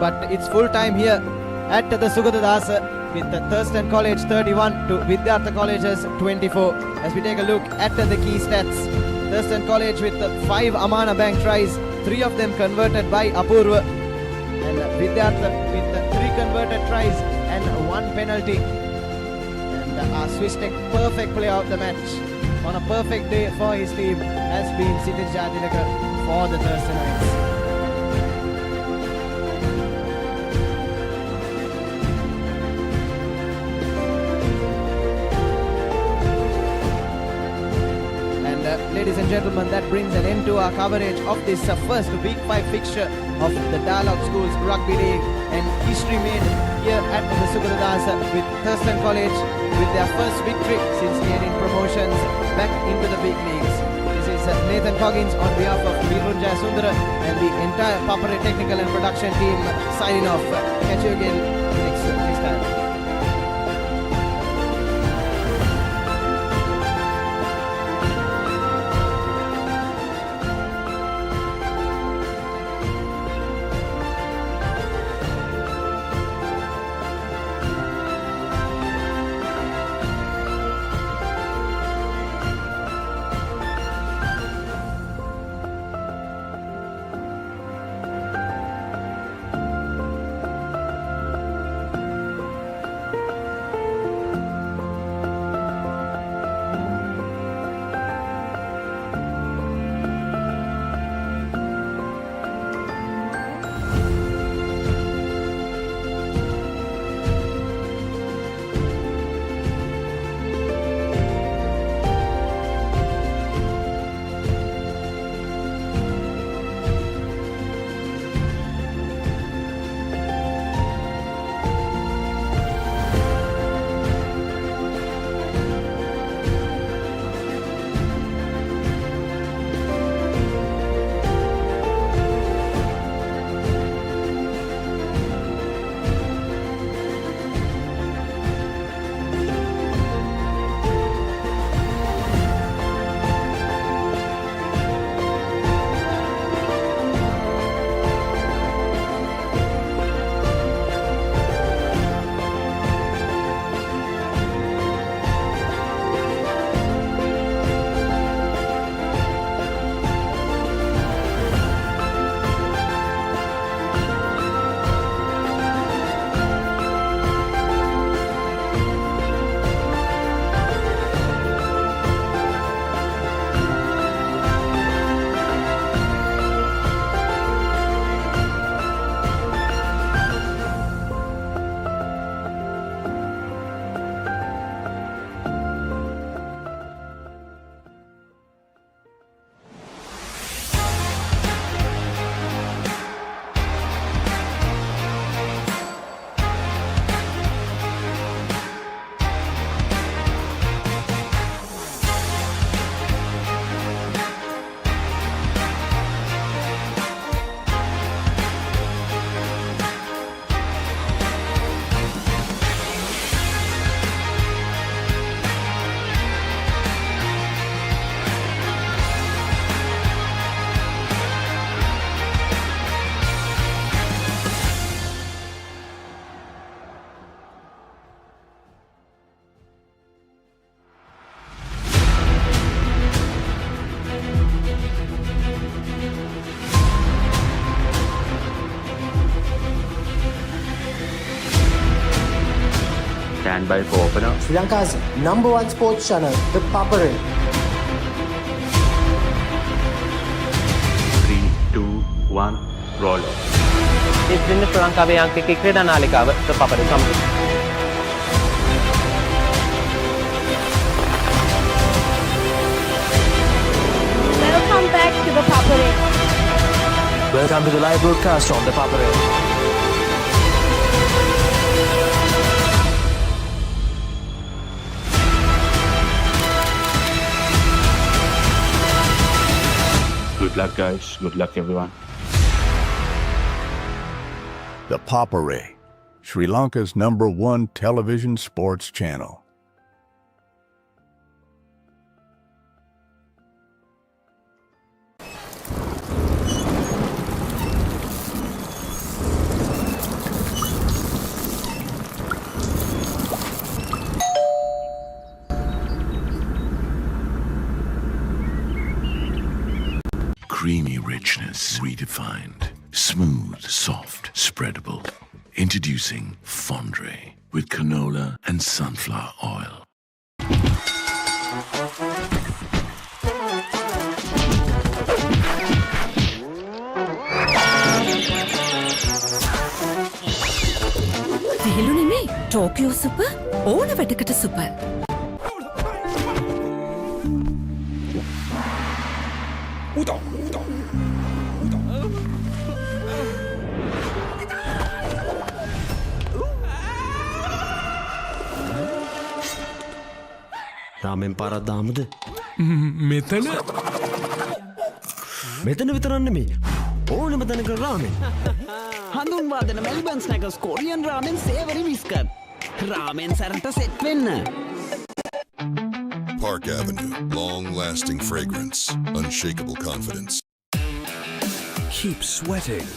But it's full time here at the Sugathadasa with the Thurstan College 31 to Vidyartha College's 24. As we take a look at the key stats, Thurstan College with 5 Amana Bank tries, 3 of them converted by Apurva, and Vidyartha with 3 converted tries and 1 penalty. And our Swiss Tech perfect play of the match on a perfect day for his team has been Sitij Jatilaka for the Thurstanites. Ladies and gentlemen, that brings an end to our coverage of this first Week 5 fixture of the Dialog Schools Rugby League, and history made here at the Sugathadasa with Thurstan College with their first victory since gaining promotions back into the big leagues. This is Nathan Coggins on behalf of Virunjaya Sundara and the entire Papare technical and production team signing off. Catch you again next time. by co-opener. Sri Lanka's #1 sports channel, ThePapare. 3, 2, 1, roll off. ඉතින් ශ්‍රී ලංකාවේ අංකික ක්‍රීඩා නාලිකාව ThePapare සමග. Welcome back to ThePapare. Welcome to the live broadcast on ThePapare. Good luck, guys. Good luck, everyone. The Papare, Sri Lanka's #1 television sports channel. Creamy richness redefined. Smooth, soft, spreadable. Introducing Fondre with canola and sunflower oil. විහිළු නෙමේ Tokyo super ඕන වැඩකට super. රාමෙන් පාරක් දාමුද? මෙතන විතරක් නෙමෙයි ඕනම තැනක රාමෙන්. හඳුන්වාදන මෙල්බන් ස්නැකර්ස් කොරියන් රාමෙන් සේවරි විස්කට්. රාමෙන් සැරට සෙට් වෙන්න. Park Avenue, long-lasting fragrance, unshakable confidence. Keep sweating.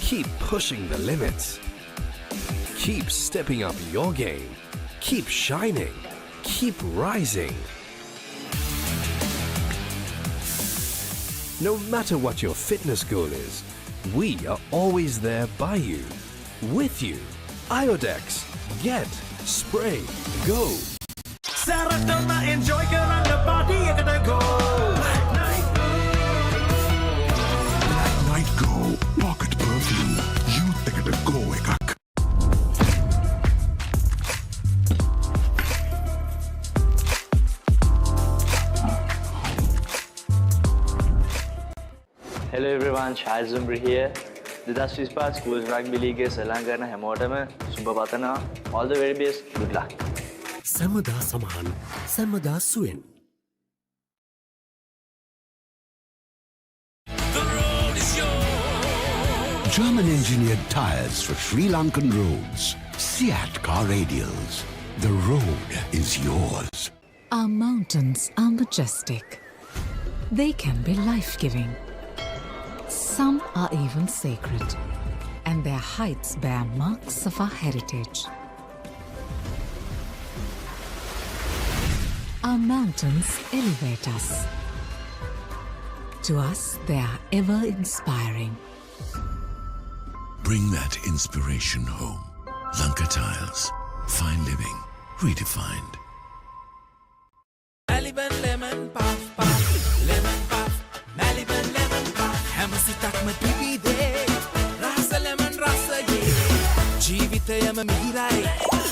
Keep pushing the limits. Keep stepping up your game. Keep shining. Keep rising. No matter what your fitness goal is, we are always there by you, with you. Iodex, get, spray, go. Saratona enjoy කරන්න party එකට go. Black Night Go, pocket perfume, youth එකට go එකක්. Hello everyone, Shahid Zumri here. DTV Schools Rugby League Selankarna හැමෝටම සුබ පතනවා. All the very best. Good luck. සමදා සමහන් සමදා සුවෙන්. German engineered tires for Sri Lankan roads. Seat car radials. The road is yours. Our mountains are majestic. They can be life-giving. Some are even sacred, and their heights bear marks of our heritage. Our mountains elevate us. To us, they are ever inspiring. Bring that inspiration home. Lanka Tiles. Fine living. Redefined. Maliban lemon puff puff, lemon puff, Maliban lemon puff. හැමසිතක්ම තිබීදේ රහස lemon රසයේ ජීවිතයම මිහිරයි.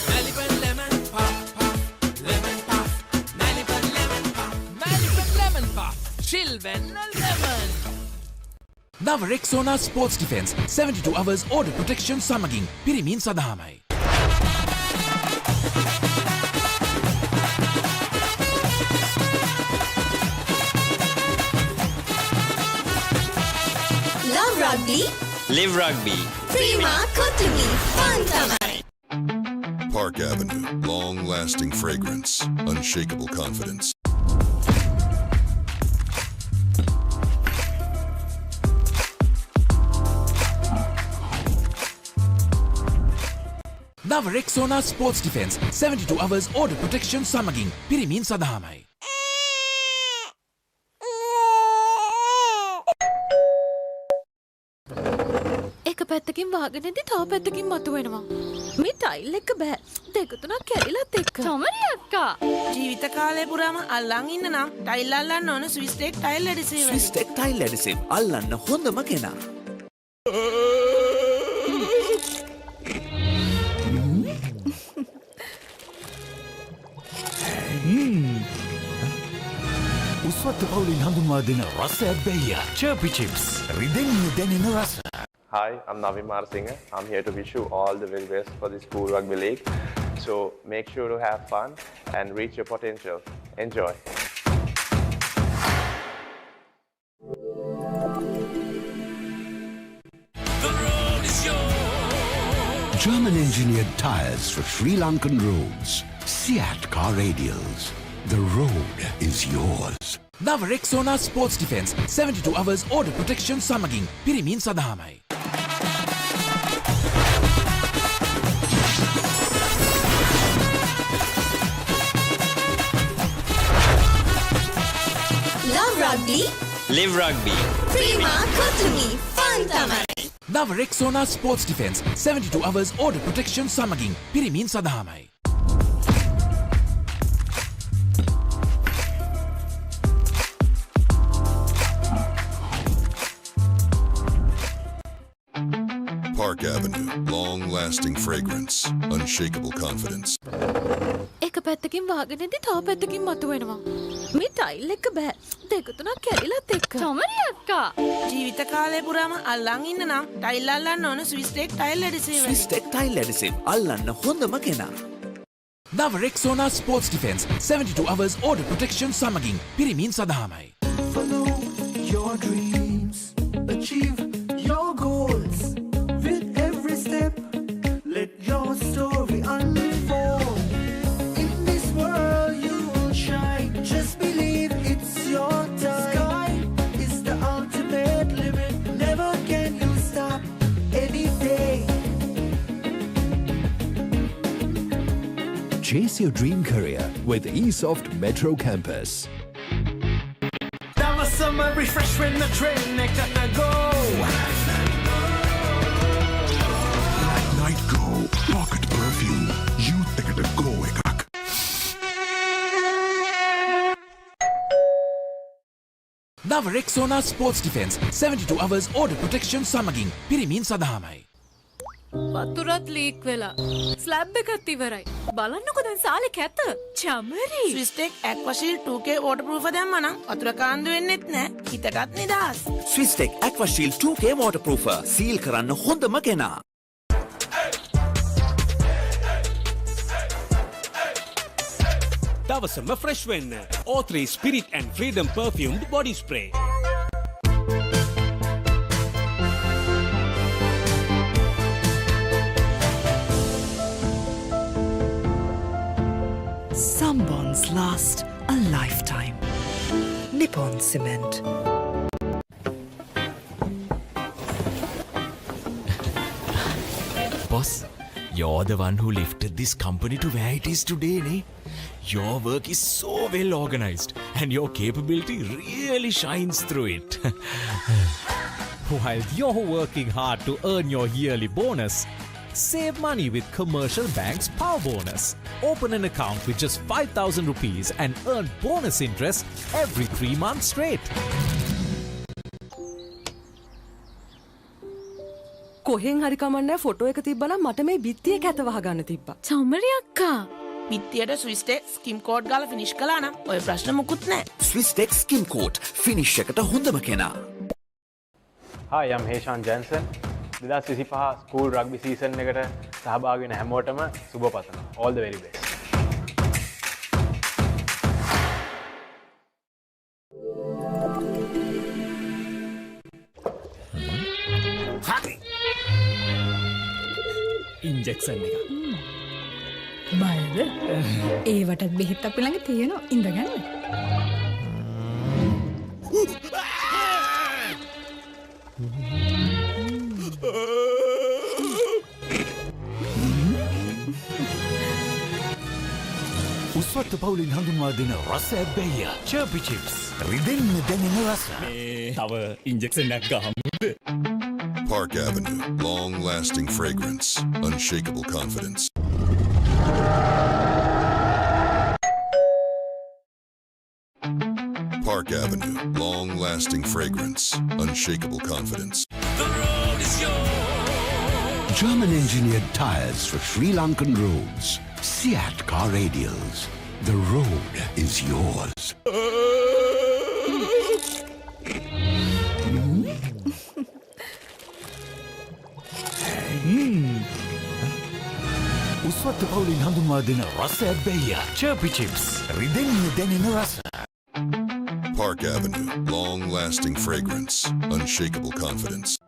Maliban lemon puff puff, lemon puff, Maliban lemon puff, Maliban lemon puff, chill when lemon. Now Rexona Sports Defense 72 hours order protection සමගින් පිරිමින් සඳහාමයි. Love Rugby. Live Rugby. Prima Kotumi. Fun tamai. Park Avenue, long-lasting fragrance, unshakable confidence. Now Rexona Sports Defense 72 hours order protection සමගින් පිරිමින් සඳහාමයි. එක පැත්තකින් වාගෙනදී තව පැත්තකින් මතුවෙනවා. මේ tile එක බෑ. දෙක තුනක් කැඩිලත් එක්ක. චමරි අක්කා. ජීවිත කාලය පුරාම අල්ලන් ඉන්න නම් ටයිල් අල්ලන්න ඕන ස්විස්ටෙක් ටයිල් ඇඩිසිව්. ස්විස්ටෙක් ටයිල් ඇඩිසිව් අල්ලන්න හොඳම කෙනා. උස්වත්ත පවුලින් හඳුන්වා දෙන රස ඇබ්බැහිය චර්පි චිප්ස් රිදෙන්නේ දැනෙන රස. Hi, I'm Navin Marsinga. I'm here to wish you all the very best for the School Rugby League. So make sure to have fun and reach your potential. Enjoy. The road is yours. German engineered tires for Sri Lankan roads. Seat car radials. The road is yours. නව රෙක්සෝනා sports defence 72 hours order protection සමගින් පිරිමින් සඳහාමයි. Love Rugby. Live Rugby. Prima Kotumi. Fun tamai. නව රෙක්සෝනා sports defence 72 hours order protection සමගින් පිරිමින් සඳහාමයි. Park Avenue, long-lasting fragrance, unshakable confidence. එක පැත්තකින් වාගෙනදී තව පැත්තකින් මතුවෙනවා. මේ ටයිල් එක බෑ. දෙක තුනක් කැඩිලත් එක්ක. චමරි අක්කා. ජීවිත කාලය පුරාම අල්ලන් ඉන්න නම් ටයිල් අල්ලන්න ඕන ස්විස්ටෙක් ටයිල් ඇඩිසිව්. ස්විස්ටෙක් ටයිල් ඇඩිසිව් අල්ලන්න හොඳම කෙනා. නව රෙක්සෝනා sports defence 72 hours order protection සමගින් පිරිමින් සඳහාමයි. Follow your dreams, achieve your goals. With every step, let your story unfold. In this world you will shine. Just believe it's your time. Sky is the ultimate limit. Never can you stop any day. Chase your dream career with eSoft Metro Campus. That was summer refreshment, the train neck at the go. Night Go Pocket Perfume. Youth එකට go එකක්. නව රෙක්සෝනා sports defence 72 hours order protection සමගින් පිරිමින් සඳහාමයි. වතුරත් leak වෙලා. Slab එකත් ඉවරයි. බලන්නකෝ දැන් සාලේ කැත. චමරි. ස්විස්ටෙක් ඇක්වාෂීල්ඩ් 2K waterproof දැම්මා නම් වතුර කාන්දු වෙන්නෙත් නෑ. හිතටත් නිදහස්. ස්විස්ටෙක් ඇක්වාෂීල්ඩ් 2K waterproofer සීල් කරන්න හොඳම කෙනා. දවසම ෆ්‍රෙෂ් වෙන්න. O3 Spirit and Freedom perfumed body spray. Some bonds last a lifetime. Nippon Cement. Boss, you're the one who lifted this company to where it is today, ne? Your work is so well organized and your capability really shines through it. While you're working hard to earn your yearly bonus, save money with Commercial Bank's Power Bonus. Open an account with just 5,000 rupees and earn bonus interest every 3 months straight. කොහෙන් හරි කමන්නේ photo එක තිබ්බනම් මට මේ බිත්තිය කැත වහගන්න තිබ්බා. චමරි අක්කා. බිත්තියට ස්විස්ටෙක් ස්කිම් කෝඩ් ගාලා ෆිනිෂ් කළා නම් ඔය ප්‍රශ්න මුකුත් නෑ. ස්විස්ටෙක් ස්කිම් කෝට් ෆිනිෂ් එකට හොඳම කෙනා. Hi, I'm Heshan Jansen. 2025 school rugby season එකට සහභාගී වෙන හැමෝටම සුබ පතනවා. All the very best. Injection එක. බයද? ඒවටත් බෙහෙත් අපි ළඟ තියෙනවා. ඉඳගන්න. උස්වත්ත පවුලින් හඳුන්වා දෙන රස ඇබ්බැහිය චර්පි චිප්ස් රිදෙන්න දැනෙන රස. තව ඉන්ජෙක්ෂන් එකක් ගහමුද? Park Avenue, long-lasting fragrance, unshakable confidence. Park Avenue, long-lasting fragrance, unshakable confidence. The road is yours. German-engineered tires for Sri Lankan roads. Seat car radials. The road is yours. උස්වත්ත පවුලින් හඳුන්වා දෙන රසයක් බැයියා චර්පි chips රිදෙන්න දැනෙන රස. Park Avenue, long-lasting fragrance, unshakable confidence.